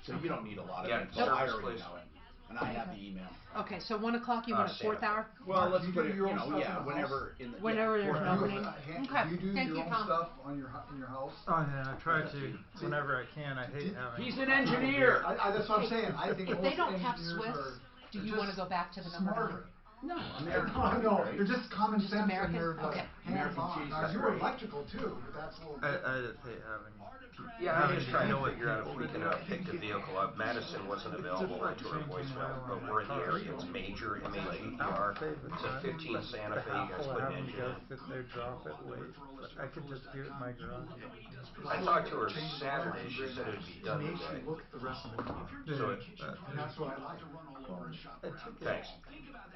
So you don't need a lot of Yeah, info. I service, already please. know it. And I have the email. Okay, so 1 o'clock, you want a Santa. 4th hour? Well, let's you put do it, your you own know, stuff in yeah, the whenever in the. Whenever yeah, there's an whenever. opening. Okay, Do you do thank your you, own Tom. stuff in your house? Oh yeah, I try to whenever I can. I hate having. He's an engineer. That's what I'm saying. I think If most they don't have engineers Swiss, are do you just want to go back to the number 9? smarter. No, No, they're just common Just sense American? and they're like Okay. American hands-on. cheese Now, is you're great. electrical too, but that's a little I different. just hate having. Yeah, I'm just trying to Having figure out if we people can do it. pick the vehicle up. Madison wasn't available. I took her voicemail, but we're in the area. It's Major, M-A-G-E-R. It's a 15 Santa Fe. You guys put an having to engine go in. sit there, drop it, wait. But I could just do it in my garage. I talked to her Saturday. She said it would be done Makes today. you look at the rest of the car. So it, And that's what I like. thanks.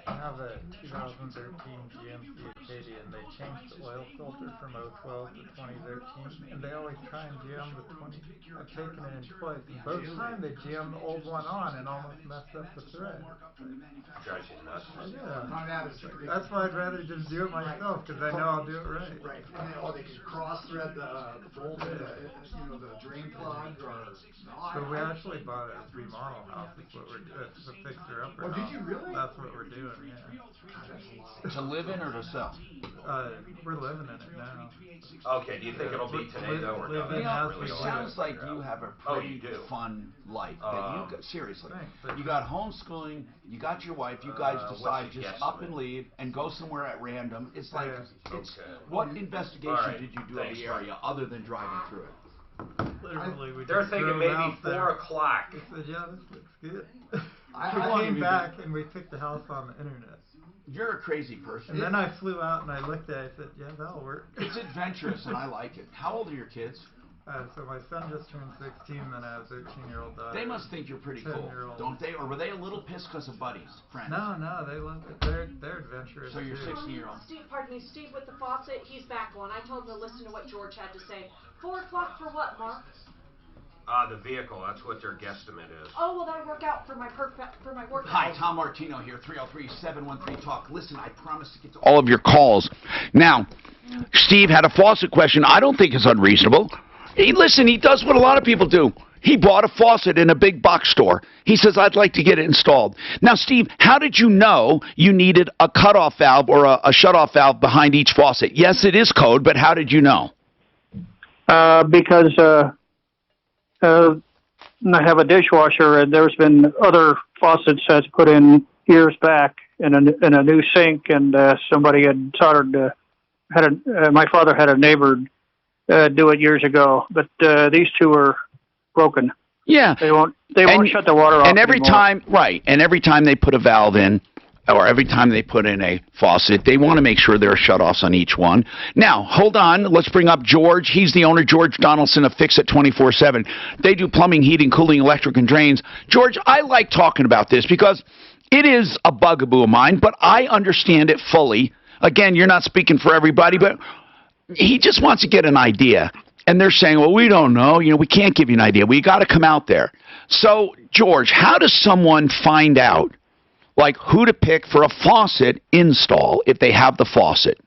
I have a 2013 GMC Acadia, and they changed the oil filter from 012 to 2013, and they always try and jam the 20. I've taken it in twice, and both times they jammed the old one on and almost messed up the thread. Drives you nuts. Yeah, that's why I'd rather just do it myself, because I know I'll do it right. Right. And they can cross-thread the bolt, the drain plug, or... So we actually bought a remodel house, is what we're doing, it's a fixer-upper Oh, did house. you really? That's what we're doing, yeah. To live in or to sell? We're living in it now. Okay, do you think it'll be today though, or no? You know, it sounds like you have a Oh, pretty you do? fun life. That you seriously, Thanks. you got homeschooling, you got your wife, you guys what's decide the just guesstimate? up and leave and go somewhere at random. It's like, it's Okay. what investigation All right, did you do thanks, of the area other than driving through it? Literally, we They're just thinking drove maybe out 4 there. o'clock. I said, yeah, this looks good. I We came back and we picked the house on the internet. You're a crazy person. And then I flew out and I looked at it, I said, yeah, that'll work. It's adventurous and I like it. How old are your kids? So my son just turned 16, then I have a 13-year-old daughter. They must think you're pretty cool, 10-year-old. don't they? Or were they a little pissed because of buddies, friends? No, they love it. They're adventurous. So you're too. 16-year-old. Steve, pardon me, Steve with the faucet, he's back on. I told him to listen to what George had to say. 4 o'clock for what, Mark? The vehicle, that's what their guesstimate is. Oh, well, that'll work out for my work. Hi, Tom Martino here, 303-713-TALK. Listen, I promise to get to all of your calls. Now, Steve had a faucet question I don't think is unreasonable. He does what a lot of people do. He bought a faucet in a big box store. He says, I'd like to get it installed. Now, Steve, how did you know you needed a cutoff valve or a shutoff valve behind each faucet? Yes, it is code, but how did you know? Because I have a dishwasher, and there's been other faucets that's put in years back in a new sink, and somebody had soldered. My father had a neighbor do it years ago, but these two are broken. Yeah, they won't shut the water off. And every anymore. every time they put a valve in, or every time they put in a faucet, they want to make sure there are shutoffs on each one. Now, hold on. Let's bring up George. He's the owner, George Donaldson of Fix It 24/7. They do plumbing, heating, cooling, electric, and drains. George, I like talking about this because It is a bugaboo of mine, but I understand it fully. Again, you're not speaking for everybody, but he just wants to get an idea. And they're saying, well, we don't know. You know, we can't give you an idea. We got to come out there. So, George, how does someone find out, like, who to pick for a faucet install if they have the faucet?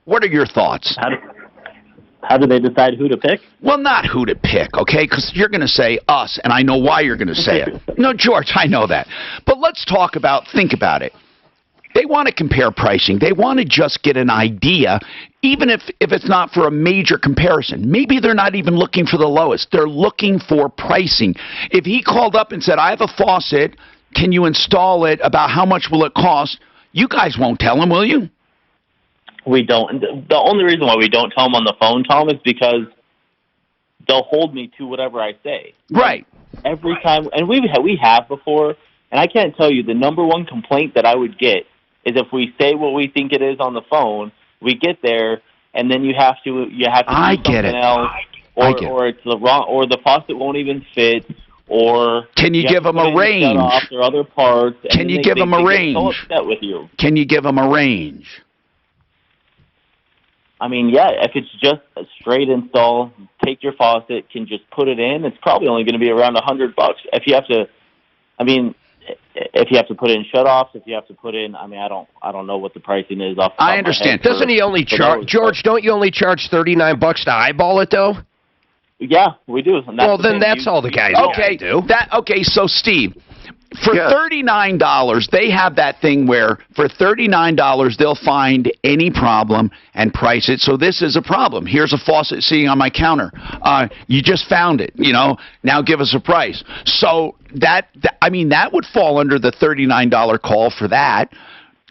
What are your thoughts? How do they decide who to pick? Well, not who to pick, okay? Because you're going to say us, and I know why you're going to say it. No, George, I know that. But let's think about it. They want to compare pricing. They want to just get an idea, even if it's not for a major comparison. Maybe they're not even looking for the lowest. They're looking for pricing. If he called up and said, I have a faucet, can you install it? About how much will it cost? You guys won't tell him, will you? We don't. The only reason why we don't tell them on the phone, Tom, is because they'll hold me to whatever I say. Right. Every time, and we have before, and I can't tell you the number one complaint that I would get is if we say what we think it is on the phone, we get there, and then you have to do something else, or it's the wrong, or the faucet won't even fit, or can you give them a range? Or other parts. Can you give them a range? Get so upset with you. Can you give them a range? I mean, yeah, if it's just a straight install, take your faucet, can just put it in, it's probably only going to be around $100. If you have to, if you have to put in shutoffs, if you have to put in, I don't know what the pricing is off the top I understand. of my head. Doesn't he only charge, George, don't you only charge $39 to eyeball it, though? Yeah, we do. Well, then that's all the guys do. Okay, so Steve, for $39, they have that thing where for $39 they'll find any problem and price it. So this is a problem. Here's a faucet sitting on my counter. You just found it. You know, now give us a price. So that would fall under the $39 call for that.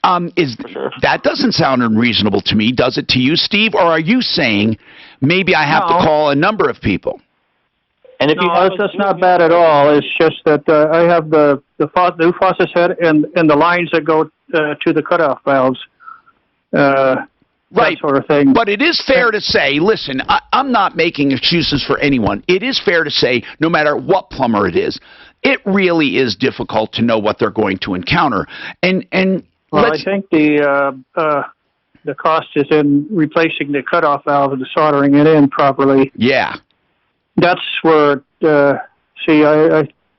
That doesn't sound unreasonable to me, does it to you, Steve? Or are you saying maybe I have to call a number of people? And if that's not bad at all. It's just that I have the new faucet set and the lines that go to the cutoff valves. Right. That sort of thing. But it is fair to say, listen, I'm not making excuses for anyone. It is fair to say, no matter what plumber it is, it really is difficult to know what they're going to encounter. And well, I think the cost is in replacing the cutoff valve and soldering it in properly. Yeah. That's where, I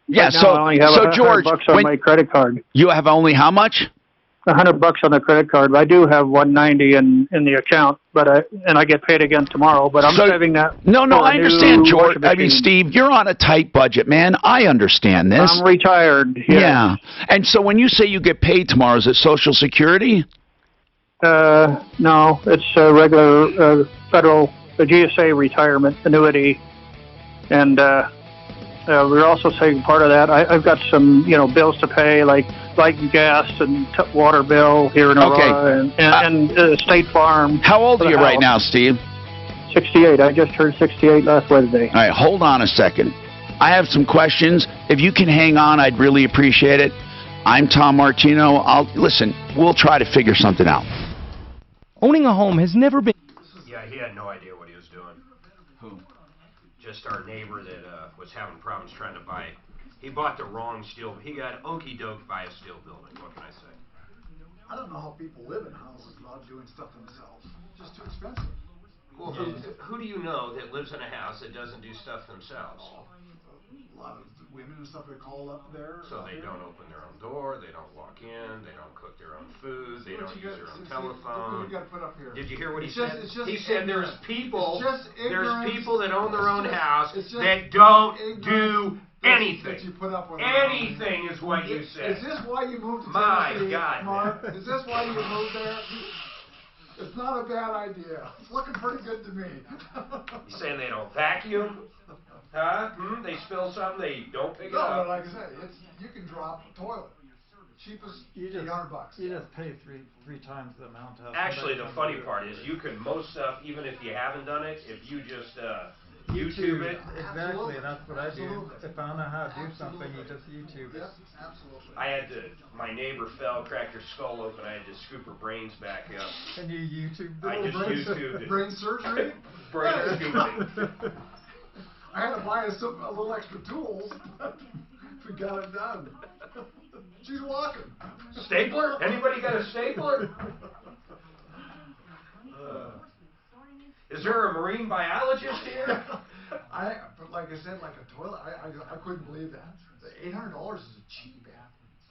only have George, $100 on my credit card. You have only how much? $100 on the credit card. I do have $190 in the account, and I get paid again tomorrow. But I'm saving that. No, I understand, George. I mean, Steve, you're on a tight budget, man. I understand this. I'm retired. Yeah. And so when you say you get paid tomorrow, is it Social Security? No, it's a regular federal GSA retirement annuity. And we're also saving part of that. I've got some, bills to pay, like light and gas and water bill here in Aurora and State Farm. How old are you right now, Steve? 68. I just turned 68 last Wednesday. All right, hold on a second. I have some questions. If you can hang on, I'd really appreciate it. I'm Tom Martino. Listen, we'll try to figure something out. Owning a home has never been... Yeah, he had no idea what he was doing. Who? Just our neighbor that was having problems trying to buy it. He bought the wrong steel. He got okey-doke by a steel building. What can I say? I don't know how people live in houses without doing stuff themselves. It's just too expensive. Well, who do you know that lives in a house that doesn't do stuff themselves? A lot of women and stuff that call up there. So they don't open their own door, they don't walk in, they don't cook their own food, they don't use their own telephone. You got to put up here. Did you hear what he It's said? just He said there's people that own their own It's house just that don't do anything. That you put up with Anything is what you said. Is this why you moved to My Tennessee, God, Mark? Is this why you moved there? It's not a bad idea. It's looking pretty good to me. You saying they don't vacuum? Huh? They spill something, they don't pick it up. No, but like I said, you can drop a toilet. Cheapest, $800. You just pay three times the amount to have. Actually, the funny part is you can most stuff, even if you haven't done it, if you just YouTube it. Exactly, that's what I do. If I don't know how to do something, you just YouTube it. Absolutely. I had to, my neighbor fell, cracked her skull open, I had to scoop her brains back up. And you YouTube it? I just YouTubed it. Brain surgery? Brain scooping. I had to buy a little extra tools. We got it done. She's walking. Stapler? Anybody got a stapler? Is there a marine biologist here? But like I said, like a toilet, I couldn't believe that. $800 is a cheap bathroom.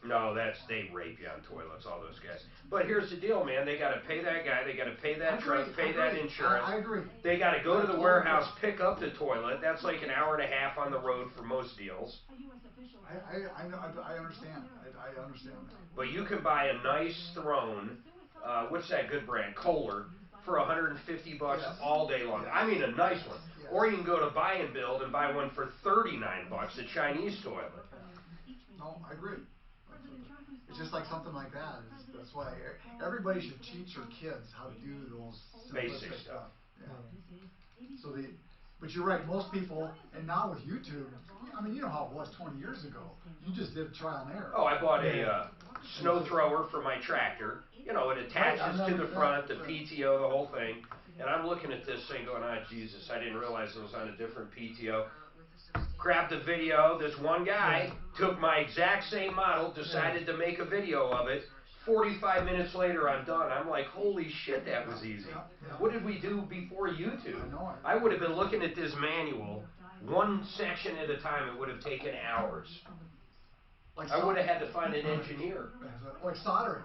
No, they rape you on toilets, all those guys. But here's the deal, man. They got to pay that guy. They got to pay that truck, pay that insurance. I agree. They got to go to the warehouse, pick up the toilet. That's like an hour and a half on the road for most deals. I understand. I understand that. But you can buy a nice throne. What's that good brand? Kohler. For $150 all day long. I mean a nice one. Or you can go to Buy and Build and buy one for $39, a Chinese toilet. No, I agree. It's just like something like that. That's why everybody should teach their kids how to do those basic stuff. Yeah. But you're right. Most people, and now with YouTube, I mean, you know how it was 20 years ago. You just did trial and error. Oh, I bought a snow thrower for my tractor. You know, it attaches to the front, the PTO, the whole thing. And I'm looking at this thing going, oh, Jesus, I didn't realize it was on a different PTO. Grabbed the video. This one guy took my exact same model, decided to make a video of it. 45 minutes later, I'm done. I'm like, holy shit, that was easy. What did we do before YouTube? I would have been looking at this manual, one section at a time. It would have taken hours. I would have had to find an engineer. Like soldering.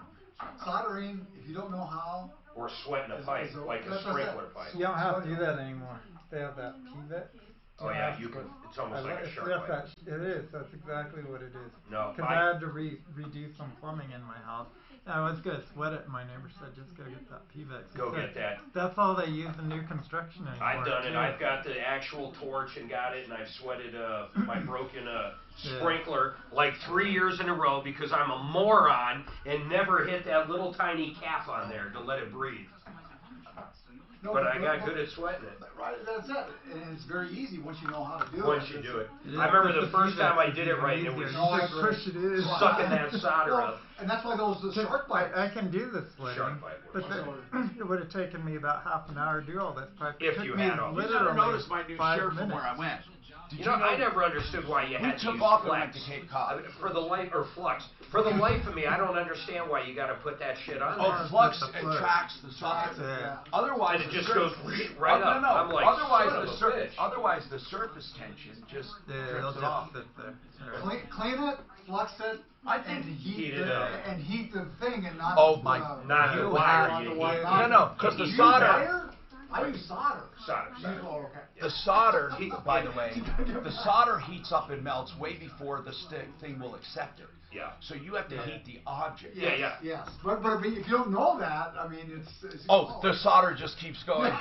Soldering, if you don't know how. Or sweating a pipe, like a sprinkler pipe. You don't have to do that anymore. They have that PVEC. Oh yeah, you can. It's almost like a shark pipe. It is. That's exactly what it is. No, because I had to redo some plumbing in my house. I was gonna sweat it, and my neighbor said, "Just go get that PVEC." Go get that. That's all they use in new construction anymore. I've done it. I've got the actual torch and got it, and I've sweated my broken sprinkler like 3 years in a row because I'm a moron and never hit that little tiny cap on there to let it breathe. No, but I got good at sweating it. Right, that's it. And it's very easy once you know how to do it. Once you do it. I remember the first time I did it right, and it was sucking that solder up. And that's why those shark pipes. I can do this sweating, but it would have taken me about half an hour to do all this pipe. If you had all. You never noticed my new shirt from where I went. You know, I never understood why you had to use flex for the life or flux. For the life of me, I don't understand why you got to put that shit on. Oh, flux attracts the socket. Otherwise, it just goes right up. No, I'm like, otherwise the surface tension just drips it off. Clean it, flux it, and heat the thing, and not not the wire. No, because the solder. I use solder. The solder, by the way, the solder heats up and melts way before the thing will accept it. Yeah. So you have to heat the object. Yes. But if you don't know that, I mean, it's the solder just keeps going.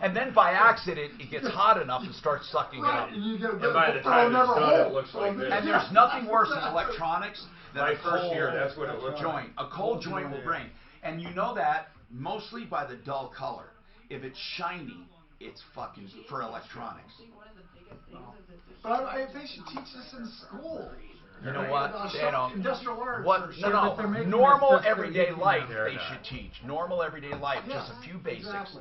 And then by accident, it gets hot enough and starts sucking it up. And you get and by the time it's done, it looks like this. And there's nothing worse in electronics than my first year. That's what it looks joint. A cold joint will bring, and you know that mostly by the dull color. If it's shiny, it's fucking for electronics. But they should teach this in school. You know what? They don't. Industrial arts. What? No. Normal everyday life they should teach. Normal everyday life. Just a few basics.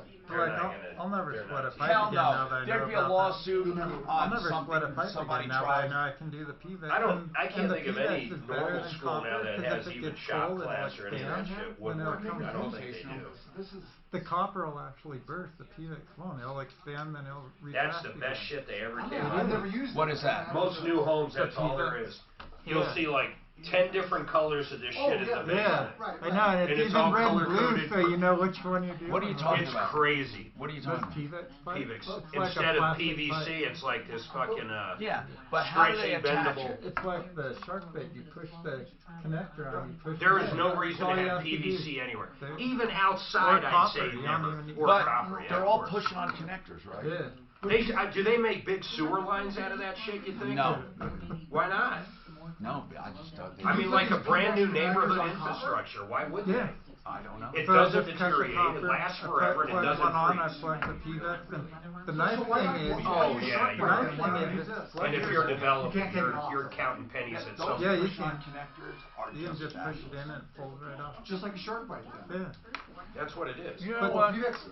I'll never sweat a pipe Hell again no. now that I know There'd be a about lawsuit I'll never sweat a pipe somebody again now that I know I can do the PVEC. I can't think of any normal school now that has even shop class or any of that shit woodworking. I don't think they do. The copper will actually burst. The PVEC won't. It'll expand, then it'll retract. That's the best shit they ever did. I've never used it. What is that? Most new homes, that's all there is. You'll see like 10 different colors of this shit in the basement. Yeah, I know, and it's even red and blue, so you know which one you're doing. What are you talking about? It's crazy. What are you talking about? PVEC. Instead of PVC, it's like this fucking but how do they attach bendable. it? It's like the shark bait. You push the connector on. You push. There is no reason to have PVC anywhere. Even outside, I'd say never. Or copper. They're all pushing on connectors, right? Yeah. Do they make big sewer lines out of that shit, you think? No. Why not? No, I just don't think. I mean, like a brand new neighborhood infrastructure. Why would they? I don't know. It doesn't deteriorate. It lasts forever, and it doesn't freeze. The nice thing is, and if you're developing, you're counting pennies at some point. Yeah, you can. You can just push it in and pull it right off. Just like a shark bite. Yeah. That's what it is.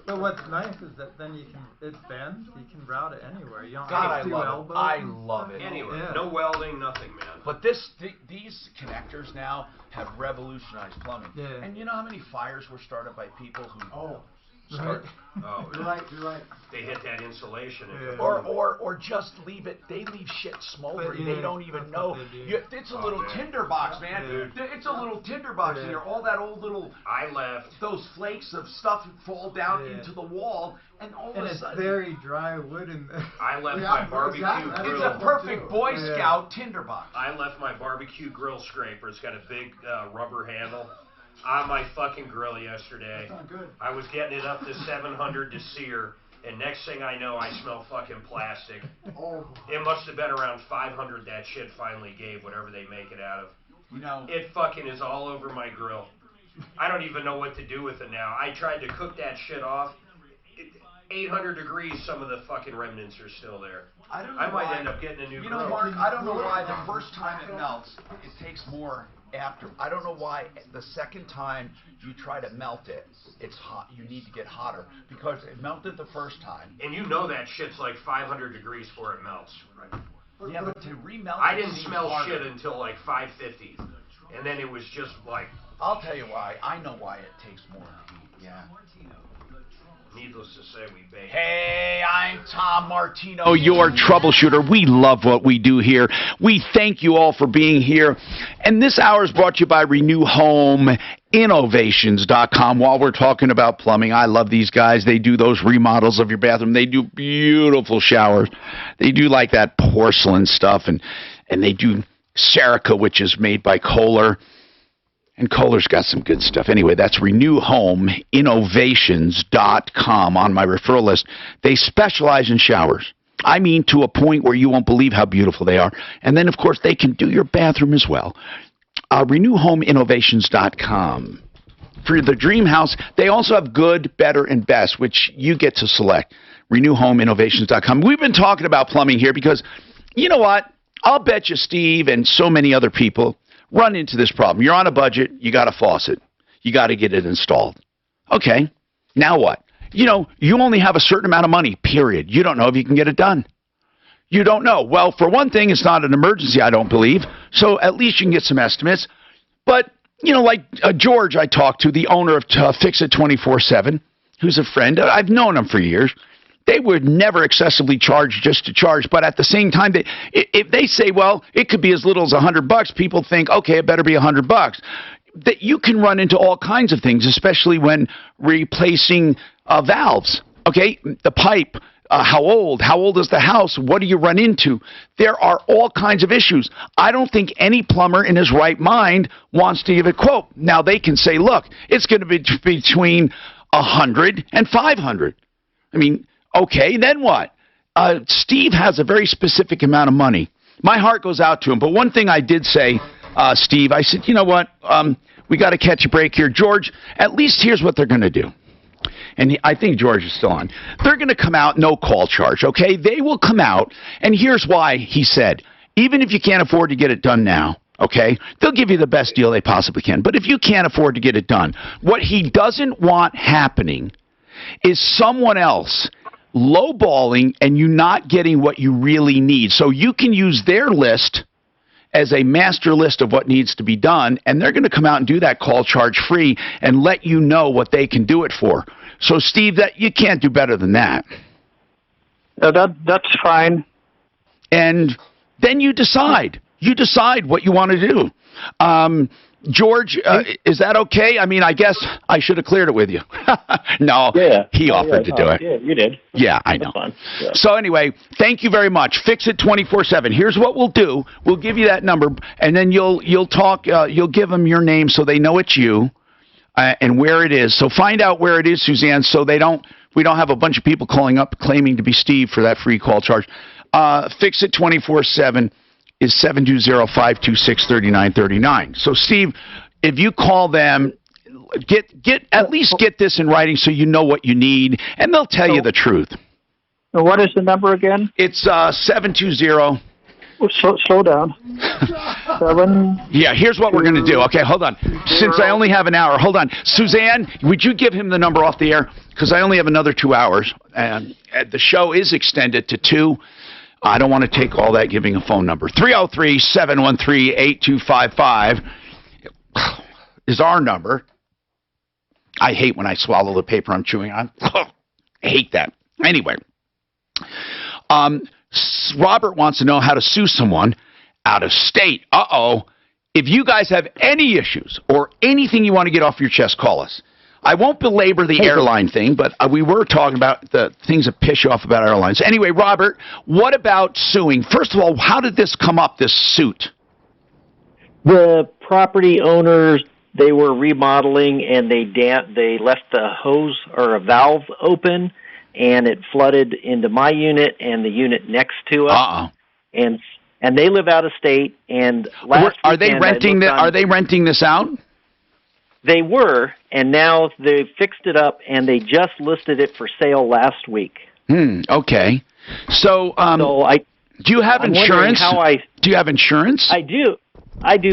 But what's nice is that then you can, it bends, you can route it anywhere. You don't God, have to do elbows. I love it. Anywhere. No welding, nothing, man. But these connectors now have revolutionized plumbing. Yeah. And you know how many fires were started by people who Right. Oh, You're right. they hit that insulation. or just leave it. They leave shit smoldering. They don't even know. It's a little tinderbox, man. It's a little tinderbox in there. All that old little. I left. Those flakes of stuff fall down into the wall, and all of a sudden. It's very dry wood in there. I left my barbecue grill. It's a perfect Boy Scout tinderbox. I left my barbecue grill scraper. It's got a big rubber handle on my fucking grill yesterday. That's not good. I was getting it up to 700 to sear, and next thing I know, I smell fucking plastic. It must have been around 500 that shit finally gave, whatever they make it out of. You know, it fucking is all over my grill. I don't even know what to do with it now. I tried to cook that shit off. 800 degrees, some of the fucking remnants are still there. I might end up getting a new grill. You know, Mark, I don't know why the first time it melts, it takes more after. I don't know why the second time you try to melt it, it's hot. You need to get hotter because it melted the first time. And you know that shit's like 500 degrees before it melts. Yeah, but to remelt I it didn't seems smell harder. shit until like 550, and then it was just like. I'll tell you why. I know why it takes more heat. Yeah. Needless to say, we bake. Hey, I'm Tom Martino, your troubleshooter. We love what we do here. We thank you all for being here. And this hour is brought to you by Renew Home Innovations.com. While we're talking about plumbing, I love these guys. They do those remodels of your bathroom. They do beautiful showers. They do like that porcelain stuff, and they do Serica, which is made by Kohler. And Kohler's got some good stuff. Anyway, that's RenewHomeInnovations.com on my referral list. They specialize in showers. I mean, to a point where you won't believe how beautiful they are. And then, of course, they can do your bathroom as well. RenewHomeInnovations.com. For the dream house, they also have good, better, and best, which you get to select. RenewHomeInnovations.com. We've been talking about plumbing here because, you know what? I'll bet you Steve and so many other people run into this problem. You're on a budget. You got a faucet. You got to get it installed. Okay. Now what? You know, you only have a certain amount of money, period. You don't know if you can get it done. You don't know. Well, for one thing, it's not an emergency, I don't believe. So at least you can get some estimates. But, you know, like George I talked to, the owner of Fix It 24/7, who's a friend. I've known him for years. They would never excessively charge just to charge, but at the same time, if they say, well, it could be as little as $100, people think, okay, it better be $100. That you can run into all kinds of things, especially when replacing valves. Okay, the pipe, how old is the house? What do you run into? There are all kinds of issues. I don't think any plumber in his right mind wants to give a quote. Now they can say, look, it's going to be between 100 and 500. I mean. Okay, then what? Steve has a very specific amount of money. My heart goes out to him. But one thing I did say, Steve, I said, you know what? We got to catch a break here. George, at least here's what they're going to do. And I think George is still on. They're going to come out, no call charge, okay? They will come out, and here's why, he said. Even if you can't afford to get it done now, okay, they'll give you the best deal they possibly can. But if you can't afford to get it done, what he doesn't want happening is someone else lowballing and you not getting what you really need. So you can use their list as a master list of what needs to be done, and they're going to come out and do that call charge free and let you know what they can do it for. So, Steve, that you can't do better than that. That's fine. And then you decide. You decide what you want to do. George, is that okay? I mean, I guess I should have cleared it with you. No, he offered to do it. Yeah, you did. Yeah, I know. Yeah. So anyway, thank you very much. Fix It 24/7. Here's what we'll do. We'll give you that number, and then you'll talk. You'll give them your name so they know it's you and where it is. So find out where it is, Suzanne, so we don't have a bunch of people calling up claiming to be Steve for that free call charge. Fix It 24/7. Is 720-526-3939. So, Steve, if you call them, at least get this in writing so you know what you need, and they'll tell you the truth. What is the number again? It's 720. Slow down. 7. Yeah, here's what we're going to do. Okay, hold on. Since I only have an hour, hold on. Suzanne, would you give him the number off the air? Because I only have another 2 hours, and the show is extended to 2. I don't want to take all that giving a phone number. 303-713-8255 is our number. I hate when I swallow the paper I'm chewing on. I hate that. Anyway, Robert wants to know how to sue someone out of state. If you guys have any issues or anything you want to get off your chest, call us. I won't belabor the airline thing, but we were talking about the things that piss you off about airlines. Anyway, Robert, what about suing? First of all, how did this come up, this suit? The property owners, they were remodeling, and they left the hose or a valve open, and it flooded into my unit and the unit next to us. And they live out of state. And are they renting this out? They were, and now they fixed it up, and they just listed it for sale last week. Okay. So, do you have insurance? Do you have insurance? I do,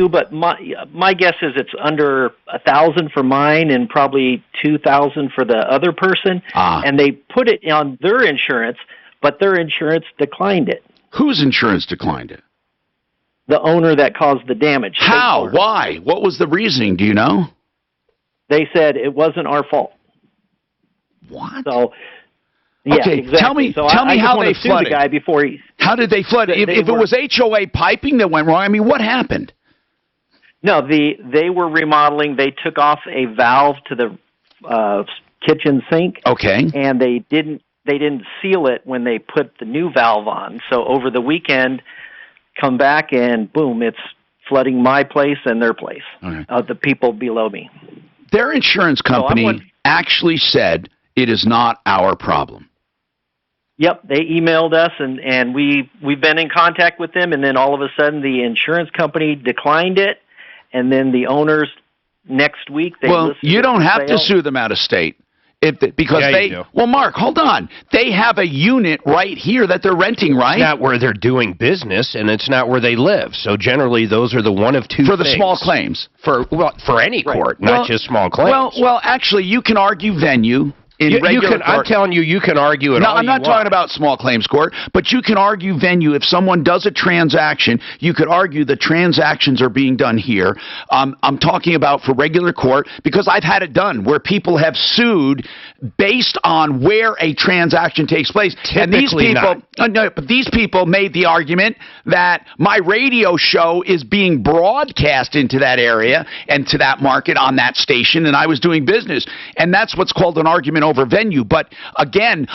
but my guess is it's under $1,000 for mine and probably $2,000 for the other person. And they put it on their insurance, but their insurance declined it. Whose insurance declined it? The owner that caused the damage. How? Why? What was the reasoning? Do you know? They said it wasn't our fault. What? So, yeah, okay, exactly. tell me how they flooded. The guy before how did they flood? If it was HOA piping that went wrong, I mean, what happened? No, they were remodeling. They took off a valve to the kitchen sink. Okay. And they didn't seal it when they put the new valve on. So over the weekend, come back and boom, it's flooding my place and their place. Okay. The people below me. Their insurance company actually said it is not our problem. Yep, they emailed us, and we've been in contact with them, and then all of a sudden the insurance company declined it, and then the owners next week you don't have to sue them out of state. Well, Mark, hold on. They have a unit right here that they're renting, right? It's not where they're doing business, and it's not where they live. So generally, those are the one of two for the things. small claims. For any court, not just small claims. Well, actually, you can argue venue. I'm telling you, you can argue it. No, I'm not talking about small claims court, but you can argue venue. If someone does a transaction, you could argue the transactions are being done here. I'm talking about for regular court because I've had it done where people have sued based on where a transaction takes place. Typically but these people made the argument that my radio show is being broadcast into that area and to that market on that station, and I was doing business, and that's what's called an argument over venue. But again,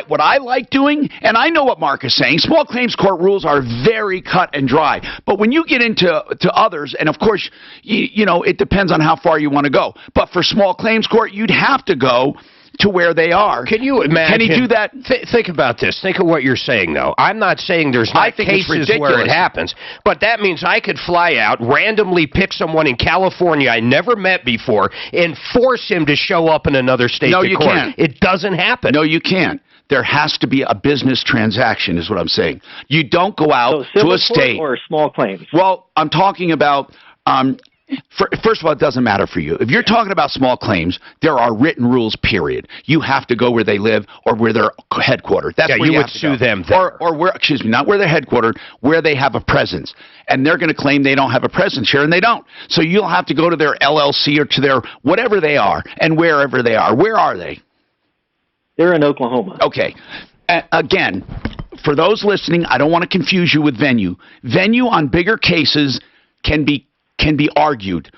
what I like doing, and I know what Mark is saying, small claims court rules are very cut and dry. But when you get into others, and of course, you know, it depends on how far you want to go. But for small claims court, you'd have to go to where they are. Can you imagine? Can he do that? Think about this. Think of what you're saying, though. I'm not saying there's not cases where it happens, but that means I could fly out, randomly pick someone in California I never met before, and force him to show up in another state to court. No, you can't. It doesn't happen. No, you can't. There has to be a business transaction, is what I'm saying. You don't go out to a state or small claims. Well, I'm talking about. First of all, it doesn't matter for you. If you're talking about small claims, there are written rules, period. You have to go where they live or where they're headquartered. That's where you would have to sue go. them there. Or where, excuse me, not where they're headquartered, where they have a presence. And they're going to claim they don't have a presence here, and they don't. So you'll have to go to their LLC or to their whatever they are and wherever they are. Where are they? They're in Oklahoma. Okay. Again, for those listening, I don't want to confuse you with venue. Venue on bigger cases can be argued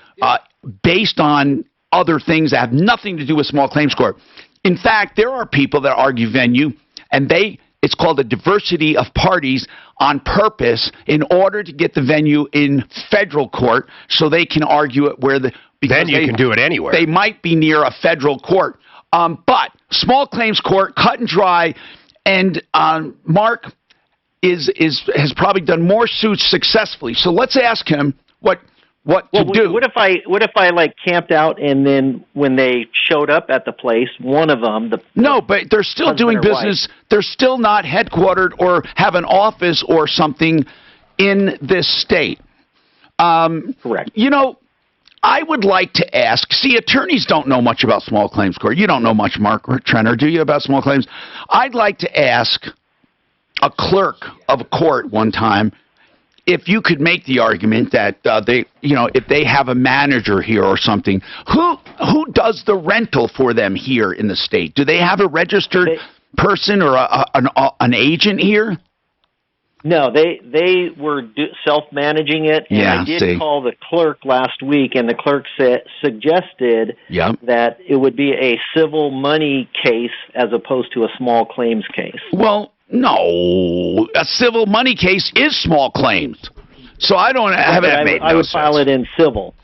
based on other things that have nothing to do with small claims court. In fact, there are people that argue venue, and it's called a diversity of parties on purpose in order to get the venue in federal court so they can argue it where then you can do it anywhere. They might be near a federal court. But small claims court, cut and dry, and Mark has probably done more suits successfully. So let's ask him what to do. What if I like camped out, and then when they showed up at the place, one of them but they're still doing business. They're still not headquartered or have an office or something in this state. Correct. You know, I would like to ask. See, attorneys don't know much about small claims court. You don't know much, Mark Trenner, do you, about small claims? I'd like to ask a clerk of a court one time if you could make the argument that they, if they have a manager here or something, who does the rental for them here in the state? Do they have a registered person or an agent here? No, they were self-managing it, and I did call the clerk last week, and the clerk suggested that it would be a civil money case as opposed to a small claims case. Well, no, a civil money case is small claims, so I don't have it. Made no I would sense. file it in civil.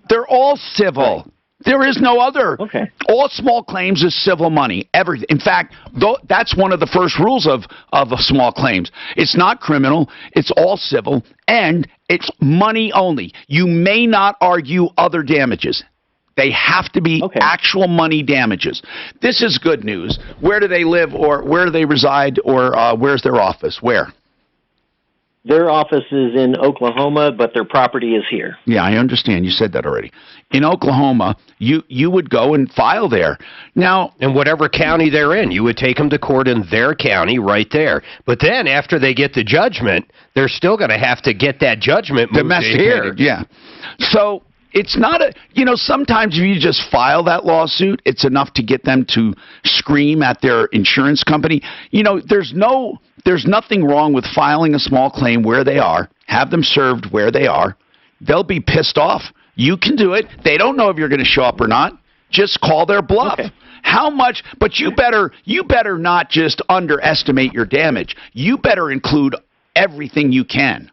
They're all civil. Right. There is no other. Okay. All small claims is civil money. Everything. In fact, that's one of the first rules of small claims. It's not criminal. It's all civil, and it's money only. You may not argue other damages. They have to be actual money damages. This is good news. Where do they live, or where do they reside, or where's their office? Where? Their office is in Oklahoma, but their property is here. Yeah, I understand. You said that already. In Oklahoma, you would go and file there. Now, in whatever county they're in, you would take them to court in their county right there. But then after they get the judgment, they're still going to have to get that judgment moved to here. Yeah. So it's not sometimes if you just file that lawsuit, it's enough to get them to scream at their insurance company. There's nothing wrong with filing a small claim where they are, have them served where they are. They'll be pissed off. You can do it. They don't know if you're going to show up or not. Just call their bluff. Okay. How much? But you better not just underestimate your damage. You better include everything you can.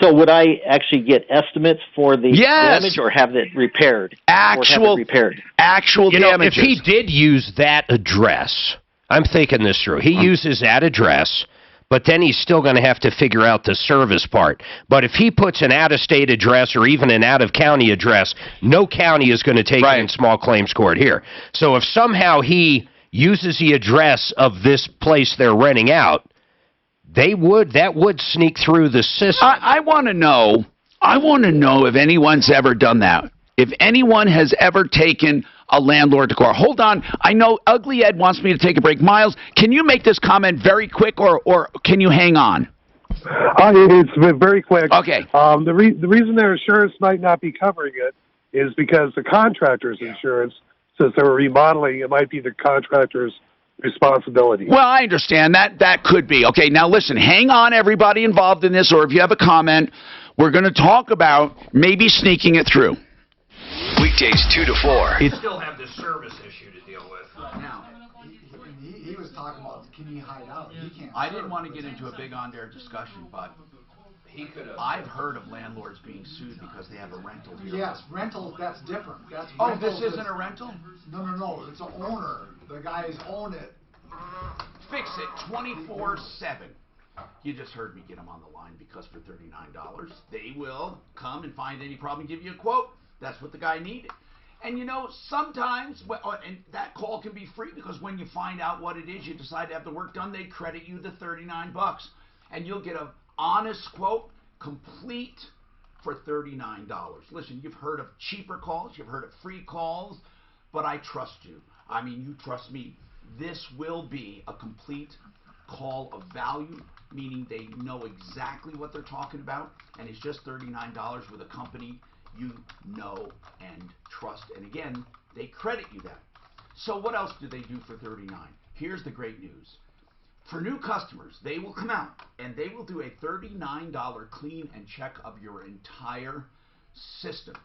So would I actually get estimates for the damage or have it repaired? Actual damages. If he did use that address, I'm thinking this through. He uses that address, but then he's still going to have to figure out the service part. But if he puts an out-of-state address or even an out-of-county address, no county is going to take it in small claims court here. So if somehow he uses the address of this place they're renting out, that would sneak through the system. I want to know if anyone's ever done that. If anyone has ever taken a landlord to court. Hold on. I know Ugly Ed wants me to take a break. Miles, can you make this comment very quick, or can you hang on? It's very quick. Okay. The reason their insurance might not be covering it is because the contractor's insurance, since they were remodeling, it might be the contractor's responsibility. Well, I understand that. That could be. Okay, now listen, hang on, everybody involved in this, or if you have a comment, we're going to talk about maybe sneaking it through. Weekdays 2 to 4. You still have the service issue to deal with. Now, he was talking about, can he hide out? He can't. I didn't want to get into a big on-air discussion, but I've heard of landlords being sued because they have a rental here. Yes, rentals, that's different. That's this isn't a rental? No. It's an owner. The guys own it. Fix it 24/7. You just heard me get them on the line because for $39, they will come and find any problem and give you a quote. That's what the guy needed. And sometimes, and that call can be free because when you find out what it is, you decide to have the work done, they credit you the $39. And you'll get an honest quote, complete, for $39. Listen, you've heard of cheaper calls, you've heard of free calls, but I trust you. I mean, you trust me. This will be a complete call of value, meaning they know exactly what they're talking about, and it's just $39 with a company you know and trust. And again, they credit you that. So what else do they do for $39? Here's the great news. For new customers, they will come out and they will do a $39 clean and check of your entire system.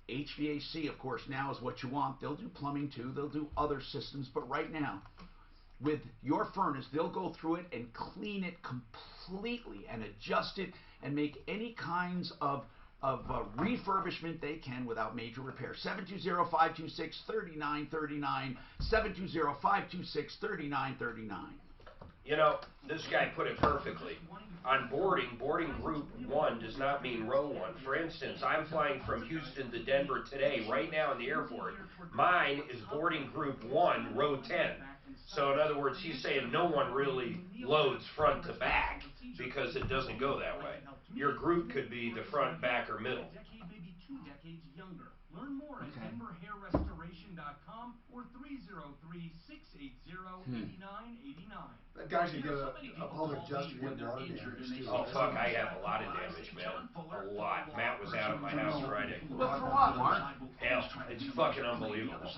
HVAC, of course, now is what you want. They'll do plumbing too. They'll do other systems. But right now, with your furnace, they'll go through it and clean it completely and adjust it and make any kinds of refurbishment they can without major repair. 720-526-3939. 720-526-3939. This guy put it perfectly. On boarding group 1 does not mean row 1. For instance, I'm flying from Houston to Denver today, right now in the airport. Mine is boarding group 1, row 10. So in other words, he's saying no one really loads front to back because it doesn't go that way. Your group could be the front, back, or middle. Learn more at denverhairrestoration.com or 303-680-8989. That guy should get a public adjuster to get water damage too. Oh fuck, I have a lot of damage, man. A lot. Matt was out of my house Friday. But for what, Mark? Hell, it's fucking unbelievable.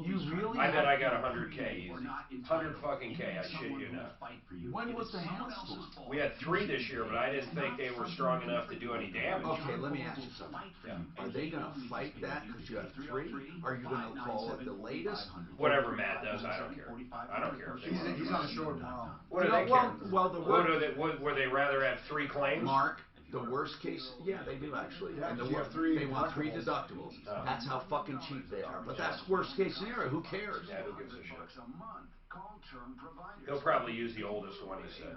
You really? I bet I got 100K easy. 100 fucking K, I shit you not. When was the hailstorm? We had 3 this year, but I didn't think they were strong enough to do any damage. Okay, let me ask you something. Yeah. Are they going to fight that because you have 3? Are you going to call it the latest? Whatever Matt does, I don't care. I don't care if they want. He's on the show tomorrow. What do they care? Well, Would they rather have 3 claims? Mark, the worst case, yeah, they do actually. Yeah, and you have 3 they want 3 deductibles. deductibles. That's how fucking cheap they are. But that's worst case scenario. Who cares? Yeah, who gives a shit? He'll probably use the oldest one, he said.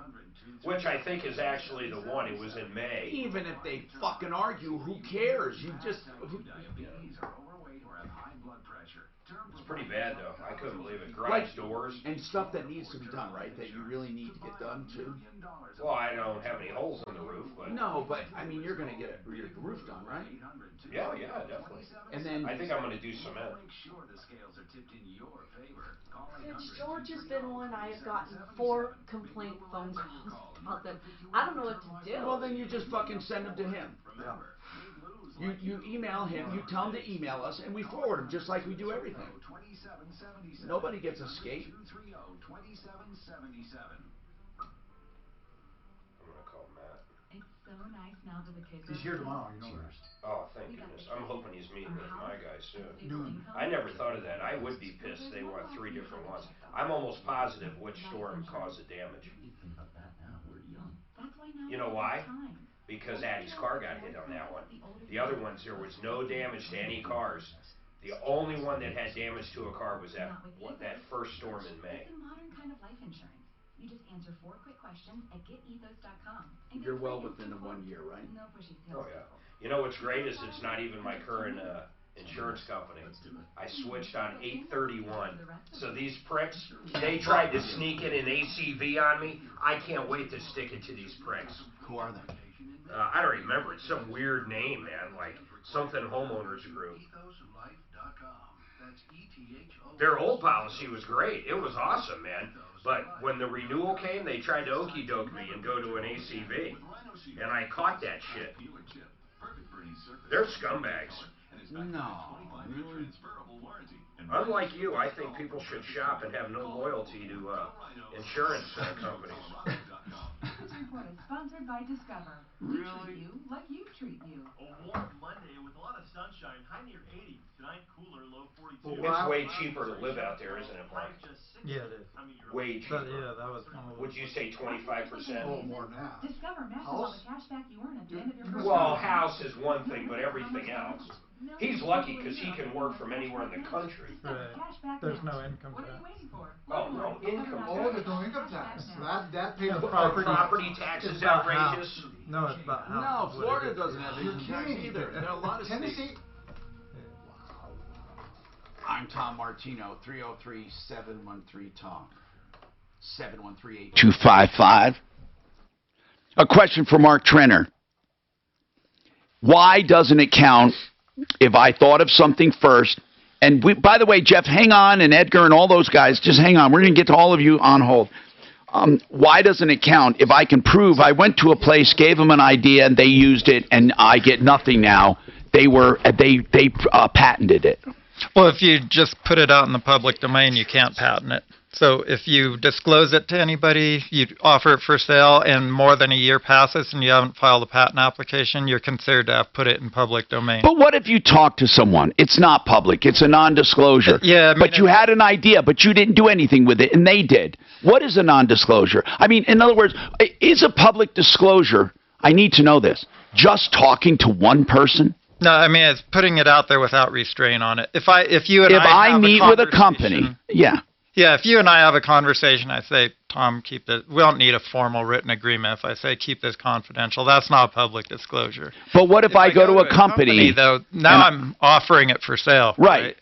Which I think is actually the one. It was in May. Even if they fucking argue, who cares? You just... It's pretty bad, though. I couldn't believe it. Garage doors. And stuff that needs to be done, right? That you really need to get done, too? Well, I don't have any holes in the roof, but... No, but, I mean, you're going to get your roof done, right? Yeah, definitely. And then... I think I'm going to do cement. George has been one I have gotten 4 complaint phone calls about them. I don't know what to do. Well, then you just fucking send them to him. You email him, you tell him to email us, and we forward him just like we do everything. Nobody gets a skate. I'm going to call Matt. It's so nice now that the kids He's here tomorrow, you know that. Oh, thank goodness. I'm hoping he's meeting with my guy soon. I never thought of that. I would be pissed they want 3 different ones. I'm almost positive which storm caused the damage. You know why? Because Addie's car got hit on that one. The other ones, there was no damage to any cars. The only one that had damage to a car was that first storm in May. It's a modern kind of life insurance. You just answer 4 quick questions at getethos.com. You're well within the 1 year, right? No pushy Oh, yeah. You know what's great is it's not even my current insurance company. I switched on 8/31. So these pricks, they tried to sneak in an ACV on me. I can't wait to stick it to these pricks. Who are they? I don't remember. It's some weird name, man. Like something homeowners group. Their old policy was great. It was awesome, man. But when the renewal came, they tried to okey doke me and go to an ACV. And I caught that shit. They're scumbags. No. Unlike you, I think people should shop and have no loyalty to insurance companies. This report is sponsored by Discover. We treat you like you treat you. A warm Monday with a lot of sunshine, high near 80. Tonight, cooler, low 42. It's way cheaper to live out there, isn't it, Mark? Yeah, it is. Way cheaper. Yeah, that was one of the... Would you say 25%? Oh, more than that. Discover matches all the cash back you earn at the end of your first Well, month. house is one thing, but everything else. He's lucky because he can work from anywhere in the country. Right. There's no income What are you tax. waiting for? Oh, no income Oh, tax. there's no income tax. That pays Yeah, the Property tax is outrageous. No, it's about No, house. Florida doesn't have income tax kidding. either. There are a lot of states. Tennessee. I'm Tom Martino, 303-713-TALK. 713-8. 255. A question for Mark Trenner. Why doesn't it count if I thought of something first? And by the way, Jeff, hang on, and Edgar and all those guys, just hang on. We're going to get to all of you on hold. Why doesn't it count if I can prove I went to a place, gave them an idea, and they used it, and I get nothing now? They patented it. Well, if you just put it out in the public domain, you can't patent it. So if you disclose it to anybody, you offer it for sale, and more than a year passes and you haven't filed a patent application, you're considered to have put it in public domain. But what if you talk to someone? It's not public. It's a non-disclosure. Yeah, I mean, but you had an idea, but you didn't do anything with it, and they did. What is a non-disclosure? I mean, in other words, is a public disclosure, I need to know this, just talking to one person? No, I mean, it's putting it out there without restraint on it. If I meet with a company, yeah. Yeah, if you and I have a conversation, I say, Tom, keep this. We don't need a formal written agreement. If I say keep this confidential, that's not public disclosure. But what if I go to a company? Though, now I'm offering it for sale. Right.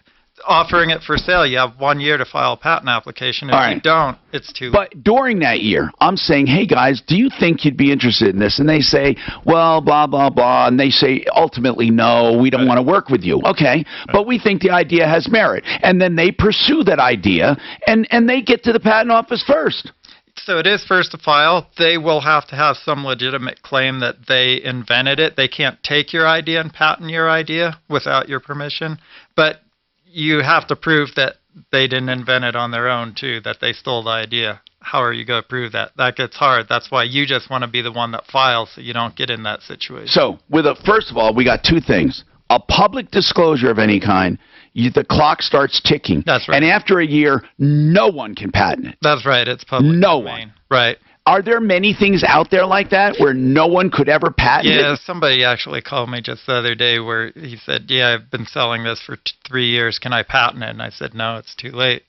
offering it for sale. You have 1 year to file a patent application. If you don't, it's too late. But during that year, I'm saying, hey, guys, do you think you'd be interested in this? And they say, well, blah, blah, blah. And they say, ultimately, no, we don't want to work with you. Okay, but we think the idea has merit. And then they pursue that idea, and they get to the patent office first. So it is first to file. They will have to have some legitimate claim that they invented it. They can't take your idea and patent your idea without your permission. But you have to prove that they didn't invent it on their own, too, that they stole the idea. How are you going to prove that? That gets hard. That's why you just want to be the one that files so you don't get in that situation. So, first of all, we got two things. A public disclosure of any kind, the clock starts ticking. That's right. And after a year, no one can patent it. That's right. It's public No domain. one. Right. Are there many things out there like that where no one could ever patent it? Yeah, somebody actually called me just the other day where he said, yeah, I've been selling this for 3 years. Can I patent it? And I said, no, it's too late.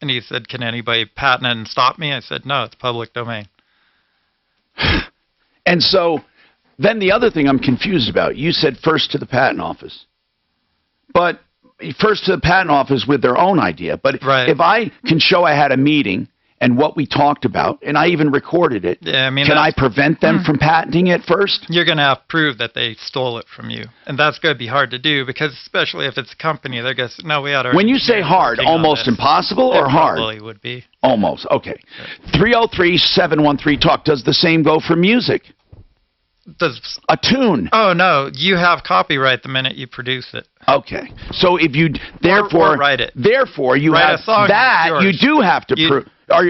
And he said, can anybody patent it and stop me? I said, no, it's public domain. And so then the other thing I'm confused about, you said first to the patent office. But first to the patent office with their own idea. But if I can show I had a meeting and what we talked about, and I even recorded it, can I prevent them from patenting it first? You're going to have to prove that they stole it from you. And that's going to be hard to do because especially if it's a company, they're going to say, no, we had our... When you say hard, almost impossible or hard? Probably would be. Almost, okay. 303-713-TALK. Does the same go for music? Does a tune? Oh, no. You have copyright the minute you produce it. Okay. So if you... Therefore, or write it. Therefore, you write have a song that. You do have to prove... No,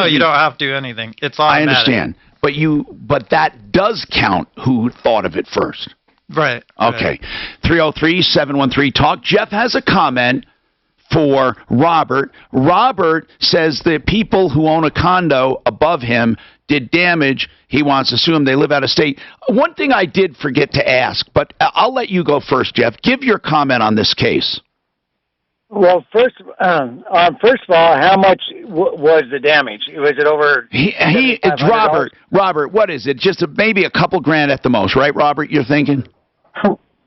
you don't have to do anything. It's automatic. I understand. But that does count who thought of it first. Right. Okay. 303-713-TALK. Jeff has a comment for Robert. Robert says the people who own a condo above him did damage. He wants to sue them. They live out of state. One thing I did forget to ask, but I'll let you go first, Jeff. Give your comment on this case. Well, first of all, how much was the damage? Was it over? It's Robert. Robert, what is it? Just maybe a couple grand at the most, right, Robert? You're thinking?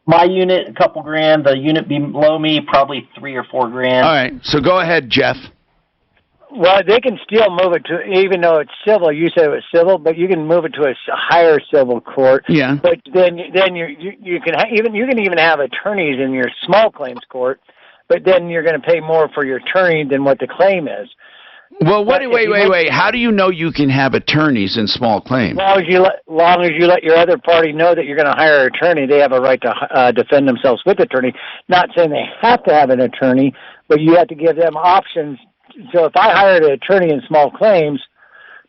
My unit, a couple grand. The unit below me, probably $3 or $4 grand. All right. So go ahead, Jeff. Well, they can still move it to, even though it's civil. You said it was civil, but you can move it to a higher civil court. Yeah. But then you can even have attorneys in your small claims court. But then you're going to pay more for your attorney than what the claim is. Well, wait. How do you know you can have attorneys in small claims? As long as you let your other party know that you're going to hire an attorney, they have a right to defend themselves with attorney. Not saying they have to have an attorney, but you have to give them options. So if I hired an attorney in small claims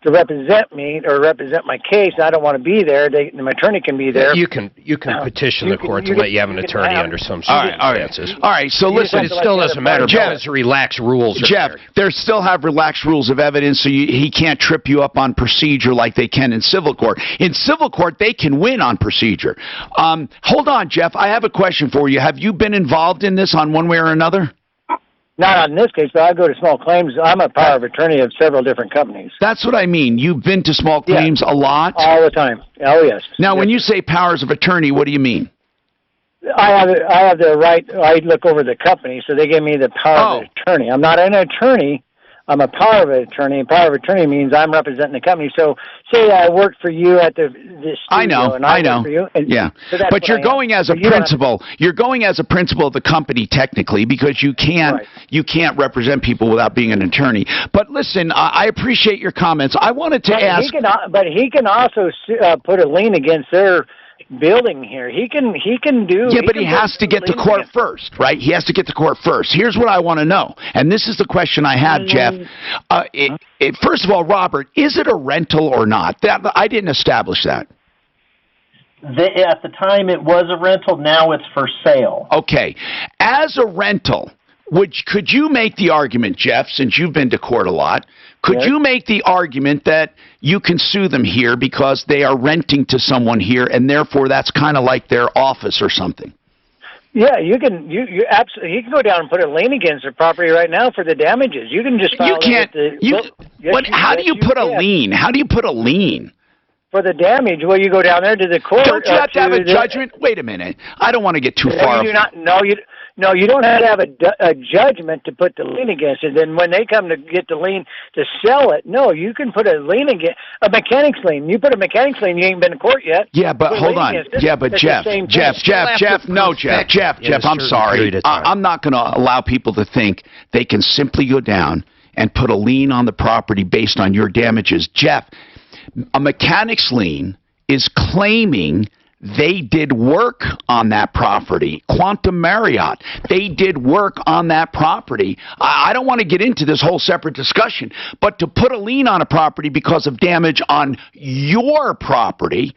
to represent me or represent my case, I don't want to be there. My attorney can be there. You can petition the court to let you have an attorney under some circumstances. All right. So listen, it still doesn't matter because relaxed rules. Jeff, they still have relaxed rules of evidence, so he can't trip you up on procedure like they can in civil court. In civil court, they can win on procedure. Hold on, Jeff. I have a question for you. Have you been involved in this on one way or another? Not in this case, but I go to small claims. I'm a power of attorney of several different companies. That's what I mean. You've been to small claims a lot? All the time. Oh, yes. Now, when you say powers of attorney, what do you mean? I have the right. I look over the company, so they give me the power of attorney. I'm not an attorney. I'm a power of attorney, and power of attorney means I'm representing the company. So, say I work for you at the studio, I know. Work for you, yeah, so but you're going as a principal. You're going as a principal of the company technically because you can't represent people without being an attorney. But listen, I appreciate your comments. I wanted to ask. He can also put a lien against their building here. He can do. Yeah, but he has to get to court first, right? He has to get to court first. Here's what I want to know, and this is the question I have, Jeff. First of all, Robert, is it a rental or not? I didn't establish that. At the time, it was a rental. Now it's for sale. Okay, as a rental, could you make the argument, Jeff, since you've been to court a lot? Could you make the argument that you can sue them here because they are renting to someone here, and therefore that's kind of like their office or something? Yeah, you can. You absolutely. You can go down and put a lien against their property right now for the damages. You can just file. You can't. How do you put a lien? How do you put a lien? for the damage. Well, you go down there to the court. Don't you have to have a judgment? Wait a minute. I don't want to get too No, far. you do not. No, you don't have to have a judgment to put the lien against it. Then when they come to get the lien to sell it, no, you can put a lien against a mechanic's lien. You put a mechanic's lien, you ain't been to court yet. Yeah, but hold on. Yeah, but Jeff, I'm sorry. I'm not going to allow people to think they can simply go down and put a lien on the property based on your damages. Jeff, a mechanic's lien is claiming they did work on that property. Quantum Marriott, they did work on that property. I don't want to get into this whole separate discussion, but to put a lien on a property because of damage on your property,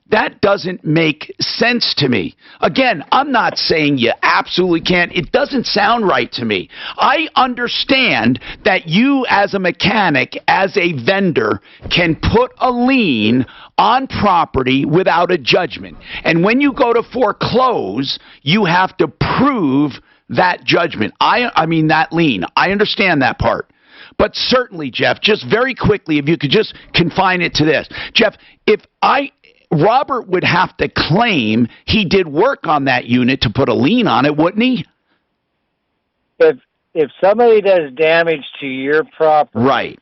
that doesn't make sense to me. Again, I'm not saying you absolutely can't. It doesn't sound right to me. I understand that you as a mechanic, as a vendor, can put a lien on property without a judgment. And when you go to foreclose, you have to prove that judgment. I mean that lien. I understand that part. But certainly, Jeff, just very quickly, if you could just confine it to this. Jeff, Robert would have to claim he did work on that unit to put a lien on it, wouldn't he? If somebody does damage to your property, right,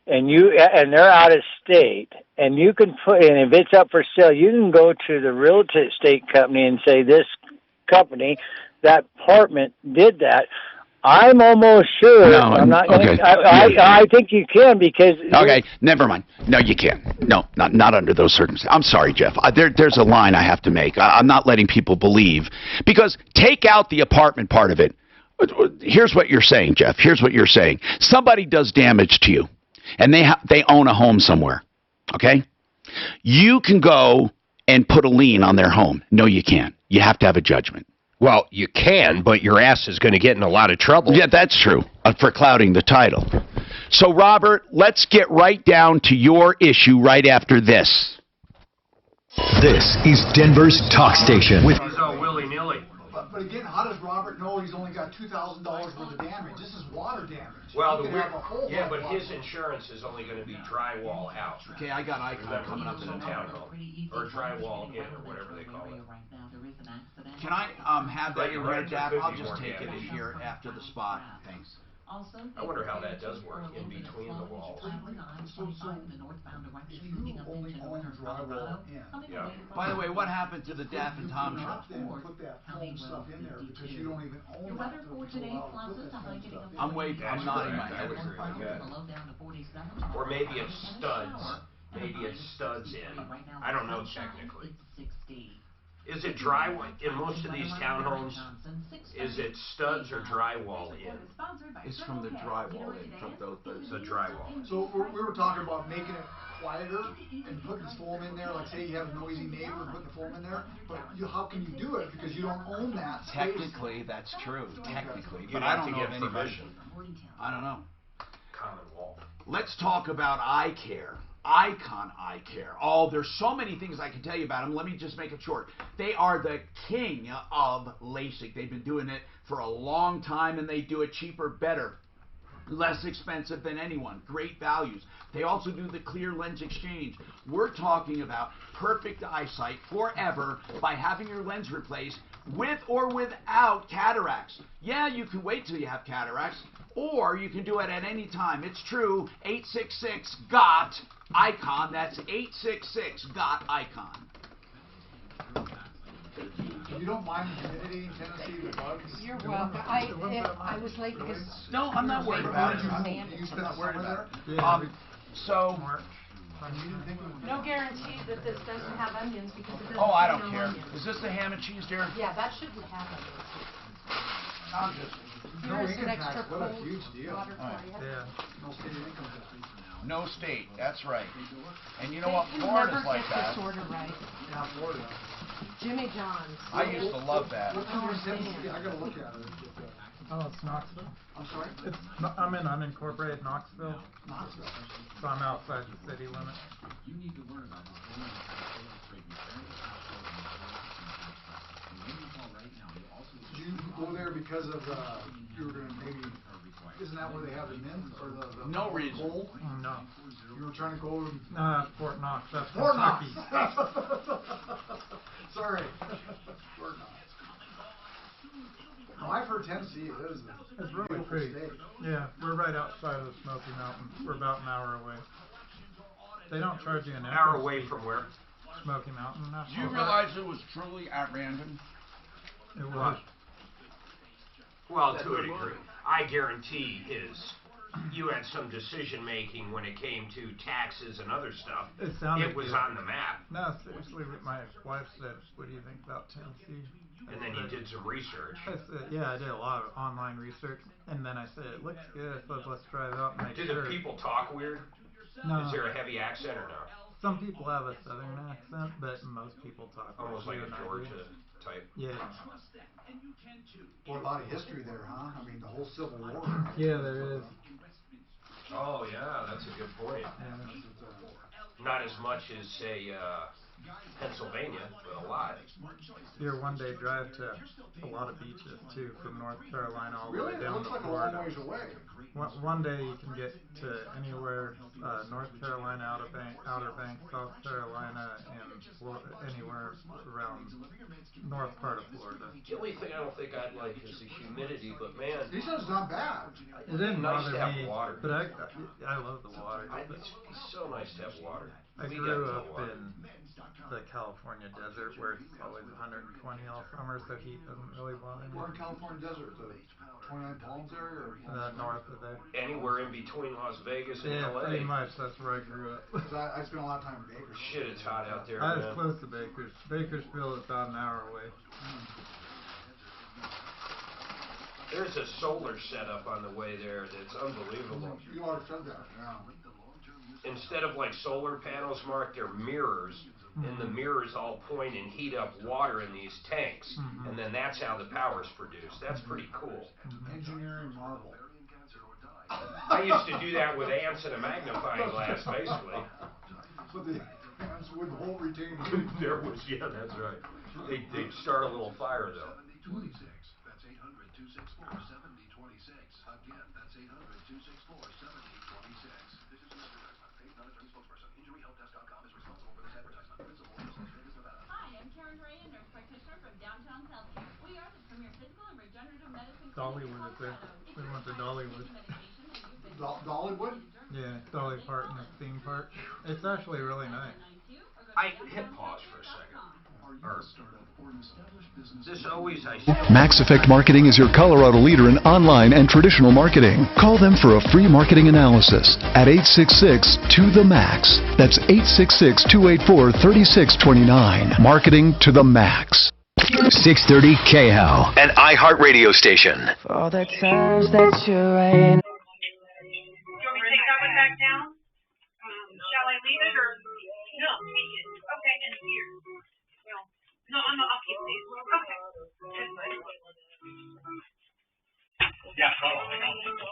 and they're out of state, and you can and if it's up for sale, you can go to the real estate company and say, this company, that apartment did that. I'm almost sure. No, I'm not. Okay. I think you can because. Okay, never mind. No, you can't. No, not under those circumstances. I'm sorry, Jeff. There's a line I have to make. I'm not letting people believe, because take out the apartment part of it. Here's what you're saying, Jeff. Here's what you're saying. Somebody does damage to you, and they own a home somewhere. Okay, you can go and put a lien on their home. No, you can't. You have to have a judgment. Well, you can, but your ass is going to get in a lot of trouble. Yeah, that's true, for clouding the title. So, Robert, let's get right down to your issue right after this. This is Denver's talk station with He's all willy-nilly. But again, how does Robert know he's only got $2,000 worth of damage? This is water damage. Well, but his insurance is only going to be drywall out. Okay, I got Icon coming up in a town hall, or drywall in, or whatever they call it. Can I have that in here, Dab? I'll just take it in here after the spot. Thanks. I wonder how that does work in between the walls. So if you only own drywall in, Yeah. By the way, what happened to the Daff and Tom show? then put that foam stuff in there because you don't even own that. I'm nodding my head. Or maybe it's studs. Maybe it's studs in. I don't know technically. Is it drywall in most of these townhomes? Is it studs or drywall in? It's from the drywall in, from the drywall. So we were talking about making it quieter and putting this foam in there. Like, say you have a noisy neighbor and putting the foam in there, but how can you do it because you don't own that space? Technically, that's true. Technically, You'd but I have don't to know get if anybody. permission. I don't know. Common wall. Let's talk about eye care. Icon Eye Care. Oh, there's so many things I can tell you about them. Let me just make it short. They are the king of LASIK. They've been doing it for a long time, and they do it cheaper, better, less expensive than anyone. Great values. They also do the clear lens exchange. We're talking about perfect eyesight forever by having your lens replaced with or without cataracts. Yeah, you can wait till you have cataracts, or you can do it at any time. It's true. 866-GOT-ICON. That's 866-GOT-ICON. You don't mind the humidity in Tennessee, the bugs? You're welcome. I was late because... No, I'm not worried about it. You spent the summer there? So... No guarantee that this doesn't have onions because it doesn't. Oh, I don't have care. onions. Is this the ham and cheese, dear? Yeah, that shouldn't have onions. I'm just... Here's an extra What a cold huge deal. water for you. Yeah. No state income tax. No state, that's right. And you know They what? can Florida's never like get that. this order right. Yeah, Florida. Jimmy John's. I used to love that. What's in your Tennessee? I gotta look at it. Oh, it's Knoxville. I'm sorry? I'm in unincorporated Knoxville. Knoxville. So I'm outside the city limits. You need to learn about this. Did you go there because of you were gonna maybe? Isn't that where they have the mint or the No reason. coal? No. You were trying to go and... Fort Knox. That's Fort Knox! Kentucky. Sorry. Fort Knox. No, I've heard Tennessee. It's really pretty. State. Yeah, we're right outside of the Smoky Mountains. We're about an hour away. They don't charge you an hour away from where? Smoky Mountain. Do you realize it was truly at random? It was. Well, to a degree. I guarantee you had some decision making when it came to taxes and other stuff. It was on the map. No, seriously, my wife said, what do you think about Tennessee? And then you did some research. I said, yeah, I did a lot of online research. And then I said, it looks good, so let's try it out and make sure. Do the people talk weird? No. Is there a heavy accent or no? Some people have a southern accent, but most people talk almost like a Georgia type. Yeah. Boy, a lot of history there, huh? I mean, the whole Civil War. Yeah, there is. Oh, yeah, that's a good point. Not as much as, say, Pennsylvania, but a lot. Your one-day drive to a lot of beaches, too, from North Carolina all the way down to Florida. Really? It looks like a long ways away. One day you can get to anywhere, North Carolina, Outer Banks, South Carolina, and anywhere around north part of Florida. The only thing I don't think I'd like is the humidity, but man, he says it's not bad. It didn't nice bother to have me, water. But I love the water. It's so nice to have water. I grew up in the California desert where it's always 120 all summer, so heat doesn't really bother me. We're in California desert, the 29 Palms area? North of there. Anywhere in between Las Vegas and LA. Yeah, pretty much. That's where I grew up. I spent a lot of time in Bakersfield. Shit, it's hot out there, I was man. close to Bakersfield is about an hour away. There's a solar setup on the way there that's unbelievable. You already said that, yeah. Instead of like solar panels, Mark, they're mirrors. And the mirrors all point and heat up water in these tanks. And then that's how the power's produced. That's pretty cool. Engineering marvel. I used to do that with amps and a magnifying glass, basically. But the amps would hold retained heat. There was, yeah, that's right. They'd start a little fire, though. That's 800-264-7026. Again, that's 800-264-7026. This is an advertisement. Paid not attorney spokesperson. InjuryHelpDesk.com is responsible for this advertisement. Principal, Las Vegas, Nevada. Hi, I'm Karen Ray, a nurse practitioner from Downtown Healthcare. We are the premier physical and regenerative medicine clinic in Dollywood is there. Colorado. We went to Dollywood. Dollywood? Yeah, Dolly Parton, the theme park. It's actually really nice. I hit pause for a second. This always Max Effect Marketing is your Colorado leader in online and traditional marketing. Call them for a free marketing analysis at 866-TO-THE-MAX. That's 866-284-3629. Marketing to the max. 630 KHAL, an iHeartRadio station. For all the times that you rain. Do you want me to take that one back down? Shall I leave it or? No, take it. Okay, and here. No, I'll keep these. Okay.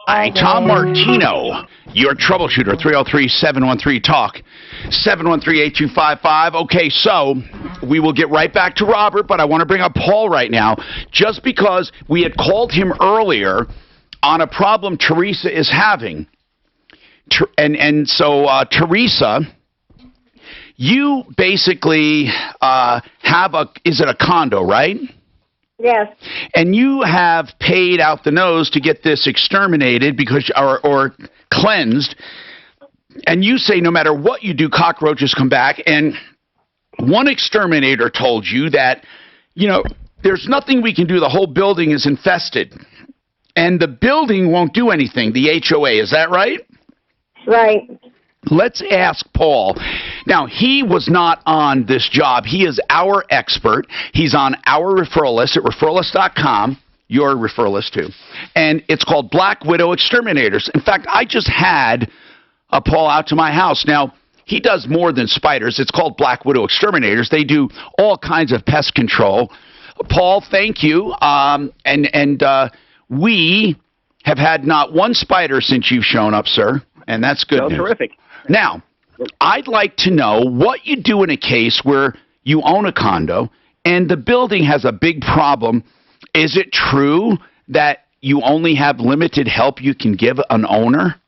Hi, Tom Martino, your troubleshooter, 303-713-TALK, 713-8255. Okay, so we will get right back to Robert, but I want to bring up Paul right now, just because we had called him earlier on a problem Teresa is having. And so, Teresa, you basically have is it a condo, right? Yes. And you have paid out the nose to get this exterminated because or cleansed. And you say no matter what you do, cockroaches come back. And one exterminator told you that, there's nothing we can do. The whole building is infested. And the building won't do anything, the HOA. Is that right? Right. Let's ask Paul. Now, he was not on this job. He is our expert. He's on our referral list at referralist.com. Your referral list, too. And it's called Black Widow Exterminators. In fact, I just had Paul out to my house. Now, he does more than spiders. It's called Black Widow Exterminators. They do all kinds of pest control. Paul, thank you. We have had not one spider since you've shown up, sir. And that's good news. Terrific. Now, I'd like to know what you do in a case where you own a condo and the building has a big problem. Is it true that you only have limited help you can give an owner?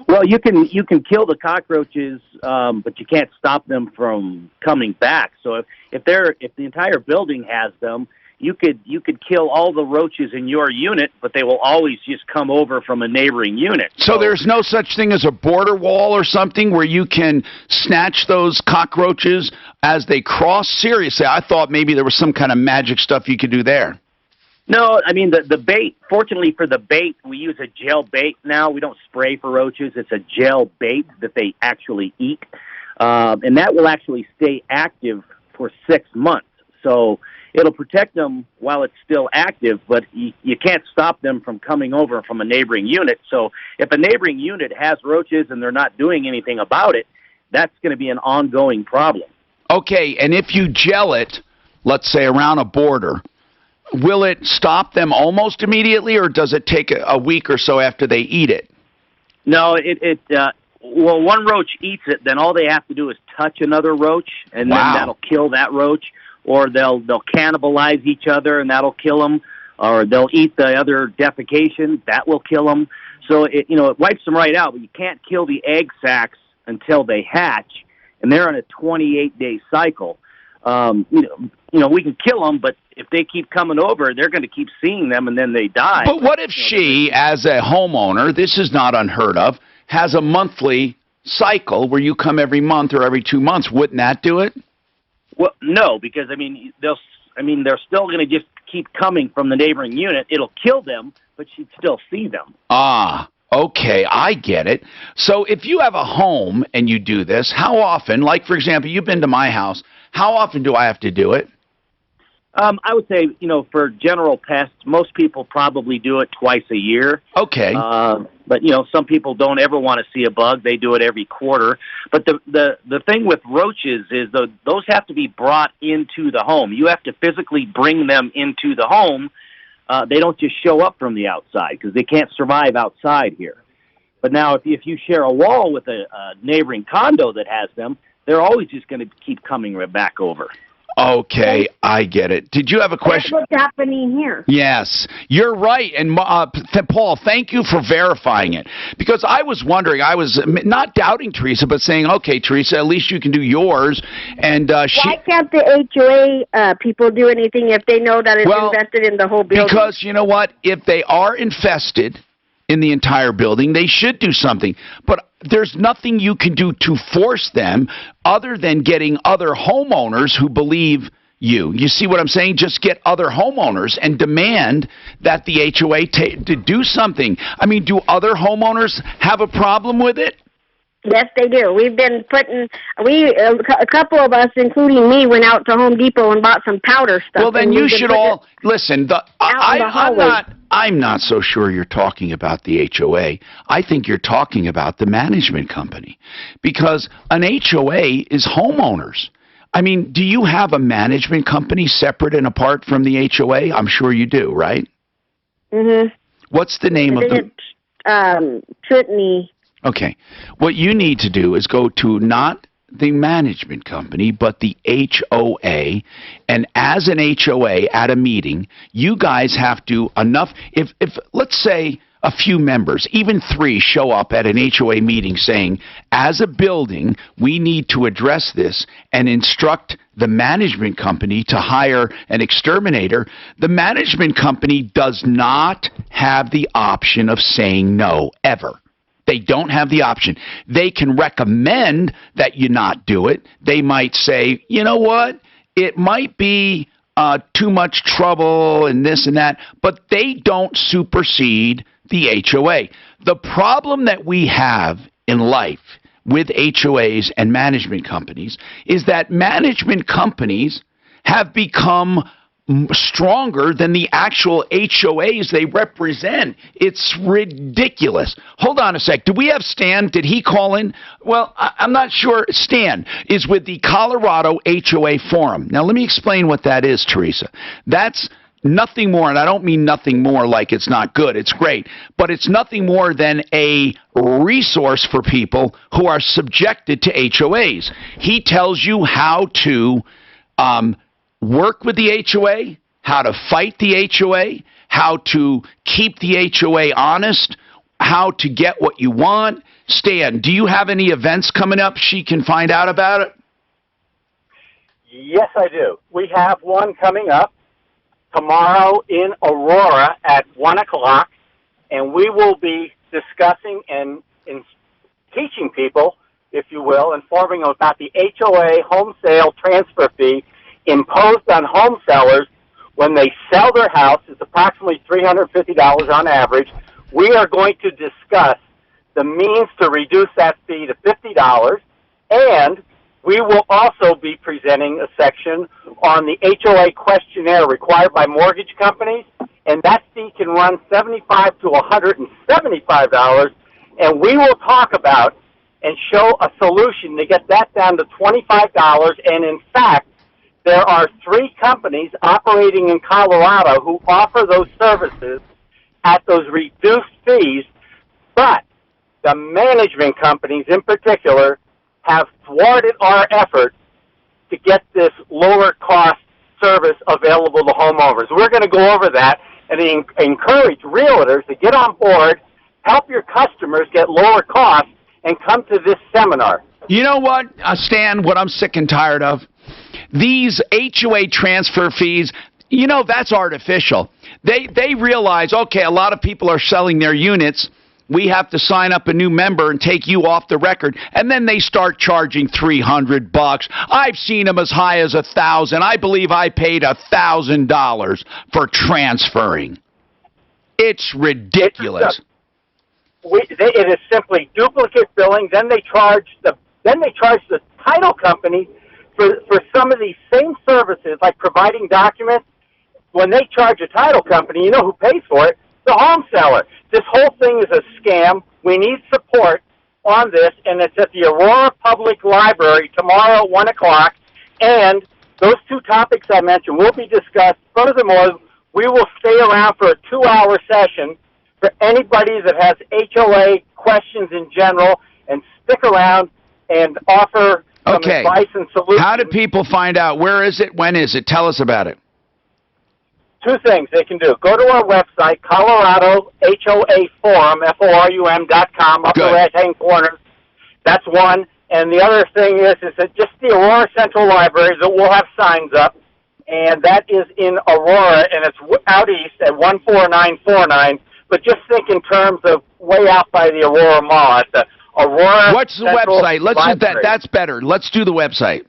Well, you can kill the cockroaches, but you can't stop them from coming back. So if the entire building has them, you could kill all the roaches in your unit, but they will always just come over from a neighboring unit. So there's no such thing as a border wall or something where you can snatch those cockroaches as they cross? Seriously, I thought maybe there was some kind of magic stuff you could do there. No, I mean, the bait, fortunately for the bait, we use a gel bait now. We don't spray for roaches. It's a gel bait that they actually eat. And that will actually stay active for 6 months. So it'll protect them while it's still active, but you can't stop them from coming over from a neighboring unit. So if a neighboring unit has roaches and they're not doing anything about it, that's going to be an ongoing problem. Okay, and if you gel it, let's say around a border, will it stop them almost immediately, or does it take a week or so after they eat it? No, well, one roach eats it, then all they have to do is touch another roach, and then that'll kill that roach. Or they'll cannibalize each other, and that'll kill them. Or they'll eat the other defecation, that will kill them. So it wipes them right out. But you can't kill the egg sacs until they hatch, and they're on a 28-day cycle. We can kill them, but if they keep coming over, they're going to keep seeing them, and then they die. But what if she, as a homeowner, this is not unheard of, has a monthly cycle where you come every month or every 2 months? Wouldn't that do it? Well, no, because they're still going to just keep coming from the neighboring unit. It'll kill them, but she'd still see them. Ah, okay, I get it. So if you have a home and you do this, how often? Like, for example, you've been to my house. How often do I have to do it? I would say, for general pests, most people probably do it twice a year. Okay. But, some people don't ever want to see a bug. They do it every quarter. But the thing with roaches is those have to be brought into the home. You have to physically bring them into the home. They don't just show up from the outside because they can't survive outside here. But now if you share a wall with a neighboring condo that has them, they're always just going to keep coming back over. Okay, I get it. Did you have a question? That's what's happening here. Yes, you're right. And Paul, thank you for verifying it. Because I was wondering, I was not doubting Teresa, but saying, okay, Teresa, at least you can do yours. And why can't the HOA people do anything if they know that it's invested in the whole building? Because you know what? If they are infested in the entire building, they should do something. But there's nothing you can do to force them other than getting other homeowners who believe you. You see what I'm saying? Just get other homeowners and demand that the HOA to do something. I mean, do other homeowners have a problem with it? Yes, they do. We've been a couple of us, including me, went out to Home Depot and bought some powder stuff. Well, then you should all listen. I'm not so sure you're talking about the HOA. I think you're talking about the management company, because an HOA is homeowners. I mean, do you have a management company separate and apart from the HOA? I'm sure you do, right? Mm-hmm. What's the name of the? Tritney. Okay. What you need to do is go to not the management company, but the HOA. And as an HOA at a meeting, you guys have to if let's say a few members, even 3, show up at an HOA meeting saying, as a building, we need to address this and instruct the management company to hire an exterminator. The management company does not have the option of saying no, ever. They don't have the option. They can recommend that you not do it. They might say, you know what, it might be too much trouble and this and that, but they don't supersede the HOA. The problem that we have in life with HOAs and management companies is that management companies have become stronger than the actual HOAs they represent. It's ridiculous. Hold on a sec. Do we have Stan? Did he call in? Well, I'm not sure. Stan is with the Colorado HOA Forum. Now, let me explain what that is, Teresa. That's nothing more, and I don't mean nothing more like it's not good. It's great. But it's nothing more than a resource for people who are subjected to HOAs. He tells you how to work with the HOA, how to fight the HOA, how to keep the HOA honest, how to get what you want, Stan, do you have any events coming up she can find out about it? Yes, I do. We have one coming up tomorrow in Aurora at 1 o'clock, and we will be discussing and teaching people, if you will, informing them about the HOA home sale transfer fee imposed on home sellers when they sell their house. It's approximately $350 on average. We are going to discuss the means to reduce that fee to $50, and we will also be presenting a section on the HOA questionnaire required by mortgage companies, and that fee can run $75 to $175, and we will talk about and show a solution to get that down to $25, and in fact, there are 3 companies operating in Colorado who offer those services at those reduced fees, but the management companies in particular have thwarted our effort to get this lower cost service available to homeowners. We're going to go over that and encourage realtors to get on board, help your customers get lower costs, and come to this seminar. You know what, Stan, what I'm sick and tired of? These HOA transfer fees, you know, that's artificial. They realize, okay, a lot of people are selling their units. We have to sign up a new member and take you off the record. And then they start charging $300. I've seen them as high as $1,000. I believe I paid $1,000 for transferring. It's ridiculous. It is simply duplicate billing. Then they charge the title company for some of these same services, like providing documents. When they charge a title company, you know who pays for it? The home seller. This whole thing is a scam. We need support on this, and it's at the Aurora Public Library tomorrow at 1 o'clock. And those 2 topics I mentioned will be discussed. Furthermore, we will stay around for a 2-hour session for anybody that has HOA questions in general, and stick around and offer some advice and solutions. How do people find out? Where is it? When is it? Tell us about it. 2 things they can do. Go to our website, Colorado HOA Forum, FORUM.com, upper right-hand corner. That's one. And the other thing is that just the Aurora Central Library, that will have signs up, and that is in Aurora, and it's out east at 14949. But just think in terms of way out by the Aurora Mall at the Aurora. What's the Central website? Let's do that. Library. That's better. Let's do the website.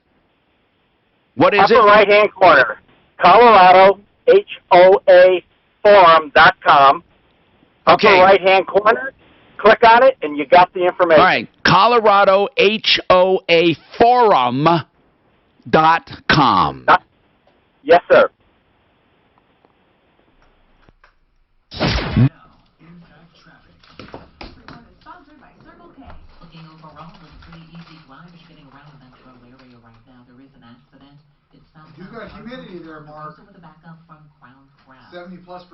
What is it? Upper right-hand corner, Colorado HOA Forum.com. Okay. Upper right-hand corner. Click on it, and you got the information. All right. Colorado HOA Forum.com. Yes, sir. Sponsored by Circle K. Looking overall, it's a pretty easy drive if you're getting around the metro area right now. There is an accident. It's south. You got humidity there, Mark. With a backup from Crown Crab. 70+%. Also,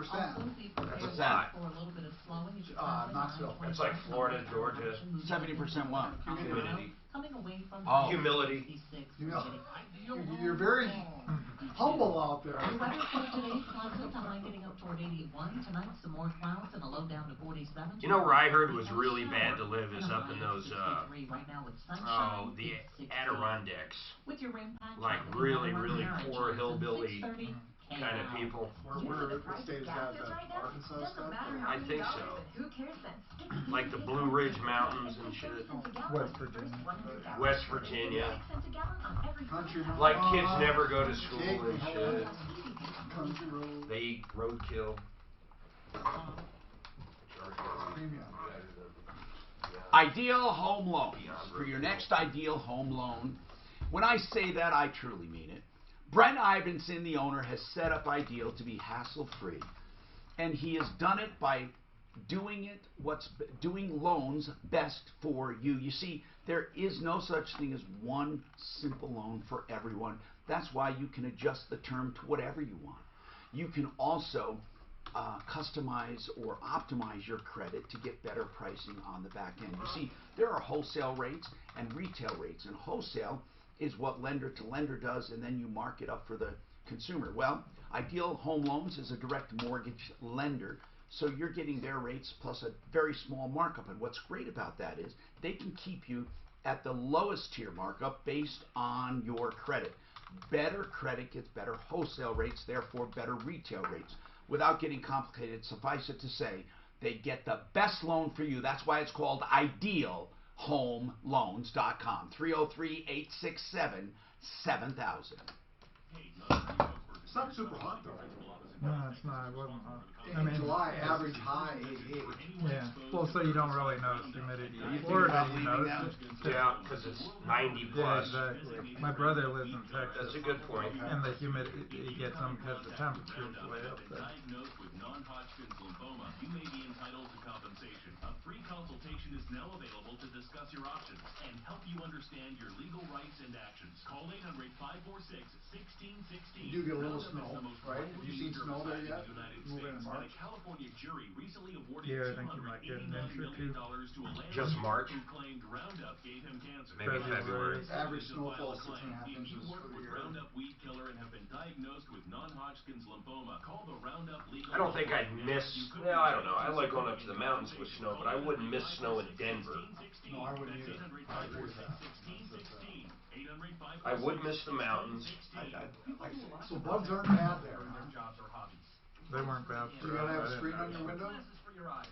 be prepared What's that? for a little bit of slowing as you Knoxville. It's like Florida, Georgia. 70% what? Humidity. Coming away from Humility. You're very humble out there. The weather for today's pleasant. High getting up toward 81. Tonight, some more clouds and a low down to 47. You know where I heard was really bad to live is up in those, right now with sunshine. the Adirondacks. With your rain patch, Like really, really poor hillbilly kind of people. Where the state is at, Arkansas stuff? I think so. Who cares then? Like the Blue Ridge Mountains and shit. West Virginia. West Virginia. Country Like kids never go to school and shit. Country road. They eat roadkill. Ideal home loan. For your next ideal home loan. When I say that, I truly mean it. Brent Ivinson, the owner, has set up Ideal to be hassle-free. And he has done it by doing loans best for you. You see, there is no such thing as one simple loan for everyone. That's why you can adjust the term to whatever you want. You can also customize or optimize your credit to get better pricing on the back end. You see, there are wholesale rates and retail rates, and wholesale is what lender to lender does, and then you mark it up for the consumer. Well, Ideal Home Loans is a direct mortgage lender, So you're getting their rates plus a very small markup. And what's great about that is they can keep you at the lowest tier markup based on your credit. Better credit gets better wholesale rates, therefore better retail rates. Without getting complicated, suffice it to say, they get the best loan for you. That's why it's called IdealHomeLoans.com. 303-867-7000. It's not super hot though. No, it's not. It wasn't hot. In July, average high 88. Yeah. Well, so you don't really notice humidity. You think Florida, about you leaving notice now? it. Yeah, because it's 90 Yeah, plus. exactly. My brother lives in Texas. That's a good point. And the humidity gets them because the temperature's way up there. Diagnosed with non-Hodgkin's lymphoma, you may be entitled to compensation. A free consultation is now available to discuss your options and help you understand your legal rights and actions. Call 800-546-1616. You do get a little snow, right? Have you seen snow there yet? Move in March. A California jury recently awarded Yeah, I think you might get an inch or two. to a landlord Just March? who claimed Roundup gave him cancer. Maybe February. Average snowfall is 6.5 If inches you work for the with year. Roundup weed killer and have been diagnosed with non-Hodgkin's lymphoma, call the Roundup legal. I don't think I'd miss, well, I don't know. I like going up to the mountains with snow, but I wouldn't miss snow in Denver. No, I wouldn't either. I agree with that. I would miss the mountains. So bugs aren't bad there, huh? They weren't bad. Do you gotta have a screen on your window?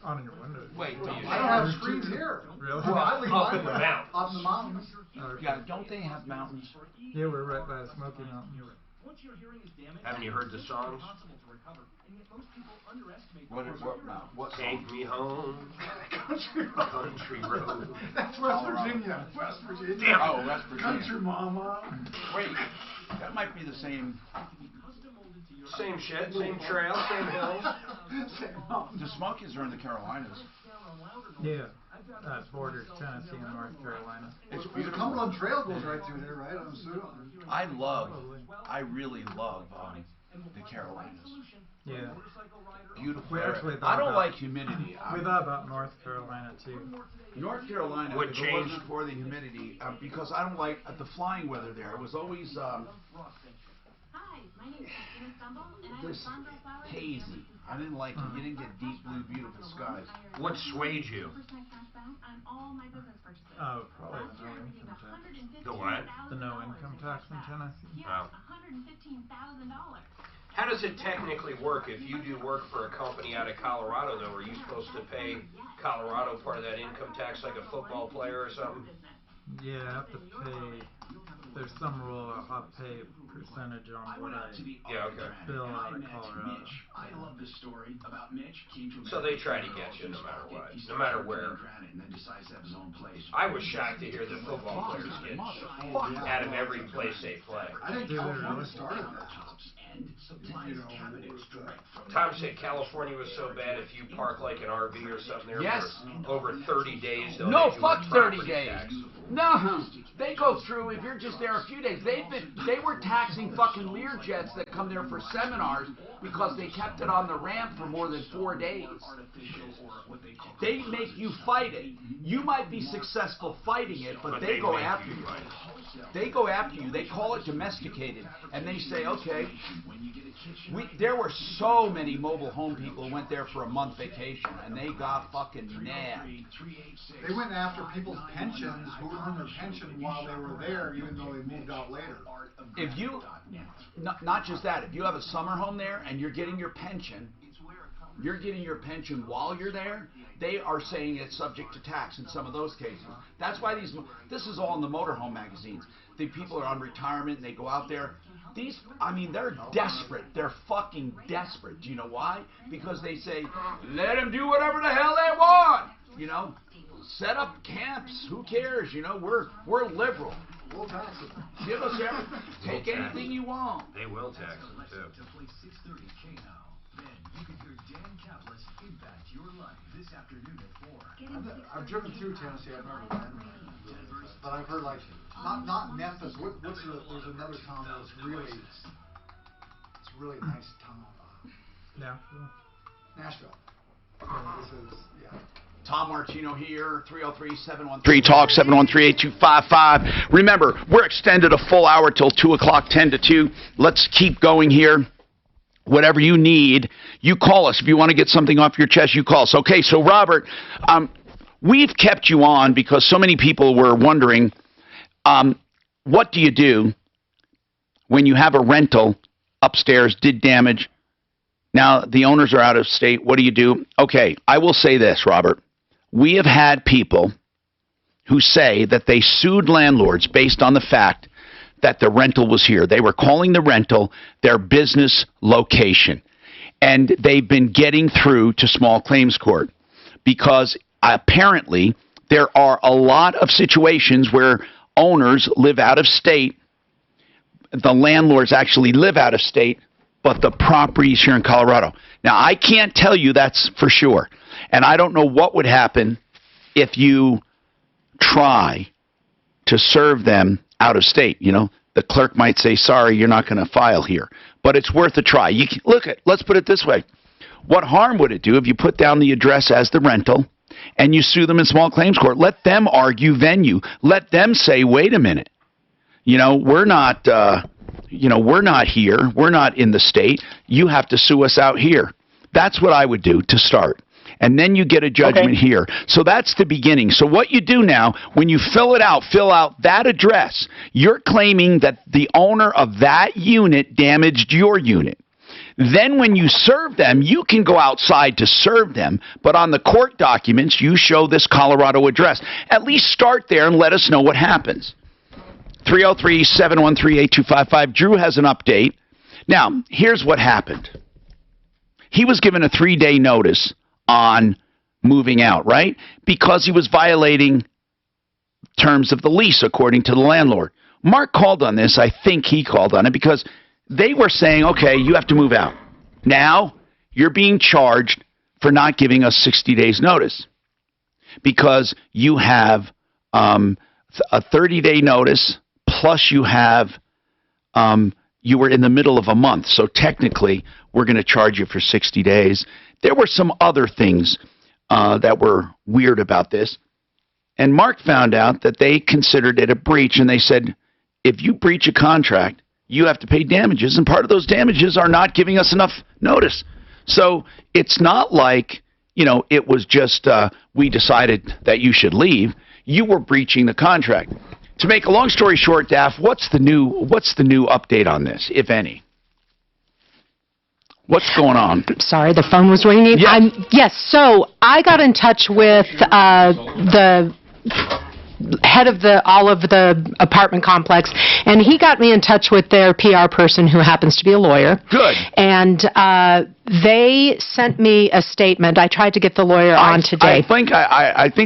On your window. Wait, do you? I don't have screens here. Really? Well, I leave Up mine in the mountains. up in the mountains. Yeah, don't they have mountains? Yeah, we're right by the Smoky Mountains. Haven't you heard the songs? What Take me home, Country country road. That's West Virginia. West Virginia. Damn. Oh, West Virginia. Country mama. Wait, that might be the same. Same shit, same trail, same hills. The Smokies are in the Carolinas. Yeah. That borders Tennessee and North Carolina. It's The beautiful. Cumberland Trail goes right through there, right? I'm assuming. I really love the Carolinas. Yeah. Beautiful. We actually I don't thought like humidity. We thought about North Carolina too. North Carolina, Would if it change. wasn't for the humidity, because I don't like the flying weather there. It was always Hi, my name is Christina Stumble, and I this have Sandra Flowers. hazy. I didn't like it. You didn't get deep blue, beautiful skies. What swayed you? 2% cashback on all my business purchases. Oh, probably Last the year no I received income tax. The what? The no income tax in Tennessee. Yes, Oh. $115,000. How does it technically work? If you do work for a company out of Colorado, though, are you supposed to pay Colorado part of that income tax like a football player or something? Yeah, I have to pay. There's some rule I'll have to pay a percentage on what I bill out of Colorado. I love this story about Mitch. So they try to get you no matter what, no matter where. I was shocked to hear that football players get out of every place they play. I think California started that. Tom said California was so bad if you park like an RV or something there Yes. for over 30 days, they'll No, make you fuck a 30 property days. tax. No, they go through, if you're just there a few days, they were taxing fucking Learjets that come there for seminars because they kept it on the ramp for more than 4 days. They make you fight it. You might be successful fighting it, but they go make after you you. fight They go after you. They call it domesticated. And they say, okay, there were so many mobile home people who went there for a month vacation, and they got fucking nabbed. They went after people's pensions who earned their pension while they were there, even though they moved out later. If you, not just that, if you have a summer home there and you're getting your pension while you're there, they are saying it's subject to tax in some of those cases. That's why this is all in the motorhome magazines. The people are on retirement and they go out there. They're desperate. They're fucking desperate. Do you know why? Because they say, let them do whatever the hell they want. You know, set up camps. Who cares? You know, we're liberal. We'll tax it. Give us everything. Take anything you want. They will tax them too. To play 630 K now. Then you can hear Dan Kaplan's Impact Your Life this afternoon at 4. I've driven through Tennessee. I've never been there. But I've heard not Memphis. There's another town that's really nice town. Nashville. This is Tom Martino here, 303-713-TALK, 713-8255. Remember, we're extended a full hour till 2 o'clock, 10 to 2. Let's keep going here. whatever you need, you call us. If you want to get something off your chest, you call us. Okay, so Robert, we've kept you on because so many people were wondering, what do you do when you have a rental upstairs, did damage? Now, the owners are out of state. What do you do? Okay, I will say this, Robert. We have had people who say that they sued landlords based on the fact that the rental was here. They were calling the rental their business location. And they've been getting through to small claims court because apparently there are a lot of situations where owners live out of state. The landlords actually live out of state, but the property's here in Colorado. Now, I can't tell you that's for sure. And I don't know what would happen if you try to serve them out of state. You know, the clerk might say, sorry, you're not going to file here. But it's worth a try. You can, let's put it this way. What harm would it do if you put down the address as the rental and you sue them in small claims court? Let them argue venue. Let them say, wait a minute. You know, we're not here. We're not in the state. You have to sue us out here. That's what I would do to start. And then you get a judgment here. So that's the beginning. So what you do now, when you fill out that address, you're claiming that the owner of that unit damaged your unit. Then when you serve them, you can go outside to serve them. But on the court documents, you show this Colorado address. At least start there and let us know what happens. 303-713-8255. Drew has an update. Now, here's what happened. He was given a 3-day notice on moving out, right? Because he was violating terms of the lease, according to the landlord. Mark called on this. I think he called on it because they were saying, okay, you have to move out. Now, you're being charged for not giving us 60 days notice because you have a 30-day notice plus you have you were in the middle of a month. So technically, we're going to charge you for 60 days. There were some other things that were weird about this. And Mark found out that they considered it a breach, and they said, if you breach a contract, you have to pay damages, and part of those damages are not giving us enough notice. So it's not like, you know, it was just we decided that you should leave. You were breaching the contract. To make a long story short, Daff, what's the new update on this, if any? What's going on? Sorry, the phone was ringing. Yeah. Yes, so I got in touch with the head of all of the apartment complex, and he got me in touch with their PR person who happens to be a lawyer. Good. And they sent me a statement. I tried to get the lawyer on today. I think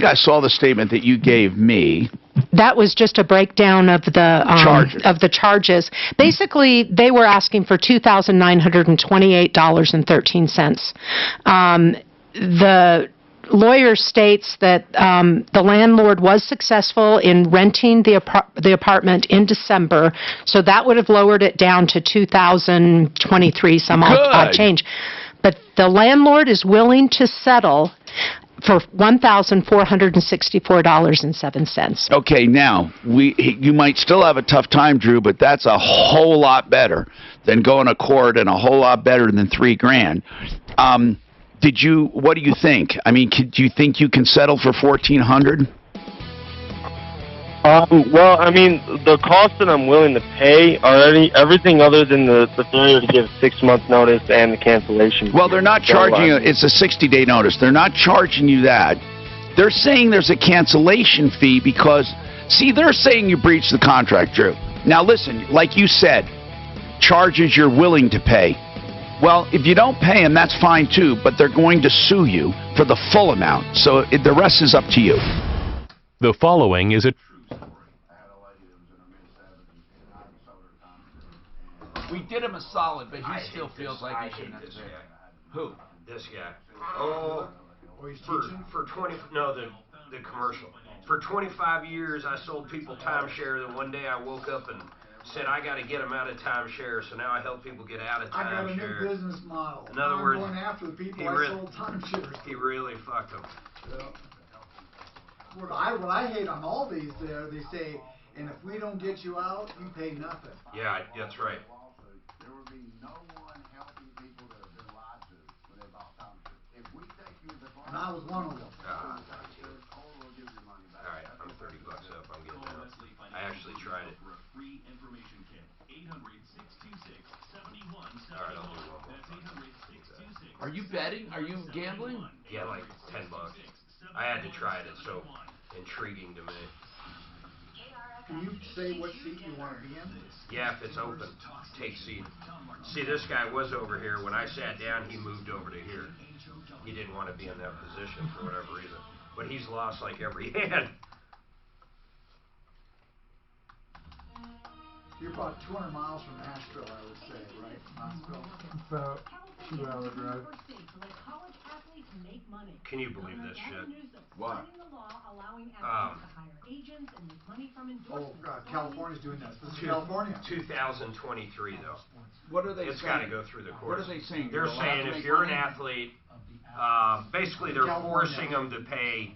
I saw the statement that you gave me. That was just a breakdown of the charges. Basically, they were asking for $2,928.13. The lawyer states that the landlord was successful in renting the apartment in December, so that would have lowered it down to $2,023 some odd change. But the landlord is willing to settle for $1,464.07. Okay, now you might still have a tough time, Drew, but that's a whole lot better than going to court, and a whole lot better than $3,000. What do you think? I mean, do you think you can settle for $1,400? Well, I mean, the cost that I'm willing to pay are everything other than the failure to give 6 months notice and the cancellation. Well, they're not charging you. It's a 60-day notice. They're not charging you that. They're saying there's a cancellation fee because, see, they're saying you breached the contract, Drew. Now, listen, like you said, charges you're willing to pay. Well, if you don't pay them, that's fine too, but they're going to sue you for the full amount. So the rest is up to you. The following is a... We did him a solid, but he still feels like he shouldn't have to pay. Who? This guy. Oh, for 20, no, the commercial. For 25 years, I sold people timeshare, and one day I woke up and said, I got to get them out of timeshare, so now I help people get out of timeshare. I got a new business model. In other words, I'm going after the people I sold timeshares. He really fucked them. Yeah. What I hate on all these, they say, and if we don't get you out, you pay nothing. Yeah, that's right. There will be no one helping these that was one of them. 19. Alright, I'm $30 up. I'm getting out. I actually tried it. Alright, I'll do one more. Are you betting? Are you gambling? Yeah, like $10. I had to try it. It's so intriguing to me. Can you say what seat you want to be in? Yeah, if it's open, take seat. See, this guy was over here. When I sat down, he moved over to here. He didn't want to be in that position for whatever reason. But he's lost like every hand. You're about 200 miles from Nashville, I would say, right? Knoxville. About 2-hour drive. Can you believe this shit? What? California's doing this. This is California. 2023, though. What are they It's saying? got to go through the courts. What are they saying? They're saying if you're an athlete, basically they're forcing them to pay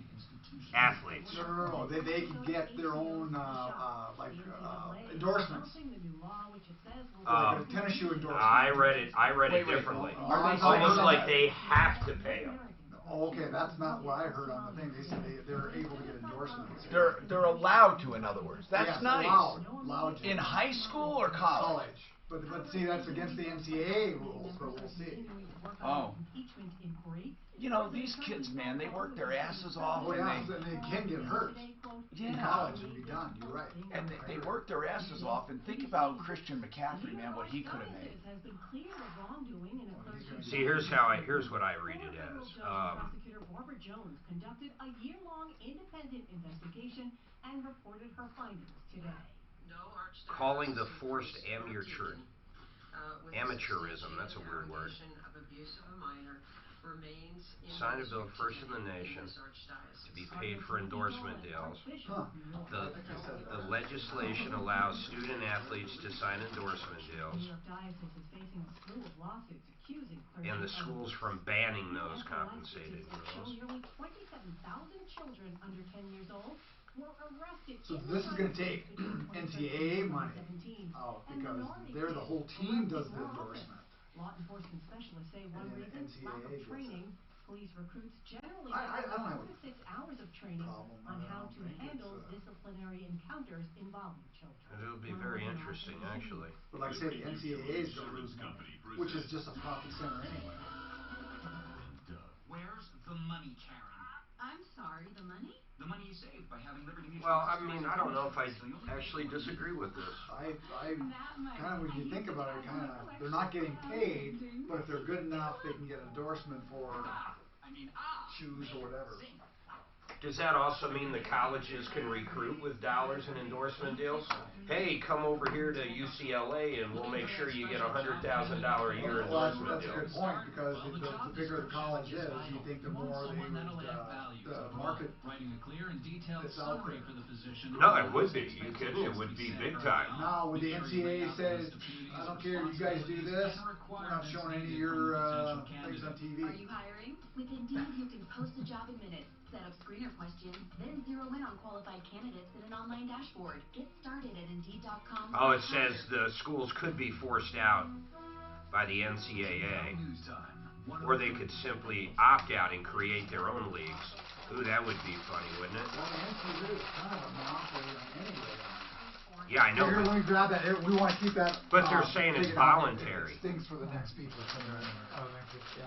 athletes. No. They can get their own endorsements. Like a tennis shoe endorsement. I read it differently. Almost like they have to pay them. Okay, that's not what I heard on the thing. They said they're able to get endorsements. They're allowed to, in other words. That's nice. Allowed to. In high school or college? But see, that's against the NCAA rules, but we'll see. Oh. You know, these kids, man, they work their asses off. Oh, yeah, and they can get hurt. Yeah. In college and be done, you're right. And they work their asses off. And think about Christian McCaffrey, man, what he could have made. See, here's what I read it as. Prosecutor Barbara Jones conducted a year-long independent investigation and reported her findings today. Calling the forced amateurism, that's a weird word. Signed a bill first in the nation to be paid for endorsement deals. The legislation allows student athletes to sign endorsement deals, and the schools from banning those compensated deals. Nearly 27,000 children under 10 years old were arrested. So this is going to take NCAA money out because they're the whole team does the endorsement. Law enforcement specialists say one reason, lack of training. Police recruits generally I don't have 4 to 6 hours of training on how to handle disciplinary encounters involving children. It'll be very interesting, actually. But like I say, the NCAA is going to lose money, which is just a profit center anyway. Where's the money, Karen? I'm sorry, the money? The money you saved by having Liberty Mutual. Well, I mean, I don't know if I actually disagree with this. I kind of, when you think about it, they're not getting paid, but if they're good enough, they can get endorsement for shoes or whatever. Does that also mean the colleges can recruit with dollars and endorsement deals? Hey, come over here to UCLA and we'll make sure you get a $100,000 a year endorsement deal. That's a good point because the bigger the college is, you think the more they would, the market that's out there. No, it would be. You kidding? It would be big time. Now, when the NCAA says, I don't care, you guys do this, we're not showing any of your things on TV. Are you hiring? With Indeed, you can post a job in minutes, set up screener questions, then zero in on qualified candidates in an online dashboard. Get started at Indeed.com. Oh, it says the schools could be forced out by the NCAA, or they could simply opt out and create their own leagues. Ooh, that would be funny, wouldn't it? Well, the NCAA is kind of a monopoly anyway. Yeah, I know. Here, let me grab that. We want to keep that. But they're saying it's voluntary. It stinks for the next people. Oh, thank you. Yeah.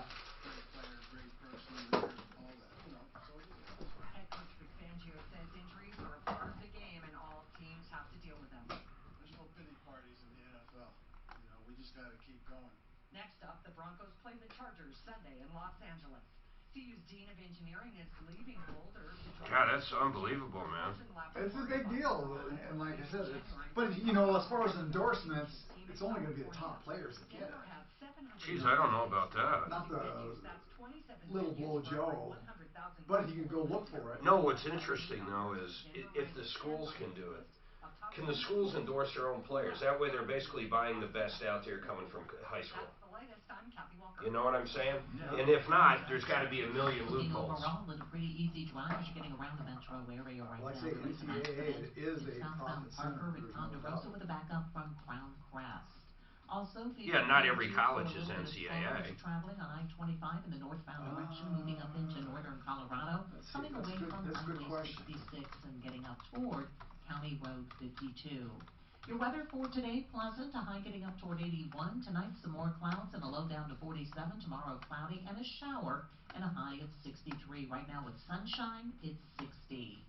Next up, the Broncos play the Chargers Sunday in Los Angeles. CU's Dean of Engineering is leaving Boulder. God, that's unbelievable, man. It's a big deal, and like I said, but you know, as far as endorsements, it's only going to be the top players that get it. Jeez, I don't know about that. Not the little blow Joe, but you can go look for it. No, what's interesting though is if the schools can do it. Can the schools endorse their own players? That way they're basically buying the best out there coming from high school. You know what I'm saying? And if not, there's got to be a million loopholes. Overall, it's a pretty easy drive getting around the metro area right Like now. I say, NCAA is a profit center. Parker with Ponderosa with a backup from Crown Crest. Also, Yeah, not every college is NCAA. Traveling on I-25 in the northbound direction, moving up into northern Colorado, coming away from Highway 66 and getting up toward County Road 52. Your weather for today, pleasant, a high getting up toward 81. Tonight, some more clouds and a low down to 47. Tomorrow, cloudy and a shower and a high of 63. Right now with sunshine, it's 60.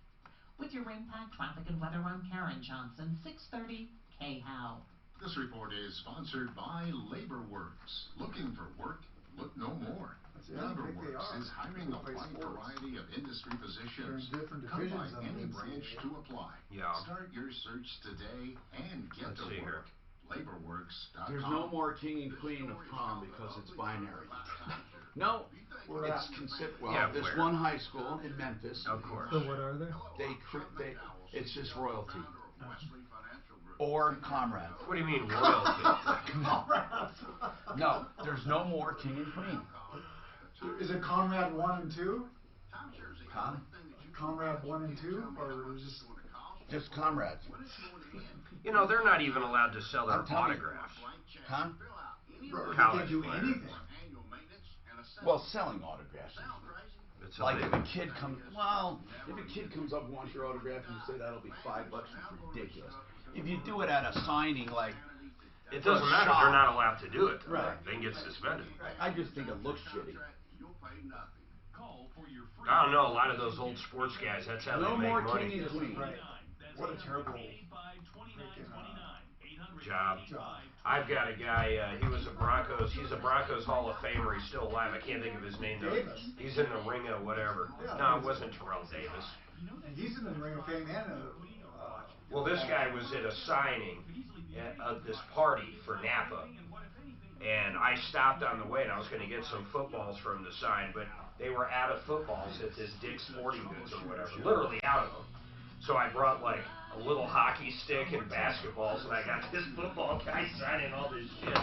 With your impact, traffic and weather, I'm Karen Johnson, 630 KHOW. This report is sponsored by LaborWorks. Looking for work? Look no more. LaborWorks is hiring a wide variety of industry positions. Come by any branch to apply. Yeah. Start your search today and get to work. LaborWorks.com. There's no more king and queen of prom because it's binary. No, it's considered. Well, Yeah, there's where? one high school in Memphis. Of course. So what are they? It's just royalty. Or comrade. What do you mean royalty? No, there's no more king and queen. Is it Conrad 1 and 2? Huh? Conrad 1 and 2? Or just comrades? You know, they're not even allowed to sell their autographs. Huh? You can't do anything. Well, selling autographs. It's Like if illegal. a kid comes, if a kid comes up and wants your autograph and you say that'll be $5, it's ridiculous. If you do it at a signing, like It doesn't matter. They're not allowed to do it. Right. They can get suspended. I just think it looks shitty. I don't know. A lot of those old sports guys, that's how No they more make money. king and queen. Right. What a terrible Job. I've got a guy, he's a Broncos Hall of Famer, he's still alive, I can't think of his name though. Davis. He's in the ring of whatever. Yeah. No, it wasn't Terrell Davis. He's in the Ring of Fame and Well, this guy was at a signing of this party for Napa, and I stopped on the way and I was going to get some footballs from the sign, but they were out of footballs at this Dick's Sporting Goods or whatever, literally out of them. So I brought like a little hockey stick and basketballs, and I got this football guy signing all this shit.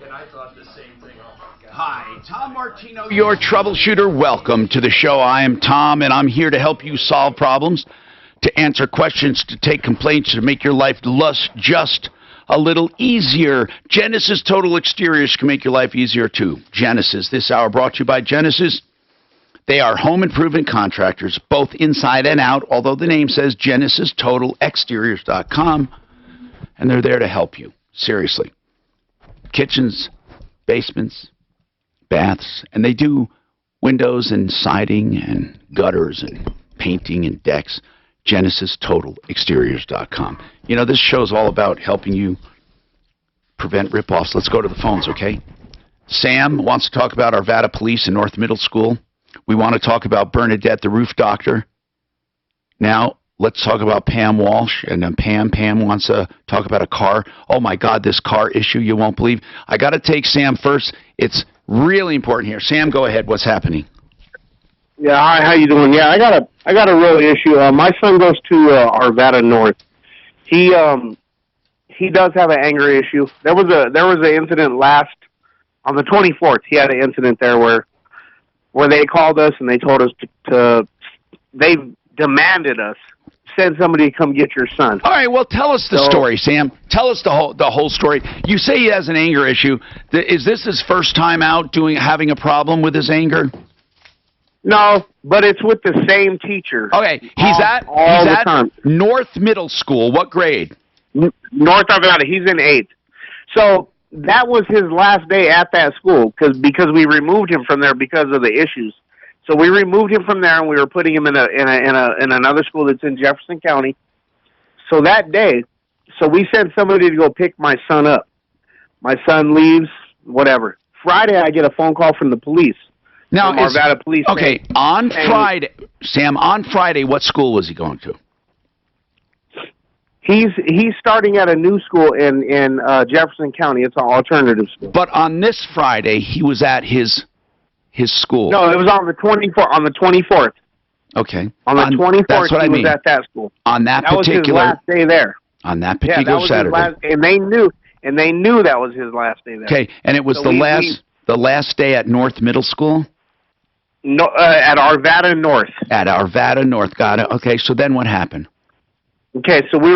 And I thought the same thing. Oh my God. Hi, Tom Martino, your troubleshooter. Welcome to the show. I am Tom, and I'm here to help you solve problems, to answer questions, to take complaints, to make your life just a little easier. Genesis Total Exteriors can make your life easier too. Genesis, this hour brought to you by Genesis. They are home improvement contractors, both inside and out, although the name says GenesisTotalExteriors.com, and they're there to help you. Seriously. Kitchens, basements, baths, and they do windows and siding and gutters and painting and decks. GenesisTotalExteriors.com. You know, this show's all about helping you prevent ripoffs. Let's go to the phones, okay? Sam wants to talk about Arvada Police in North Middle School. We want to talk about Bernadette, the roof doctor. Now, let's talk about Pam Walsh. And then Pam wants to talk about a car. Oh, my God, this car issue you won't believe. I got to take Sam first. It's really important here. Sam, go ahead. What's happening? Yeah, hi, how you doing? Yeah, I got a real issue. My son goes to Arvada North. He does have an anger issue. There was an incident on the 24th. He had an incident there where they called us and they told us they demanded us send somebody to come get your son. All right, well, tell us the story, Sam. Tell us the whole story. You say he has an anger issue. Is this his first time out having a problem with his anger? No, but it's with the same teacher. Okay, he's at North Middle School. What grade? North Arvada. He's in 8th. So that was his last day at that school because we removed him from there because of the issues. So we removed him from there and we were putting him in another school that's in Jefferson County. So that day, we sent somebody to go pick my son up. My son leaves, whatever. Friday, I get a phone call from the police. Now, from Arvada Police. Okay, on Friday, Sam, on Friday, what school was he going to? He's starting at a new school in Jefferson County. It's an alternative school. But on this Friday, he was at his school. No, it was on the 24th. Okay. On the 24th, that's what he I mean. was at that school. On that particular. That was his last day there. On that particular that was Saturday. His last, and they knew that was his last day there. Okay, and it was the last day at North Middle School? No, at Arvada North. At Arvada North, got it. Okay, so then what happened? Okay, so we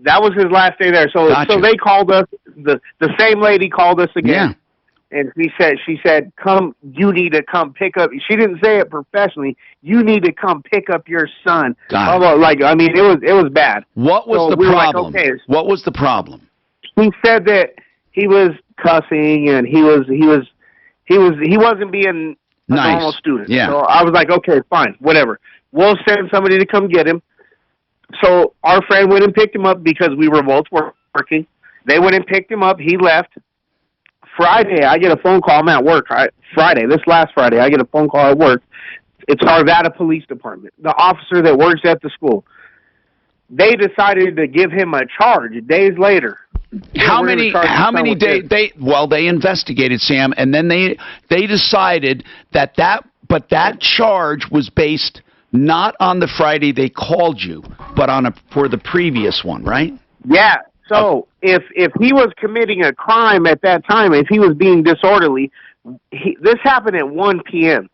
That was his last day there. So Gotcha. so they called us. The same lady called us again. Yeah. And she said, come, you need to come pick up. She didn't say it professionally. You need to come pick up your son. Got it. Although, like, I mean, it was bad. What was So the we were like, problem? okay. What was the problem? He said that he was cussing and he wasn't being a Nice. normal student. Yeah. So I was like, okay, fine, whatever. We'll send somebody to come get him. So our friend went and picked him up because we were both working. They went and picked him up. He left. Friday, I get a phone call. I'm at work. This last Friday, I get a phone call at work. It's Arvada Police Department. The officer that works at the school. They decided to give him a charge days later. How many days? They investigated, Sam, and then they decided that charge was based not on the Friday they called you, but for the previous one, right? Yeah. So if he was committing a crime at that time, if he was being disorderly, this happened at 1 p.m.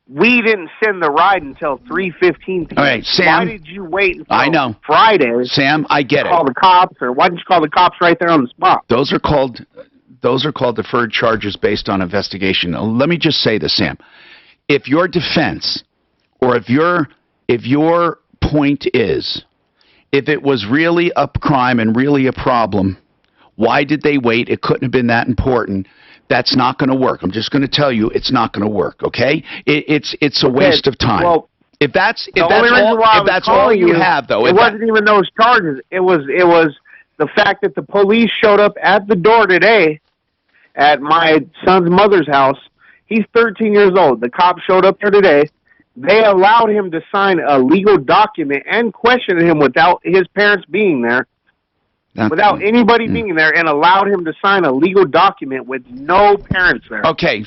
We didn't send the ride until 3:15 p.m. All right, Sam. Why did you wait until Friday? Sam, I get it. Call the cops, or why didn't you call the cops right there on the spot? Those are called deferred charges based on investigation. Now, let me just say this, Sam. If your defense, or if your point is, if it was really a crime and really a problem, why did they wait? It couldn't have been that important. That's not going to work. I'm just going to tell you, it's not going to work. Okay? It's a waste of time. Well, if that's all you have, though, it wasn't even those charges. It was the fact that the police showed up at the door today at my son's mother's house. He's 13 years old. The cops showed up there today. They allowed him to sign a legal document and questioned him without his parents being there, without anybody being there, and allowed him to sign a legal document with no parents there. Okay,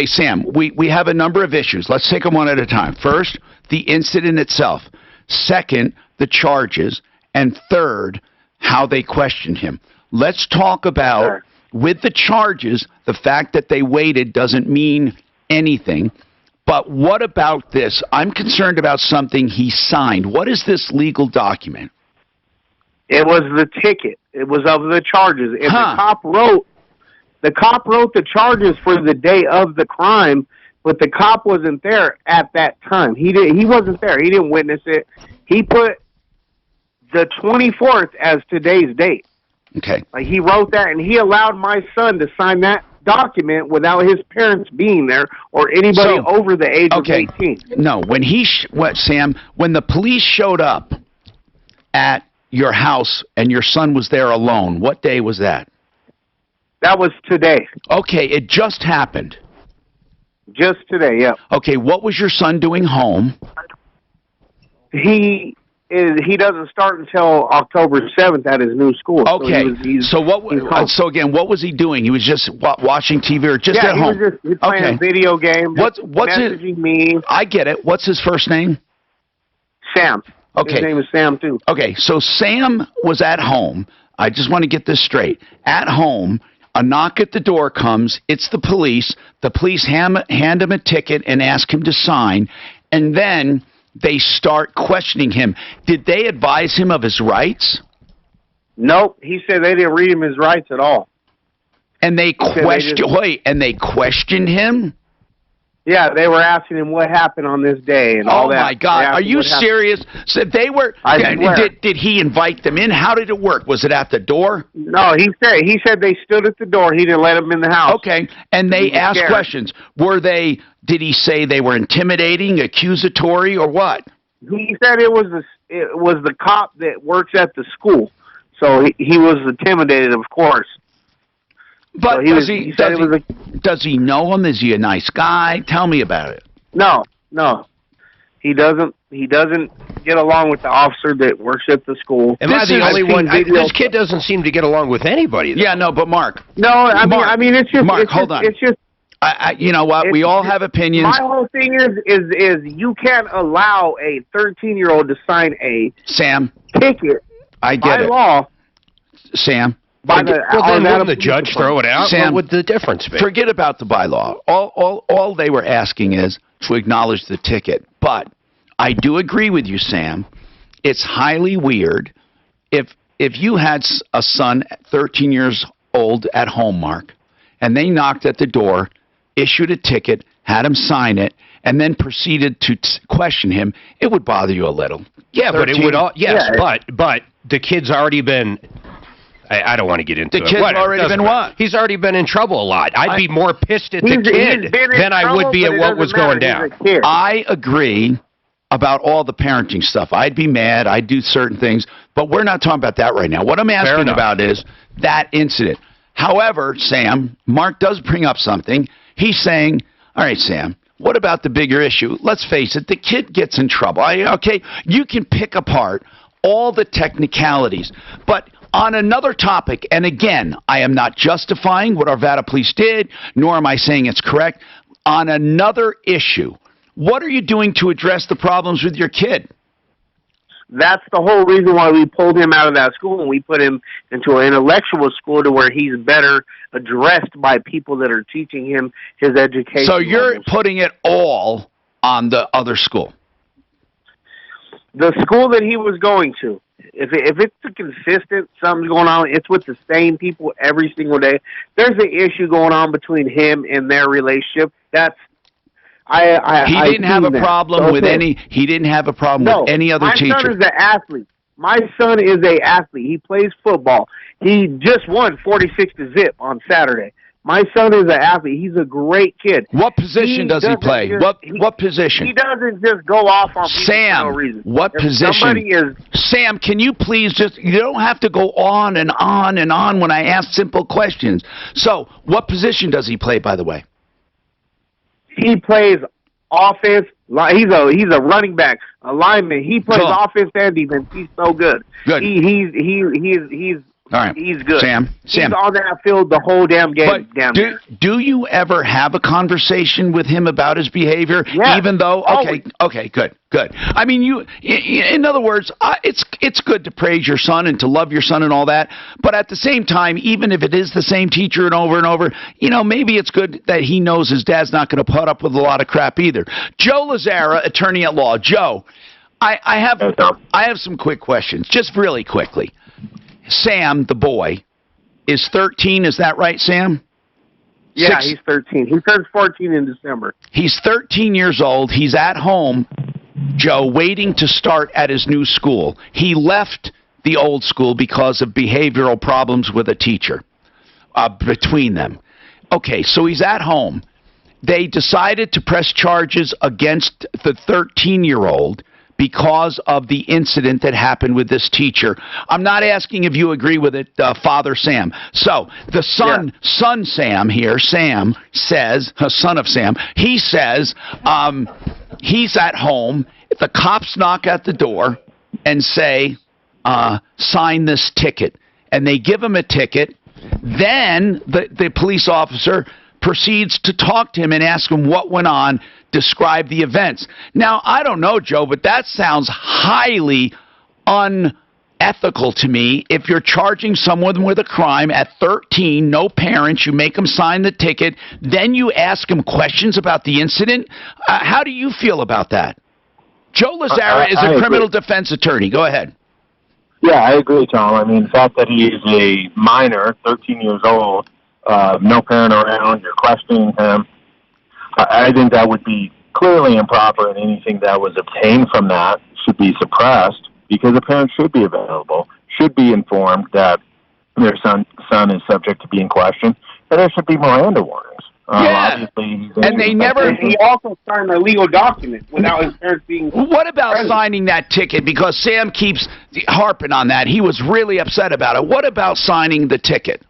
Sam, we have a number of issues. Let's take them one at a time. First, the incident itself. Second, the charges. And third, how they questioned him. Let's talk about, with the charges, the fact that they waited doesn't mean anything. But what about this? I'm concerned about something he signed. What is this legal document? It was the ticket. It was of the charges. And the cop wrote the charges for the day of the crime, but the cop wasn't there at that time. He wasn't there. He didn't witness it. He put the 24th as today's date. Okay. Like, he wrote that, and he allowed my son to sign that document without his parents being there or anybody over the age of 18. No, when Sam, when the police showed up at your house and your son was there alone, what day was that? That was today. Okay, it just happened. Just today, yeah. Okay, what was your son doing home? He doesn't start until October 7th at his new school. Okay, so again, what was he doing? He was just watching TV or just at home? Yeah, he was just playing a video game, messaging me. I get it. What's his first name? Sam. Okay. His name is Sam, too. Okay, so Sam was at home. I just want to get this straight. At home, a knock at the door comes. It's the police. The police hand him a ticket and ask him to sign, and then they start questioning him. Did they advise him of his rights? Nope. He said they didn't read him his rights at all. And they questioned him? Yeah, they were asking him what happened on this day and all that. Oh my God! Are you serious? So they were. Did he invite them in? How did it work? Was it at the door? No, he said they stood at the door. He didn't let them in the house. Okay, and they asked questions. Did he say they were intimidating, accusatory, or what? He said it was the cop that works at the school, so he was intimidated, of course. But does he know him? Is he a nice guy? Tell me about it. No. He doesn't get along with the officer that works at the school. Am I the only one? This kid doesn't seem to get along with anybody, though. Yeah, no, but Mark. No, I mean it's just Mark, hold on. It's just you know what? We all have opinions. My whole thing is you can't allow a 13-year-old to sign a ticket. I get by it. law. Sam. Then wouldn't the judge throw it out? Sam, what would the difference be? Forget about the bylaw. All they were asking is to acknowledge the ticket. But I do agree with you, Sam. It's highly weird if if you had a son, 13 years old, at home, Mark, and they knocked at the door, issued a ticket, had him sign it, and then proceeded to question him, it would bother you a little. Yeah, 13? But it would all, yes, yeah. but the kid's already been, I don't want to get into it. The kid's already been what? He's already been in trouble a lot. I'd be more pissed at the kid than I would be at what was going down. I agree about all the parenting stuff. I'd be mad. I'd do certain things, but we're not talking about that right now. What I'm asking about is that incident. However, Sam, Mark does bring up something. He's saying, all right, Sam, what about the bigger issue? Let's face it, the kid gets in trouble. Okay, you can pick apart all the technicalities, but on another topic, and again, I am not justifying what Arvada Police did, nor am I saying it's correct. On another issue, what are you doing to address the problems with your kid? That's the whole reason why we pulled him out of that school and we put him into an intellectual school to where he's better addressed by people that are teaching him his education. So you're putting it all on the other school? The school that he was going to. If it's a consistent, something's going on, it's with the same people every single day. There's an issue going on between him and their relationship. That's He didn't have a problem with any other teacher. My son is an athlete. My son is an athlete. He plays football. He just won 46-0 on Saturday. My son is an athlete. He's a great kid. What position does he play? What position? He doesn't just go off on people for no reason. What position? Sam, can you please you don't have to go on and on and on when I ask simple questions. So, what position does he play, by the way? He plays offense. He's a running back, a lineman. He plays offense and defense. He's so good. Good. He's all right. He's good. Sam. He's on that field the whole damn game. Do you ever have a conversation with him about his behavior? Yes. Even though, okay, good. I mean, in other words, it's good to praise your son and to love your son and all that. But at the same time, even if it is the same teacher and over, maybe it's good that he knows his dad's not going to put up with a lot of crap either. Joe Lazzara, attorney at law. Joe, I have some quick questions, just really quickly. Sam, the boy, is 13. Is that right, Sam? Yeah, he's 13. He turns 14 in December. He's 13 years old. He's at home, Joe, waiting to start at his new school. He left the old school because of behavioral problems with a teacher between them. Okay, so he's at home. They decided to press charges against the 13-year-old because of the incident that happened with this teacher. I'm not asking if you agree with it, Father Sam. So the son Sam here, Sam says, son of Sam, he says he's at home. The cops knock at the door and say, sign this ticket. And they give him a ticket. Then the police officer proceeds to talk to him and ask him what went on, describe the events. Now, I don't know, Joe, but that sounds highly unethical to me. If you're charging someone with a crime at 13, no parents, you make them sign the ticket, then you ask them questions about the incident. How do you feel about that? Joe Lazzara is a criminal defense attorney. Go ahead. Yeah, I agree, Tom. I mean, the fact that he is a minor, 13 years old, no parent around, you're questioning him, I think that would be clearly improper, and anything that was obtained from that should be suppressed, because the parents should be available, should be informed that their son is subject to being questioned, and there should be Miranda warnings. Obviously, and they never. He also signed a legal document without his parents being. What about present. Signing that ticket? Because Sam keeps harping on that. He was really upset about it. What about signing the ticket?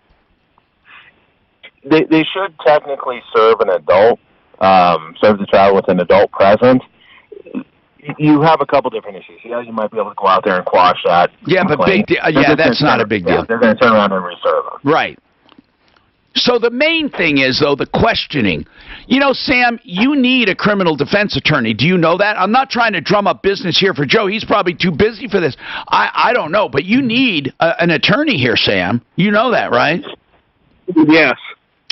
They should technically serve an adult, serve the child with an adult present. You have a couple different issues. Yeah, you might be able to go out there and quash that. Yeah, complaint. but that's not a big deal. They're going to turn around and reserve them. Right. So the main thing is, though, the questioning. Sam, you need a criminal defense attorney. Do you know that? I'm not trying to drum up business here for Joe. He's probably too busy for this. I don't know, but you need an attorney here, Sam. You know that, right? Yes.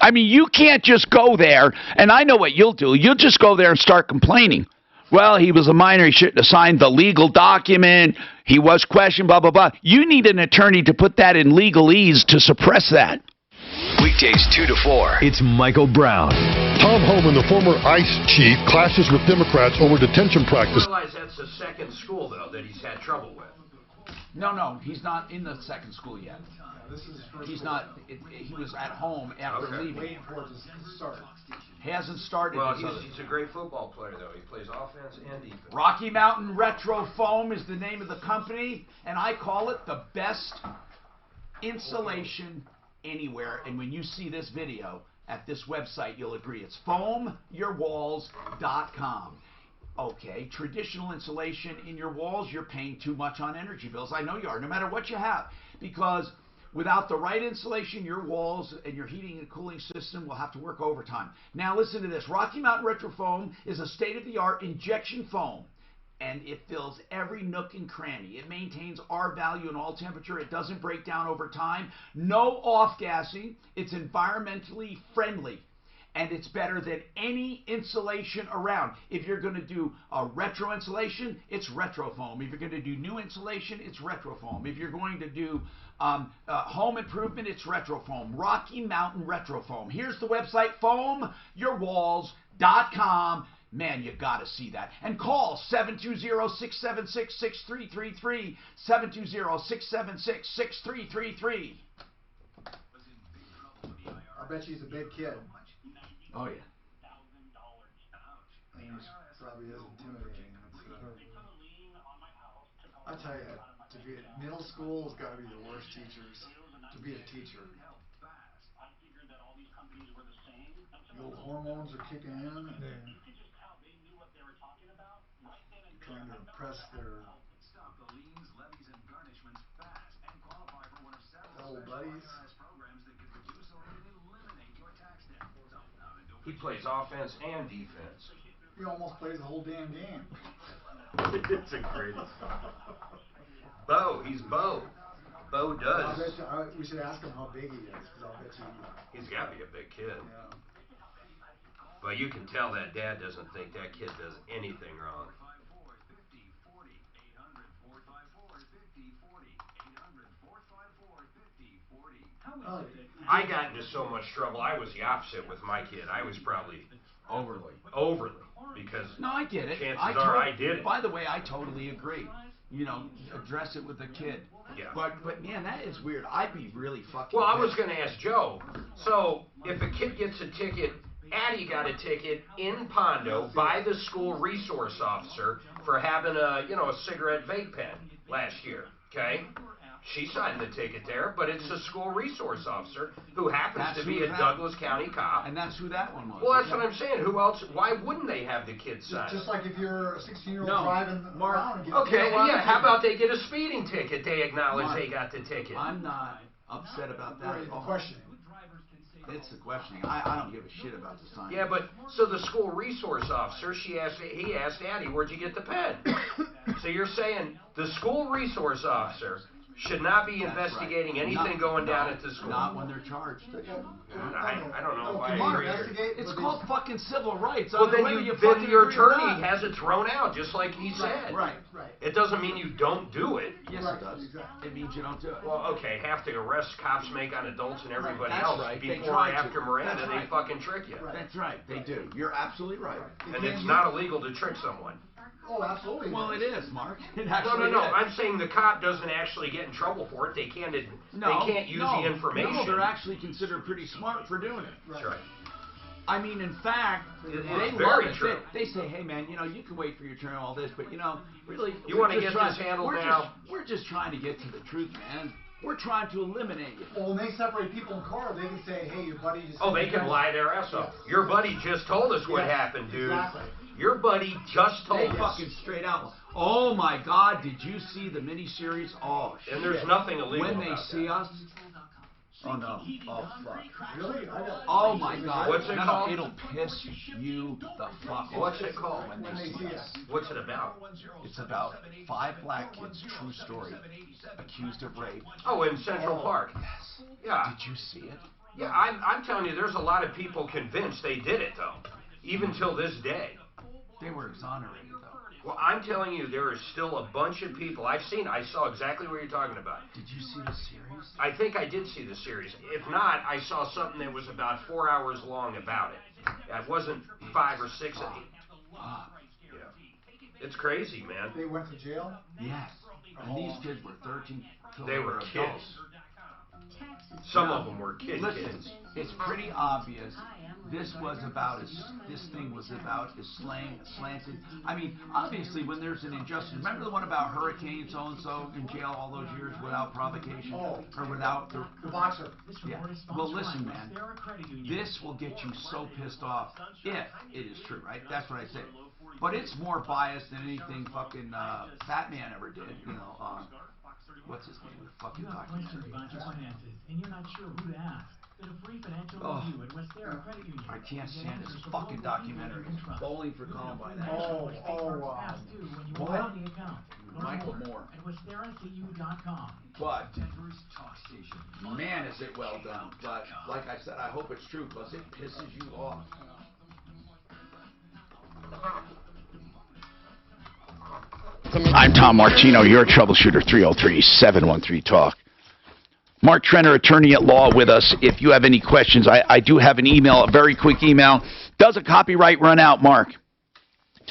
I mean, you can't just go there, and I know what you'll do. You'll just go there and start complaining. Well, he was a minor. He shouldn't have signed the legal document. He was questioned, blah, blah, blah. You need an attorney to put that in legalese to suppress that. Weekdays 2 to 4. It's Michael Brown. Tom Homan, the former ICE chief, clashes with Democrats over detention practice. I realize that's the second school, though, that he's had trouble with. No, he's not in the second school yet. He's not. He was at home after leaving. Waiting for it to start. Hasn't started. Well, he's a great football player, though. He plays offense and defense. Rocky Mountain Retro Foam is the name of the company, and I call it the best insulation anywhere. And when you see this video at this website, you'll agree. It's foamyourwalls.com. Okay, traditional insulation in your walls, you're paying too much on energy bills. I know you are, no matter what you have, because without the right insulation, your walls and your heating and cooling system will have to work overtime. Now listen to this. Rocky Mountain Retro Foam is a state-of-the-art injection foam, and it fills every nook and cranny. It maintains R value in all temperature. It doesn't break down over time. No off-gassing. It's environmentally friendly. And it's better than any insulation around. If you're going to do a retro insulation, it's retro foam. If you're going to do new insulation, it's retro foam. If you're going to do home improvement, it's retro foam. Rocky Mountain Retro Foam. Here's the website, foamyourwalls.com. Man, you got to see that. And call 720-676-6333, 720-676-6333. I bet she's a big kid. Oh, yeah. And probably is intimidating. I tell you, to be at middle school has got to be the worst teachers. To be a teacher. The old hormones are kicking in. And trying to impress their old buddies. He plays offense and defense. He almost plays the whole damn game. It's the greatest. Bo, he's Bo. Bo does. We should ask him how big he is, because I'll bet you he's got to be a big kid. Yeah. But you can tell that dad doesn't think that kid does anything wrong. I got into so much trouble. I was the opposite with my kid. I was probably overly, because no, I get it. Chances are I did it. By the way, I totally agree. You know, address it with the kid. Yeah. But man, that is weird. I'd be really fucking. Well, I was going to ask Joe. So if a kid gets a ticket, Addie got a ticket in Pondo by the school resource officer for having a cigarette vape pen last year. Okay. She signed the ticket there, but it's a school resource officer who happens to be a Douglas County cop. And that's who that one was. Well, that's what I'm saying. Who else? Why wouldn't they have the kids sign? Just like if you're a 16-year-old driving around and get okay, yeah, how about they get a speeding ticket? They acknowledge they got the ticket. I'm not upset about that at all. Questioning. It's the questioning. I don't give a shit about the sign. Yeah, but so the school resource officer, he asked Addie, where'd you get the pen? So you're saying the school resource officer should not be investigating anything going down at the school. Not when they're charged. I don't know if I agree. It's called fucking civil rights. Well, then your attorney has it thrown out, just like he said. Right. It doesn't mean you don't do it. Yes, it does. It means you don't do it. Well, okay, have to arrest cops make on adults and everybody That's else right. before or after Miranda, they fucking trick you. That's right. They do. You're absolutely right. And it's not illegal to trick someone. Oh, absolutely. Well, it is, Mark. No. I'm saying the cop doesn't actually get in trouble for it. They can't use the information. No, they're actually considered pretty smart for doing it. That's right. I mean, in fact, they love it. They say, hey, man, you can wait for your turn and all this, but, really... You want to get this handled now? We're just trying to get to the truth, man. We're trying to eliminate you. Well, when they separate people in cars, they can say, hey, your buddy just... Oh, they can lie their ass off. Your buddy just told us what happened, dude. Exactly. Your buddy just told us. They fucking straight out. Oh, my God, did you see the miniseries? Oh, shit. And there's nothing illegal when they see us... Oh, no. Oh, fuck. Really? Oh, my God. What's it called? It'll piss you the fuck off. What's it called? When they see us. What's it about? It's about 5 black kids, true story, accused of rape. Oh, in Central Park. Yes. Yeah. Did you see it? Yeah, I'm telling you, there's a lot of people convinced they did it, though. Even till this day. They were exonerated, though. Well, I'm telling you, there is still a bunch of people. I saw exactly what you're talking about. Did you see the series? I think I did see the series. If not, I saw something that was about 4 hours long about it. It wasn't 5 or 6 of them. Yeah. It's crazy, man. They went to jail? Yes. And these kids were 13. They were adults. kids. Some of them were kids. Listen, it's pretty obvious. This thing was about as slanted. I mean, obviously, when there's an injustice, remember the one about Hurricane so-and-so in jail all those years without provocation? Or without the boxer. Yeah. Well, listen, man, this will get you so pissed off if it is true, right? That's what I say. But it's more biased than anything fucking Fat Man ever did, you know. What's his name? The fucking documentary. About your finances, and you're not sure who to ask. Get a free financial review at Westera Credit Union. I can't stand this fucking documentary. Bowling for Columbine. What? Michael Moore. At WesteraCU.com. But, man, is it well done. But, like I said, I hope it's true, because it pisses you off. I'm Tom Martino, your troubleshooter, 303-713-TALK. Mark Trenner, attorney at law, with us. If you have any questions, I do have an email, a very quick email. Does a copyright run out, Mark?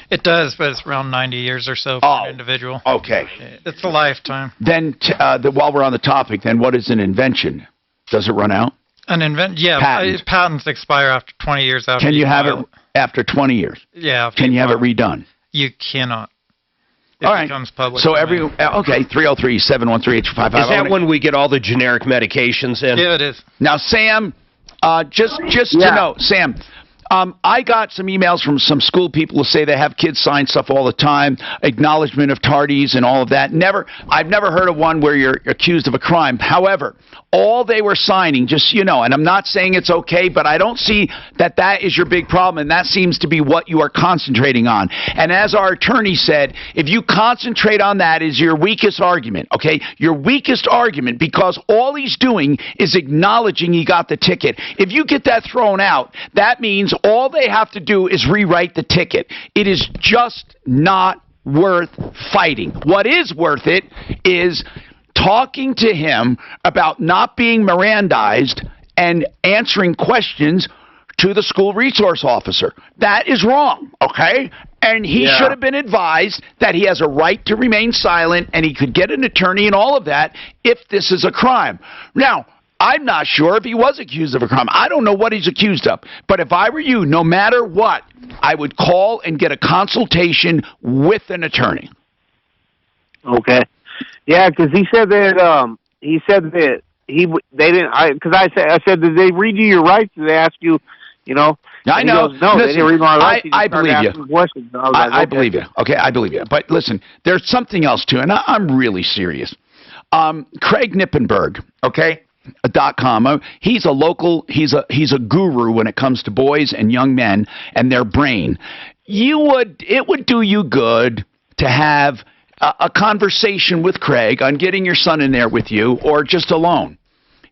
It does, but it's around 90 years or so for an individual. Okay. It's a lifetime. Then, while we're on the topic, then what is an invention? Does it run out? Patents expire after 20 years after. Can you have it after 20 years? Yeah. Can you have it redone? You cannot. All right. Becomes public. So okay, 303-713-8255. Is that when we get all the generic medications in? Yeah, it is. Now, Sam, just to know, Sam, I got some emails from some school people who say they have kids sign stuff all the time, acknowledgement of tardies and all of that. I've never heard of one where you're accused of a crime. However, all they were signing, just so you know, and I'm not saying it's okay, but I don't see that is your big problem, and that seems to be what you are concentrating on. And as our attorney said, if you concentrate on that is your weakest argument, okay? Your weakest argument, because all he's doing is acknowledging he got the ticket. If you get that thrown out, that means all they have to do is rewrite the ticket. It is just not worth fighting. What is worth it is talking to him about not being Mirandized and answering questions to the school resource officer. That is wrong, okay? And he should have been advised that he has a right to remain silent and he could get an attorney and all of that if this is a crime. Now, I'm not sure if he was accused of a crime. I don't know what he's accused of. But if I were you, no matter what, I would call and get a consultation with an attorney. Okay. Yeah, because he said that they didn't. I said, did they read you your rights? Did they ask you, you know? I know. Goes, no, listen, they didn't read my rights. I believe you. I believe you. Okay, I believe you. But listen, there's something else too, and I'm really serious. Craig Nippenberg, okay, .com. He's a local. He's a guru when it comes to boys and young men and their brain. It would do you good to have a conversation with Craig on getting your son in there with you, or just alone.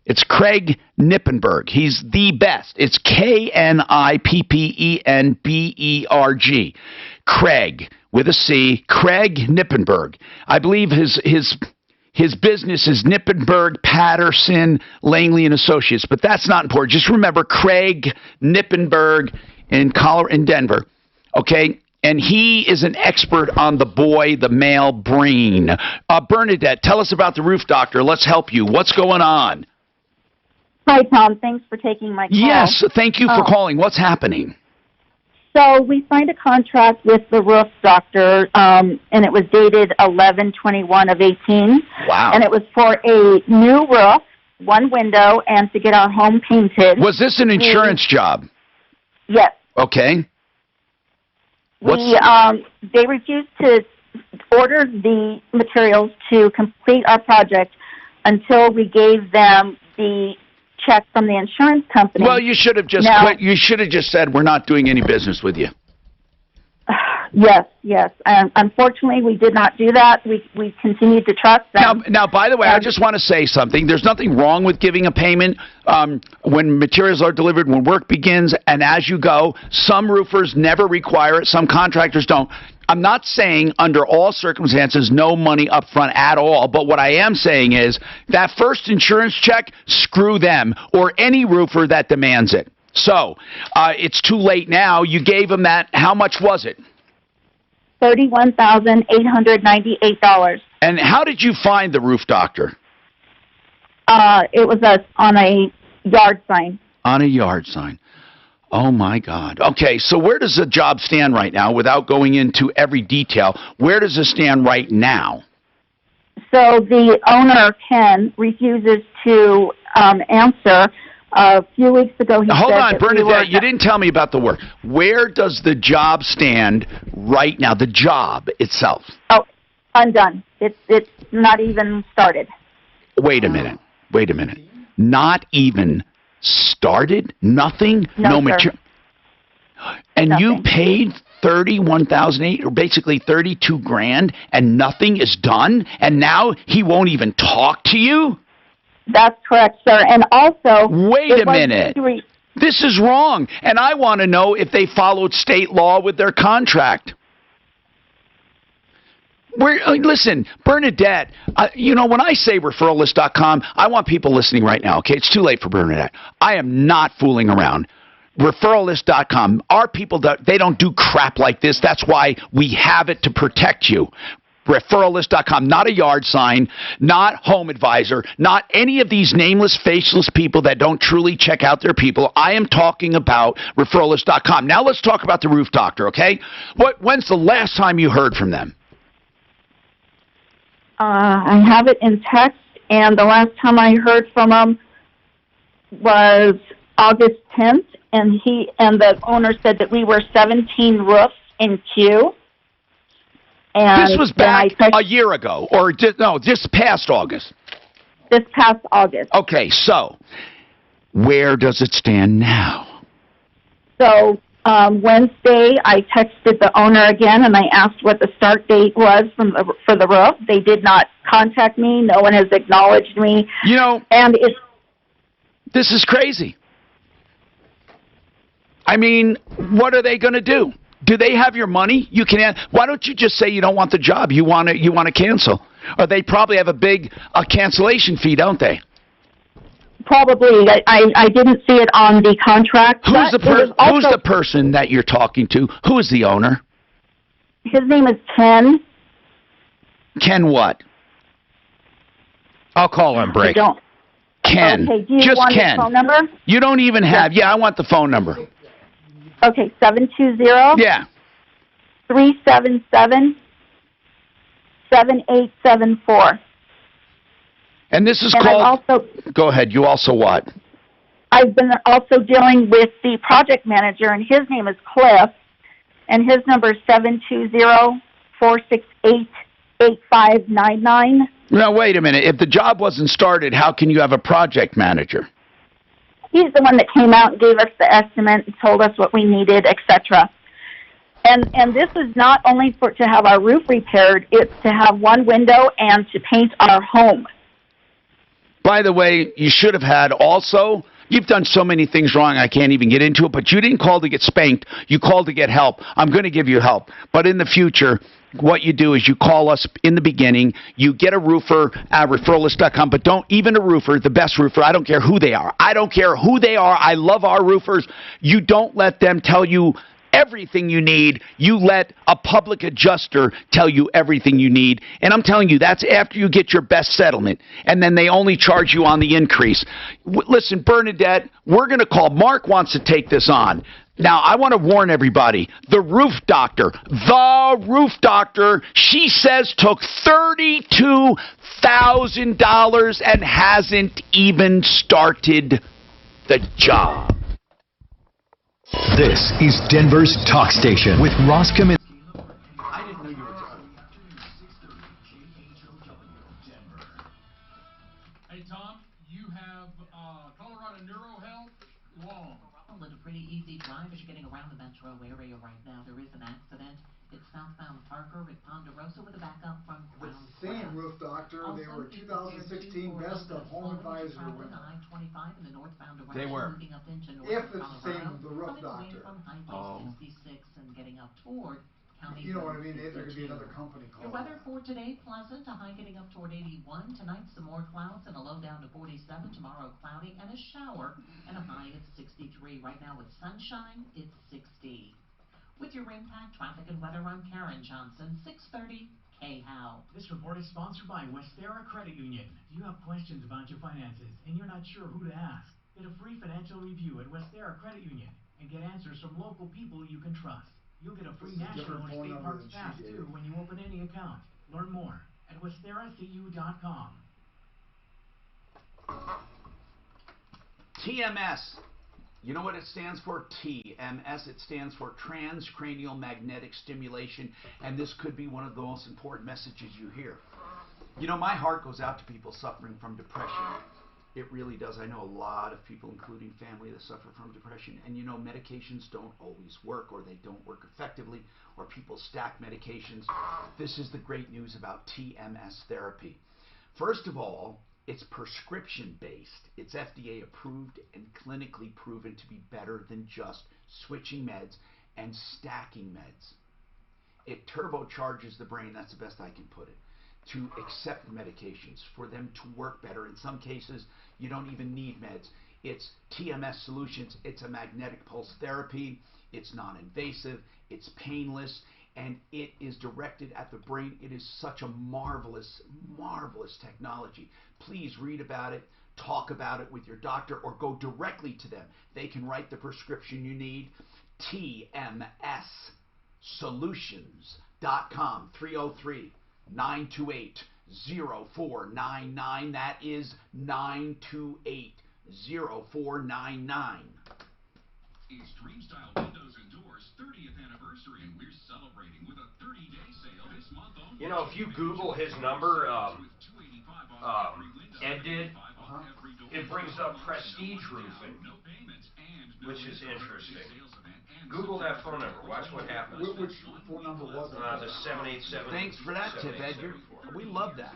It's Craig Nippenberg. He's the best. It's Knippenberg. Craig with a C. Craig Nippenberg. I believe his business is Nippenberg, Patterson, Langley and Associates, but that's not important. Just remember Craig Nippenberg in Denver. Okay. And he is an expert on the male brain. Bernadette, tell us about the Roof Doctor. Let's help you. What's going on? Hi, Tom. Thanks for taking my call. Yes, thank you for calling. What's happening? So we signed a contract with the Roof Doctor, and it was dated 11/21 of 18. Wow. And it was for a new roof, one window, and to get our home painted. Was this an insurance job? Yes. Okay. They refused to order the materials to complete our project until we gave them the check from the insurance company. Well, you should have just quit. You should have just said, we're not doing any business with you. Yes. Unfortunately, we did not do that. We continued to trust them. Now, by the way, I just want to say something. There's nothing wrong with giving a payment when materials are delivered, when work begins, and as you go. Some roofers never require it. Some contractors don't. I'm not saying under all circumstances no money up front at all, but what I am saying is that first insurance check, screw them or any roofer that demands it. So it's too late now. You gave them that. How much was it? $31,898. And how did you find the roof doctor? It was on a yard sign. On a yard sign. Oh, my God. Okay, so where does the job stand right now without going into every detail? Where does it stand right now? So the owner, Ken, refuses to answer. A few weeks ago, he Hold said on, that Bernadette, you didn't tell me about the work. Where does the job stand right now, the job itself? Oh, undone. It's not even started. Wait a minute. Not even started? Nothing? No material? And Nothing. you paid $31,008, or basically $32,000, and nothing is done? And now he won't even talk to you? That's correct, sir. And also... Wait a minute. This is wrong. And I want to know if they followed state law with their contract. Listen, Bernadette, when I say referralist.com, I want people listening right now, okay? It's too late for Bernadette. I am not fooling around. Referralist.com. Our people, they don't do crap like this. That's why we have it to protect you. Referralist.com, not a yard sign, not Home Advisor, not any of these nameless, faceless people that don't truly check out their people. I am talking about Referralist.com. Now let's talk about the roof doctor, okay? When's the last time you heard from them? I have it in text, and the last time I heard from him was August 10th, and the owner said that we were 17 roofs in queue. And this was back a year ago, or just past August? This past August. Okay, so where does it stand now? So Wednesday, I texted the owner again, and I asked what the start date was for the roof. They did not contact me. No one has acknowledged me. And this is crazy. I mean, what are they going to do? Do they have your money? Why don't you just say you don't want the job? You want to cancel? Or they probably have a big cancellation fee, don't they? Probably. I didn't see it on the contract. Who's the person that you're talking to? Who is the owner? His name is Ken. Ken what? I'll call on break. Ken. Okay, do you just want Ken. his phone number? You don't even have. Yeah, I want the phone number. Okay, 720. Yeah. 377-7874. And this is and called. Go ahead. You also what? I've been also dealing with the project manager, and his name is Cliff, and his number is 720-468-8599. Now wait a minute. If the job wasn't started, how can you have a project manager? He's the one that came out and gave us the estimate and told us what we needed, etc. And this is not only to have our roof repaired, it's to have one window and to paint our home. By the way, you should have had also, you've done so many things wrong I can't even get into it, but you didn't call to get spanked. You called to get help. I'm going to give you help. But in the future, what you do is you call us in the beginning, you get a roofer at referralist.com, but don't even a roofer, the best roofer, I don't care who they are. I don't care who they are. I love our roofers. You don't let them tell you everything you need. You let a public adjuster tell you everything you need. And I'm telling you, that's after you get your best settlement. And then they only charge you on the increase. Listen, Bernadette, we're going to call. Mark wants to take this on. Now, I want to warn everybody, the roof doctor, she says took $32,000 and hasn't even started the job. This is Denver's talk station with Ross Commit. I didn't know you were done. Hey, Tom, you have Colorado Neuro Health long. Well, it's a pretty easy drive as you're getting around the metro area right now. There is an accident It's southbound Parker at Ponderosa with a backup from The Crown same Crest. roof doctor, they Also, were keep the stairs 2016 for a Best little of bit Home slowing as you're Advisor traveling winner. on I-25 in the northbound direction. They were. Moving up into If northern it's the Colorado, same, the roof coming away doctor. from Highway Oh. 66 and getting up toward County You know what I Road mean? There could be 52. another company Your called weather that. for today, pleasant, a high getting up toward 81. Tonight, some more clouds and a low down to 47. Tomorrow, cloudy and a shower and a high of 63. Right now with sunshine, it's 60. With your impact, traffic and weather, I'm Karen Johnson, 630 KHOW. This report is sponsored by Westera Credit Union. If you have questions about your finances and you're not sure who to ask, get a free financial review at Westera Credit Union and get answers from local people you can trust. You'll get a free This is a National different or phone State number Parks than she pass gave. too when you open any account. Learn more at westeracu.com. TMS. You know what it stands for? TMS. It stands for transcranial magnetic stimulation, and this could be one of the most important messages you hear. You know, my heart goes out to people suffering from depression. It really does. I know a lot of people, including family, that suffer from depression. And you know, medications don't always work, or they don't work effectively, or people stack medications. This is the great news about TMS therapy. First of all, it's prescription-based. It's FDA approved and clinically proven to be better than just switching meds and stacking meds. It turbocharges the brain, that's the best I can put it, to accept medications, for them to work better. In some cases, you don't even need meds. It's TMS Solutions. It's a magnetic pulse therapy. It's non-invasive. It's painless. And it is directed at the brain. It is such a marvelous, marvelous technology. Please read about it. Talk about it with your doctor, or go directly to them. They can write the prescription you need. TMSsolutions.com, 303-928-0499. That is 928-0499. It's Dreamstyle Windows and Doors 30th anniversary, and we're celebrating with a 30-day sale this month only. You know, if you Google his number, Ed did, it brings up Prestige Roofing, which is interesting. Google that phone number. Watch what happens. Which phone number was it? The 787. Thanks for that tip, Ed. We love that.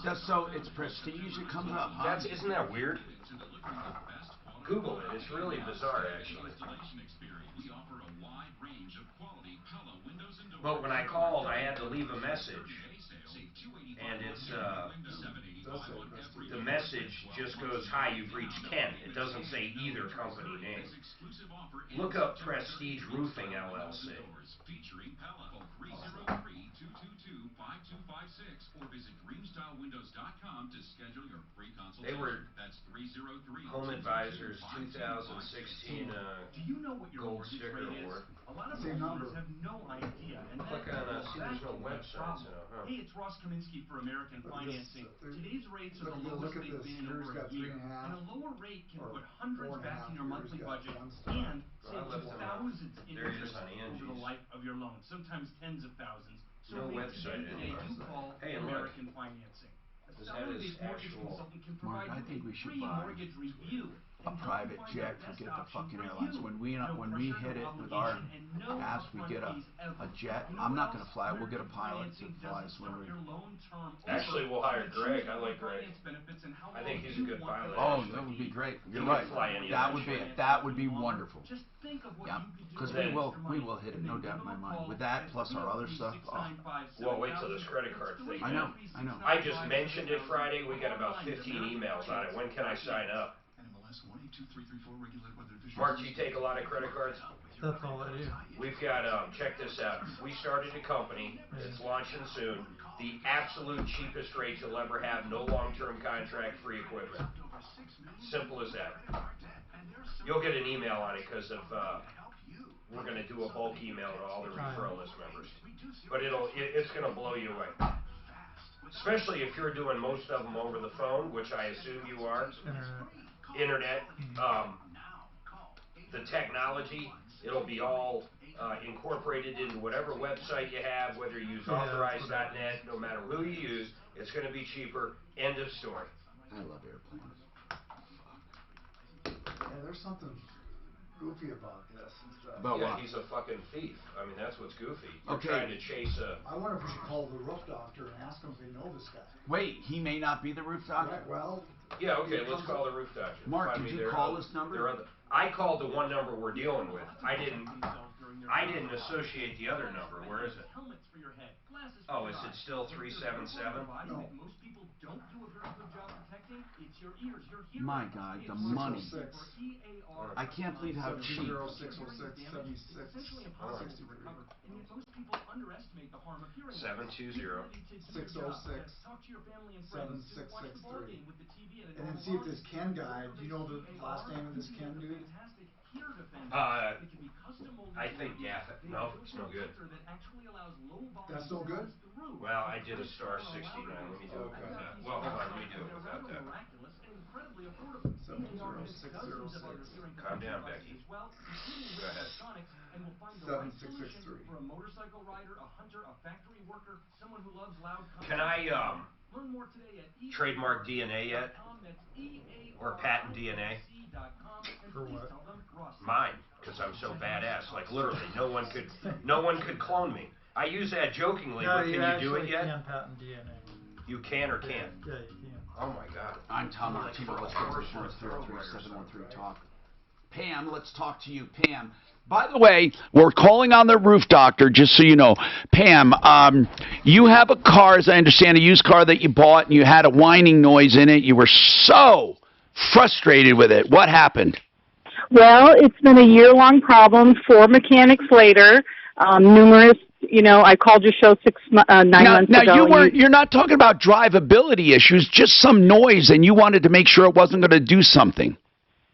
Just so it's Prestige, it comes up, huh? Isn't that weird? Google it. It's really bizarre, actually. But when I called, I had to leave a message, and it's the message just goes, "Hi, you've reached Kent." It doesn't say either company name. Look up Prestige Roofing LLC. Featuring Pella. Call 303-222-5256 or visit dreamstylewindows.com to schedule your free consultation. They were That's 303 Home Advisors 2016 Do you know what your gold mortgage sticker rate is? award. A lot of homeowners have no idea, and Click that on is see, there's no exactly the websites. problem. Hey, it's Ross Kaminsky for American Financing. Today's rates are the lowest they've been in over a year, and a lower rate can put hundreds back in your monthly budget and save you thousands in interest over the life of your loan, sometimes tens of thousands. So No make website today the day you call Hey, and look. American Financing. A Does that salary-based is mortgage actual- consultant can Mark, provide I you think a we should free buy mortgage review a and help you private find jet, the best forget the option fucking for airlines. you. When we No hit pressure, it no with our obligation, and no ass, we upfront get fees ever. a jet. You know I'm what not else? going to fly. We'll get a American pilot to Financing fly us doesn't when start we... your loan term Actually, over. we'll hire So Greg. choose I like your Greg. finance benefits and how I think long he's a you good want the pilot. Oh, actually. that would be great. He You're would right. fly any That of would them. be That would be wonderful. Just think of what Yeah, you could do because with we will extra hit it, money, no and then doubt in my give them a mind. call With that, at plus our other stuff. Oh. 303-695-7000. Well, wait till this credit card thing. I know. I just mentioned it Friday. We got about 15 emails on it. When can I sign up? Mark, do you take a lot of credit cards? That's all I do. We've got, check this out. We started a company. It's launching soon. The absolute cheapest rates you'll ever have. No long-term contract, free equipment. Simple as that. You'll get an email on it because of, we're going to do a bulk email to all the referral list members. But it's going to blow you away. Especially if you're doing most of them over the phone, which I assume you are. Internet. The technology, it'll be all incorporated into whatever website you have, whether you use authorize.net, no matter who you use, it's going to be cheaper. End of story. I love airplanes. Yeah, there's something goofy about this and stuff. About Yeah, what? he's a fucking thief. I mean, that's what's goofy. You're Okay. trying to chase a... I wonder if we should call the roof doctor and ask them if they know this guy. Wait, he may not be the roof doctor? Right, well... Yeah, okay, let's call the roof doctor. Mark, Find did me you their call other- this number? their other- I called the one number we're dealing with. I didn't associate the other number. Where is it? Helmets for your head, glasses for Oh, your is it eyes. still 377? No. Most people don't do a very good job protecting. It's your ears, your hearing. My God, the money. 606. I can't believe how cheap. 606, 76, Essentially impossible to recover, and yet most people underestimate the harm of hearing loss. 720. 606, Talk to your family and friends. Just watch the ball 7663. game with the TV at a And then normal see if volume. this Ken guy, do you know the last name of this Ken dude? Fantastic hear defender. Uh, It can be custom molded I to think your ears. Gaffett. They No, have it's no good. filter that actually allows low volume That's no good? sounds through. Well, I did a star 69. Let me do it without that. Well, hold on, let me do it without that. Miraculous and incredibly affordable. 70606. Calm down, Becky. Go ahead. And we'll find the right 7663. solution for a motorcycle rider, a hunter, a factory worker, someone who loves loud Can I Learn more today at trademark DNA yet? Or patent DNA? For what? Mine, because I'm so badass. Like literally, no one could clone me. I use that jokingly, Yeah, but can you do it actually yet? can patent DNA. You can or can't? Yeah, you can. Oh my God. I'm Tom Martino. Let's go for insurance 303-713 talk. Pam, let's talk to you. Pam, by the way, we're calling on the roof doctor, just so you know. Pam, you have a car, as I understand, a used car that you bought, and you had a whining noise in it. You were so frustrated with it. What happened? Well, it's been a year-long problem. 4 mechanics later, numerous. I called your show 9 months ago. Now you're not talking about drivability issues, just some noise, and you wanted to make sure it wasn't going to do something.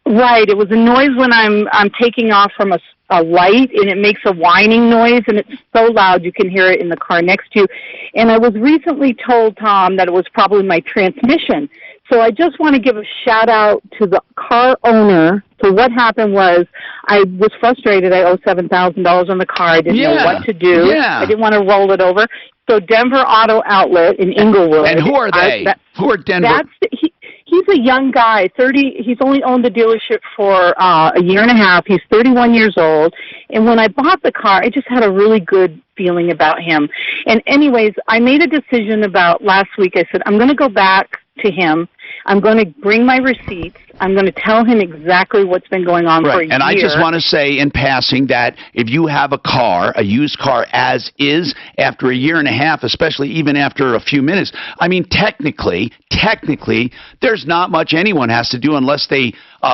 Right. It was a noise when I'm taking off from a light, and it makes a whining noise, and it's so loud you can hear it in the car next to you. And I was recently told, Tom, that it was probably my transmission. So I just want to give a shout out to the car owner. So what happened was I was frustrated. I owe $7,000 on the car. I didn't know what to do. Yeah. I didn't want to roll it over. So Denver Auto Outlet in Inglewood. And who are they? Who are Denver? He's a young guy, 30. He's only owned the dealership for a year and a half. He's 31 years old. And when I bought the car, I just had a really good feeling about him. And anyways, I made a decision about last week. I said, I'm going to go back to him. I'm going to bring my receipts. I'm going to tell him exactly what's been going on for a year. And I just want to say in passing that if you have a car, a used car as is, after a year and a half, especially even after a few minutes, I mean, technically, there's not much anyone has to do unless they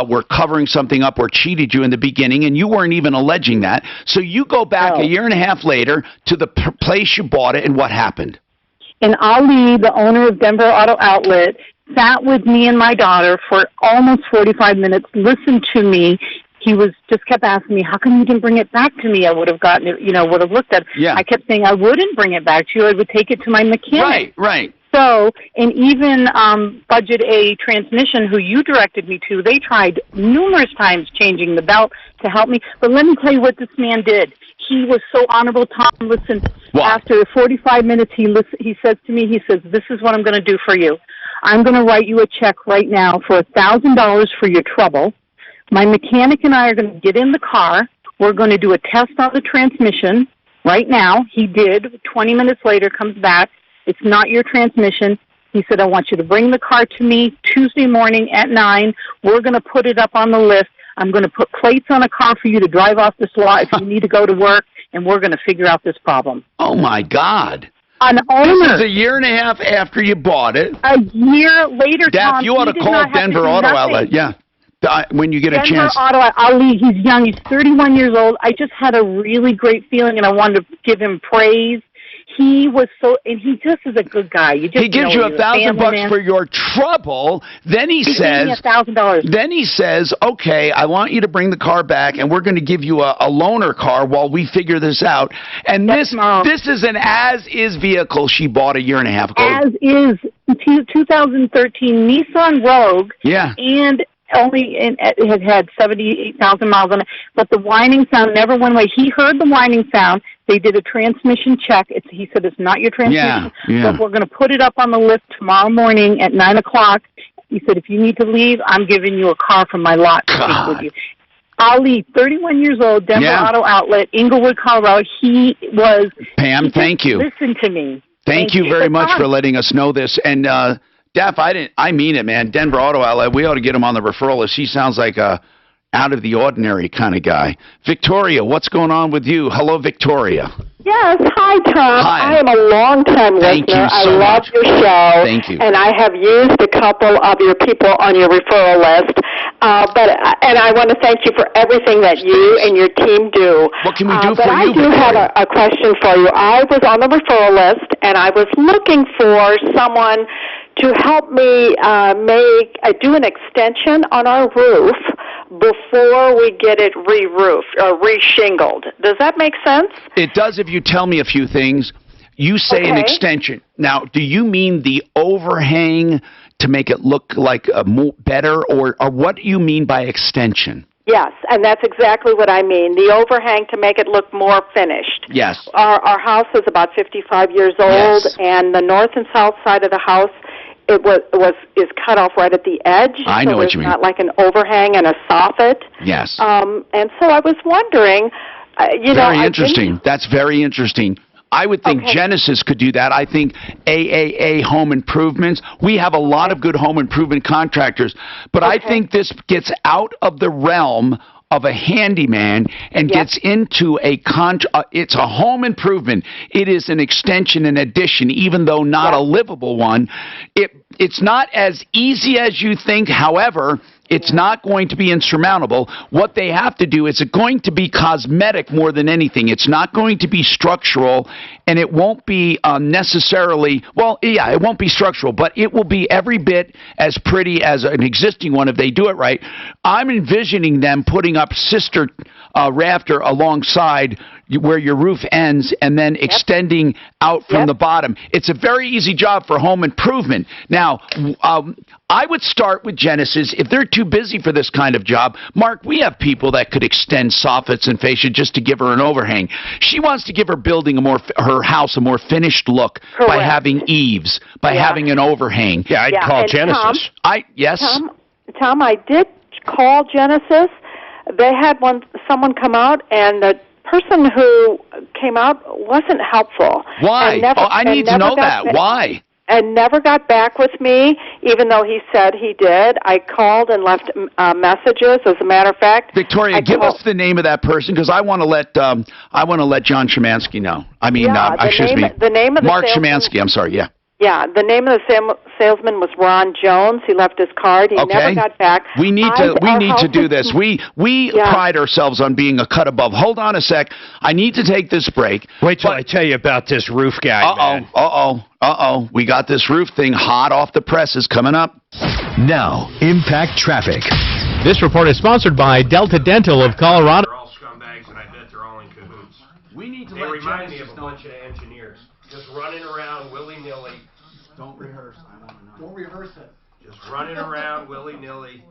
were covering something up or cheated you in the beginning, and you weren't even alleging that. So you go back a year and a half later to the place you bought it, and what happened? And Ali, the owner of Denver Auto Outlet, sat with me and my daughter for almost 45 minutes, listened to me. He just kept asking me, how come you didn't bring it back to me? I would have gotten it, would have looked at it. Yeah. I kept saying I wouldn't bring it back to you. I would take it to my mechanic. Right. So, and even Budget A Transmission, who you directed me to, they tried numerous times changing the belt to help me. But let me tell you what this man did. He was so honorable, Tom. Listen, after 45 minutes, he says to me, this is what I'm going to do for you. I'm going to write you a check right now for $1,000 for your trouble. My mechanic and I are going to get in the car. We're going to do a test on the transmission right now. He did. 20 minutes later, comes back. It's not your transmission. He said, I want you to bring the car to me Tuesday morning at 9. We're going to put it up on the list. I'm going to put plates on a car for you to drive off this lot if you need to go to work, and we're going to figure out this problem. Oh, my God. An owner. This is a year and a half after you bought it. A year later, Tom, you ought to call Denver Auto Outlet. Yeah. When you get a chance. Denver Auto, Ali, he's young. He's 31 years old. I just had a really great feeling, and I wanted to give him praise. He was and he just is a good guy. He gives you $1,000 for your trouble. Then he says, $1,000. Then he says, okay, I want you to bring the car back, and we're going to give you a loaner car while we figure this out. And this is an as-is vehicle she bought a year and a half ago. As is, 2013 Nissan Rogue. Yeah. And it had 78,000 miles on it, but the whining sound never went away. He heard the whining sound. They did a transmission check. He said, it's not your transmission, but we're going to put it up on the list tomorrow morning at 9 o'clock. He said, if you need to leave, I'm giving you a car from my lot to take with you. Ali, 31 years old, Denver Yeah. Auto Outlet, Inglewood, Colorado. He was. Pam, he just thank you. Listen to me. Thank you very But much Tom, for letting us know this. And Daff, I mean it, man. Denver Auto Outlet, we ought to get him on the referral list. He sounds like a out of the ordinary kind of guy. Victoria, what's going on with you? Hello, Victoria. Yes, hi Tom. Hi. I am a long-time Thank listener. you so I love much. your show. Thank you. And I have used a couple of your people on your referral list. And I want to thank you for everything that you and your team do. What can we do but for I you, do have Victoria? a question for you. I was on the referral list, and I was looking for someone to help me do an extension on our roof before we get it re-roofed or re-shingled. Does that make sense? It does if you tell me a few things. You say an Okay. extension. Now, do you mean the overhang to make it look like better, or what do you mean by extension? Yes, and that's exactly what I mean. The overhang to make it look more finished. Yes. Our house is about 55 years old, Yes. and the north and south side of the house is cut off right at the edge. I know what you mean. Not like an overhang and a soffit. Yes. And so I was wondering, Very interesting. That's very interesting. I would think Okay. Genesis could do that. I think AAA Home Improvements. We have a lot of good home improvement contractors, but I think this gets out of the realm of a handyman and gets into it's a home improvement. It is an extension, an addition, even though not a livable one. It's not as easy as you think. However, it's not going to be insurmountable. What they have to do is it's going to be cosmetic more than anything. It's not going to be structural, and it won't be necessarily, it won't be structural, but it will be every bit as pretty as an existing one if they do it right. I'm envisioning them putting up sister rafter alongside where your roof ends and then extending out from the bottom. It's a very easy job for home improvement. Now, I would start with Genesis. If they're too busy for this kind of job, Mark, we have people that could extend soffits and fascia just to give her an overhang. She wants to give her building her house a more finished look by having eaves, by having an overhang. Yeah, I'd call Genesis. Tom, I did call Genesis. They had someone come out, and the person who came out wasn't helpful. Why? I need to know that. Why? And never got back with me, even though he said he did. I called and left messages. As a matter of fact, Victoria, give us the name of that person because I want to let John Szymanski know. I mean, the name of the Mark salesman, Szymanski. I'm sorry. Yeah. Yeah, the name of the salesman was Ron Jones. He left his card. He never got back. We need to do this. We pride ourselves on being a cut above. Hold on a sec. I need to take this break. Wait till I tell you about this roof guy, man. We got this roof thing hot off the presses coming up. Now, Impact Traffic. This report is sponsored by Delta Dental of Colorado. They're all scumbags, and I bet they're all in cahoots. We need to They let remind me Genesis of a know. bunch of engineers just running around willy-nilly. Don't rehearse. I want to know. Don't rehearse it. Just running around willy-nilly,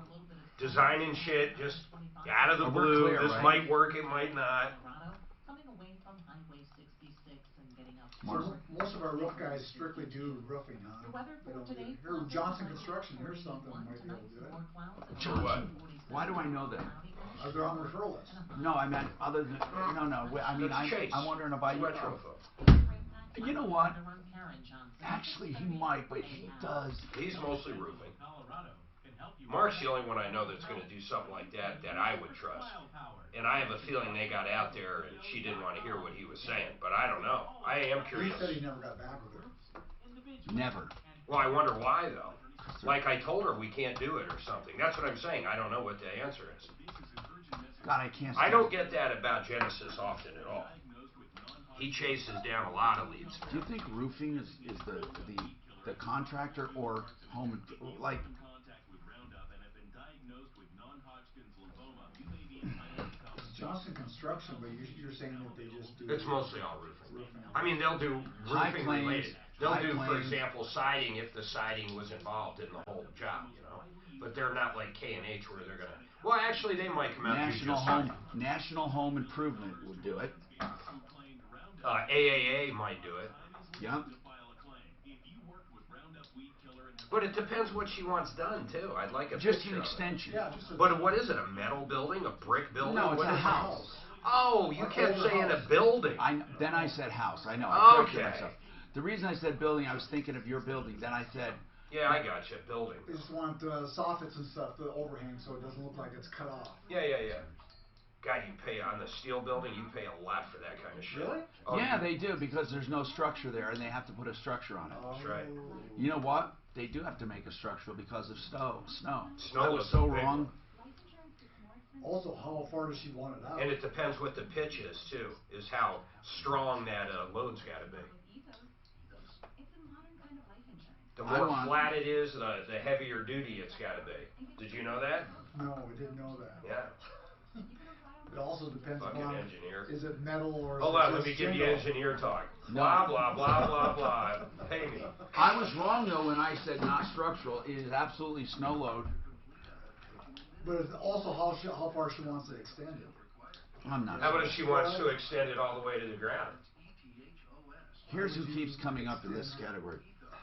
designing shit just out of the blue. Clear, this right? might work, it might not. Most of our roof guys strictly do roofing, huh? Here, Johnson Construction, here's something that might be able to do it. For what? Why do I know that? They're on the referral list. No, I meant other than no. I mean, Chase. I'm wondering if I. You know what? Actually, he might, but he does. He's mostly roofing. Mark's the only one I know that's going to do something like that I would trust. And I have a feeling they got out there and she didn't want to hear what he was saying. But I don't know. I am curious. He said he never got back with her. Never. Well, I wonder why, though. Like I told her we can't do it or something. That's what I'm saying. I don't know what the answer is. God, I can't. I don't get that about Genesis often at all. He chases down a lot of leads. Do you think roofing is the contractor or home like? Johnson Construction, but you're saying that they just do. It's mostly all roofing. I mean, they'll do roofing related. They'll do, for example, siding if the siding was involved in the whole job, you know. But they're not like K&H where they're gonna. Well, actually, they might come out and do just siding. National Home Improvement would do it. AAA might do it. Yep. But it depends what she wants done too. I'd like a Just picture an of it. extension. Yeah, just a. But what is it? A metal building? A brick building? No, it's What a is it? house. Oh, you kept saying a building. Then I said house. I know. I corrected Okay. myself. The reason I said building, I was thinking of your building. Then I said. Yeah, I got you. Building. They just want soffits and stuff to overhang so it doesn't look like it's cut off. Yeah. God, you pay on the steel building. You pay a lot for that kind of shit. Really? Oh, Yeah, they do because there's no structure there, and they have to put a structure on it. That's right. You know what? They do have to make a structural because of snow. Snow I was is so the big wrong. one. Also, how far does she want it out? And it depends what the pitch is too. Is how strong that load's got to be. The more flat it is, the heavier duty it's got to be. Did you know that? No, we didn't know that. Yeah. It also depends Fucking upon engineer. is it metal or is Hold it on, just let me give you shingle? engineer talk. Blah, blah, blah, blah, blah. Pay me. I was wrong though when I said not structural. It is absolutely snow load. But it's also how far she wants it extended. I'm not. How about if she wants to extend it all the way to the ground? Here's who keeps coming up in this category.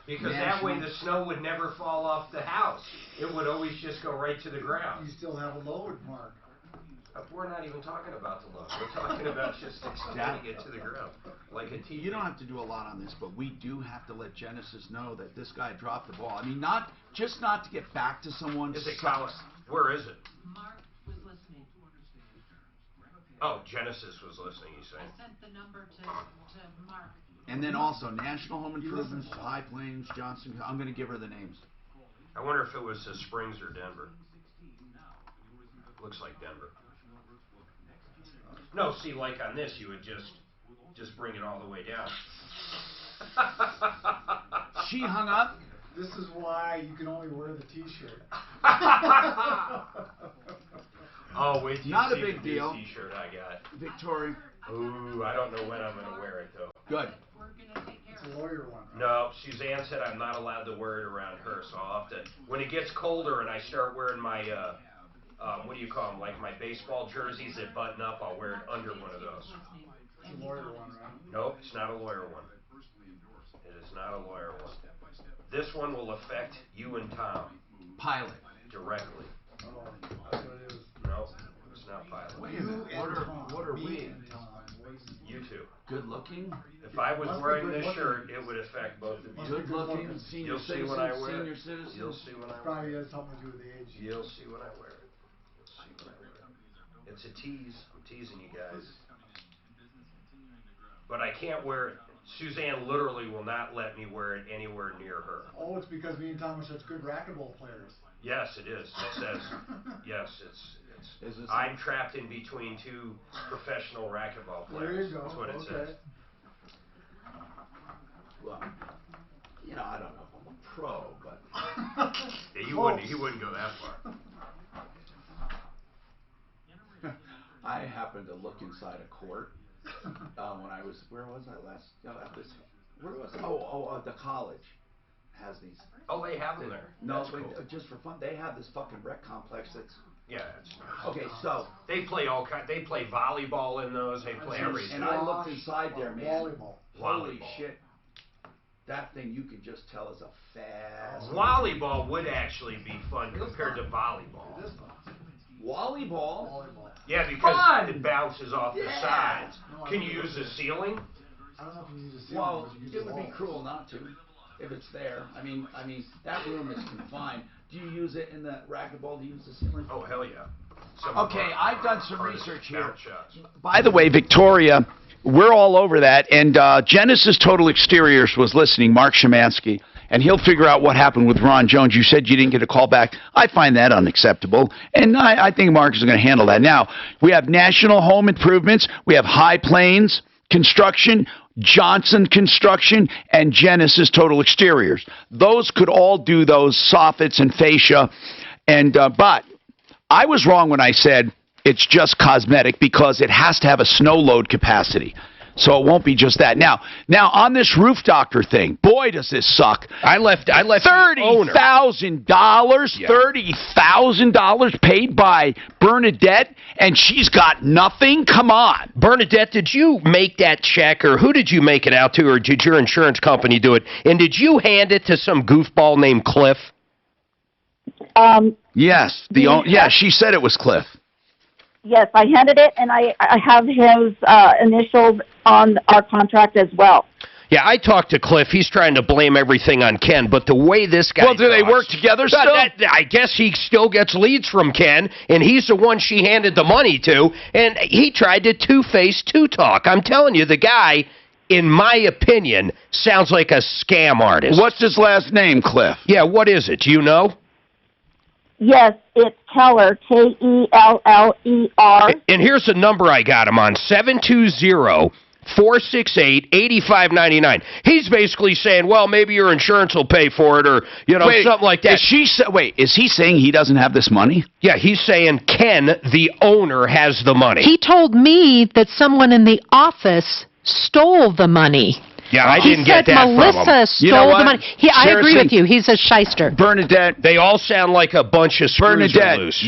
Because that way the snow would never fall off the house. It would always just go right to the ground. You still have a load, Mark. We're not even talking about the load. We're talking about just extending it to the ground, like a TV. You don't have to do a lot on this, but we do have to let Genesis know that this guy dropped the ball. I mean, not to get back to someone. Is it Colin? Where is it? Mark was listening. Oh, Genesis was listening, you say? I sent the number to Mark. And then also National Home Improvements, High Plains, Johnson. I'm going to give her the names. I wonder if it was Springs or Denver. Looks like Denver. No, see, like on this, you would just bring it all the way down. She hung up. This is why you can only wear the T-shirt. Oh, wait till you Not a see big the deal. T-shirt I got. Victoria. Ooh, I don't know when I'm going to wear it, though. Good. It's a lawyer one. Right? No, Suzanne said I'm not allowed to wear it around her, so I'll have to, when it gets colder and I start wearing my, what do you call them, like my baseball jerseys that button up, I'll wear it under one of those. It's a lawyer one, right? Nope, it's not a lawyer one. It is not a lawyer one. This one will affect you and Tom. Pilot. Directly. Oh, that's what it is. No, it's not pilot. Wait a minute. What are we? You two. Good looking. If I was wearing this shirt, it would affect both of you. Good looking. Senior You'll see when I citizen, wear senior it. citizen. You'll see when I wear Probably it. has something to do with the age. You'll see when I wear it. You'll see when I wear it. It's a tease. I'm teasing you guys. But I can't wear it. Suzanne literally will not let me wear it anywhere near her. Oh, it's because me and Tom are such good racquetball players. Yes, it is. It says, yes, I'm trapped in between two professional racquetball players. There you go. That's what it says. Well, you know, I don't know if I'm a pro, but. Yeah, he wouldn't go that far. I happened to look inside a court when I was, where was I last? At this, where was it? The college has these. Oh, they have them there. No, That's cool. just for fun, they have this fucking rec complex that's. Yeah, it's Okay, so. they play they play volleyball in those. They play everything. And I looked inside there, man. Volleyball. Holy shit. That thing you can just tell is a fast. Volleyball would actually be fun compared to volleyball. Volleyball? Yeah, because Fun! it bounces off the Yeah. sides. Can you use the ceiling? I don't know if you use a ceiling. Well, but you use it the would be walls. cruel not to, if it's there. I mean, that room is confined. Do you use it in the racquetball? Do you use the ceiling? Oh, hell yeah. Okay, I've done some research here. Bounce shots. By the way, Victoria, we're all over that, and Genesis Total Exteriors was listening, Mark Szymanski, and he'll figure out what happened with Ron Jones. You said you didn't get a call back. I find that unacceptable, and I think Mark is going to handle that. Now, we have National Home Improvements, we have High Plains Construction, Johnson Construction, and Genesis Total Exteriors. Those could all do those soffits and fascia, and but I was wrong when I said it's just cosmetic because it has to have a snow load capacity. So it won't be just that. Now on this roof doctor thing, boy, does this suck. I left $30,000, $30,000 paid by Bernadette, and she's got nothing. Come on, Bernadette, did you make that check, or who did you make it out to, or did your insurance company do it? And did you hand it to some goofball named Cliff? Yes, she said it was Cliff. Yes, I handed it, and I have his initials on our contract as well. Yeah, I talked to Cliff. He's trying to blame everything on Ken, but the way this guy do they work together still? I guess he still gets leads from Ken, and he's the one she handed the money to, and he tried to two-face two-talk. I'm telling you, the guy, in my opinion, sounds like a scam artist. What's his last name, Cliff? Yeah, what is it? Do you know? Yes, it's Keller, Keller. And here's the number I got him on, 720-468-8599. He's basically saying, well, maybe your insurance will pay for it, or, something like that. Is he saying he doesn't have this money? Yeah, he's saying Ken, the owner, has the money. He told me that someone in the office stole the money. Yeah, I didn't get that from him. Melissa stole the money. I agree with you. He's a shyster. Bernadette. They all sound like a bunch of screws are loose.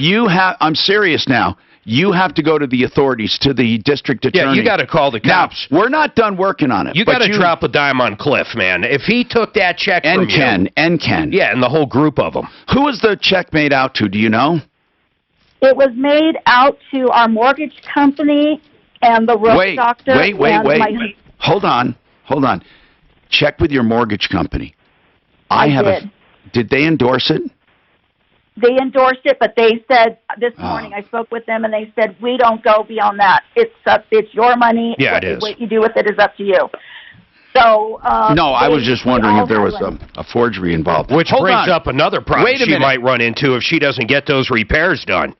I'm serious now. You have to go to the authorities, to the district attorney. Yeah, you got to call the cops. Now, we're not done working on it. You got to drop a dime on Cliff, man. If he took that check from you. And Ken. Yeah, and the whole group of them. Who was the check made out to? Do you know? It was made out to our mortgage company and the roof doctor. Wait. Hold on. Check with your mortgage company. I did. Did they endorse it? They endorsed it, but they said this morning I spoke with them, and they said we don't go beyond that. It's your money. Yeah, it is. What you do with it is up to you. So no, I was just wondering if there was a forgery involved. Which brings up another problem she might run into if she doesn't get those repairs done.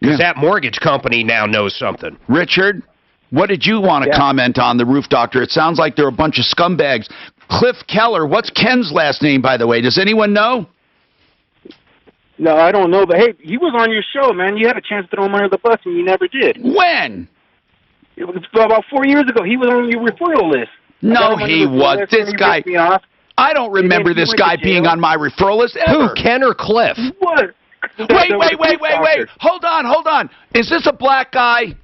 Because that mortgage company now knows something. Richard? What did you want to comment on the roof doctor? It sounds like they're a bunch of scumbags. Cliff Keller, what's Ken's last name, by the way? Does anyone know? No, I don't know, but hey, he was on your show, man. You had a chance to throw him under the bus, and you never did. When? It was about 4 years ago. He was on your referral list. No, he was. This guy. I don't remember this guy being on my referral list ever. Who, Ken or Cliff? What? Wait. Hold on. Is this a black guy?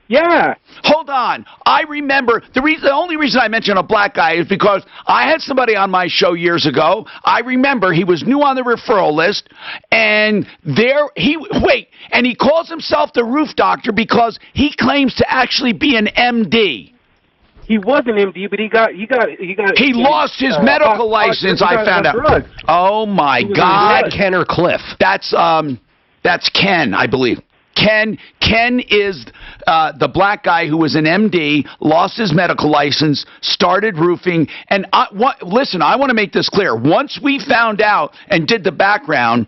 Yeah. Hold on. I remember the only reason I mention a black guy is because I had somebody on my show years ago. I remember he was new on the referral list, and he calls himself the roof doctor because he claims to actually be an MD. He was an MD, but he lost his medical license. I found out. Oh my God. Ken or Cliff? That's Ken, I believe. Ken is the black guy who was an MD, lost his medical license, started roofing. And listen, I want to make this clear. Once we found out and did the background,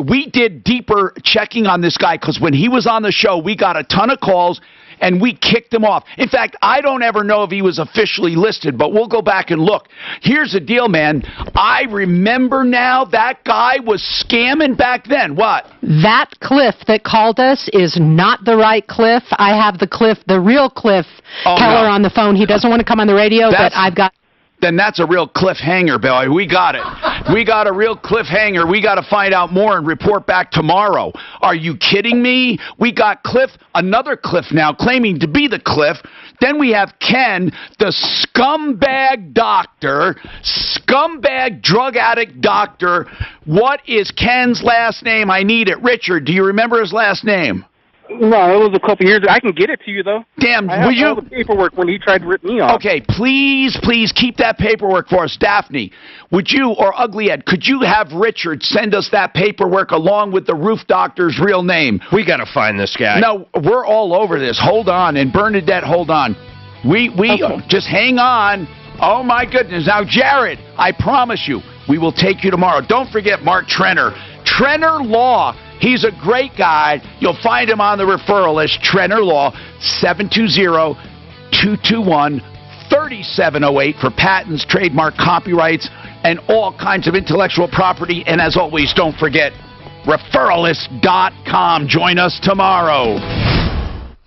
we did deeper checking on this guy because when he was on the show, we got a ton of calls and we kicked him off. In fact, I don't ever know if he was officially listed, but we'll go back and look. Here's the deal, man. I remember now that guy was scamming back then. What? That Cliff that called us is not the right Cliff. I have the real Cliff Keller on the phone. He doesn't want to come on the radio, but I've got... Then that's a real cliffhanger, Billy. We got it. We got a real cliffhanger. We got to find out more and report back tomorrow. Are you kidding me? We got Cliff, another Cliff now, claiming to be the Cliff. Then we have Ken, the scumbag doctor, scumbag drug addict doctor. What is Ken's last name? I need it. Richard, do you remember his last name? No, it was a couple years ago. I can get it to you, though. Damn, I have all the paperwork when he tried to rip me off. Okay, please keep that paperwork for us. Daphne, would you, or Ugly Ed, could you have Richard send us that paperwork along with the roof doctor's real name? We got to find this guy. No, we're all over this. Hold on. And Bernadette, hold on. Just hang on. Oh, my goodness. Now, Jared, I promise you, we will take you tomorrow. Don't forget Mark Trenner. Trenner Law. He's a great guy. You'll find him on the referral list. Trenner Law, 720-221-3708 for patents, trademark, copyrights, and all kinds of intellectual property. And as always, don't forget, referralist.com. Join us tomorrow.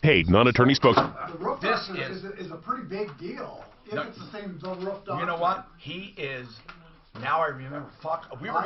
Paid non-attorney spokesman. The roof This doctor is a pretty big deal. If it's the same roof doctor. You know what? He is. Now I remember. Fuck. We were.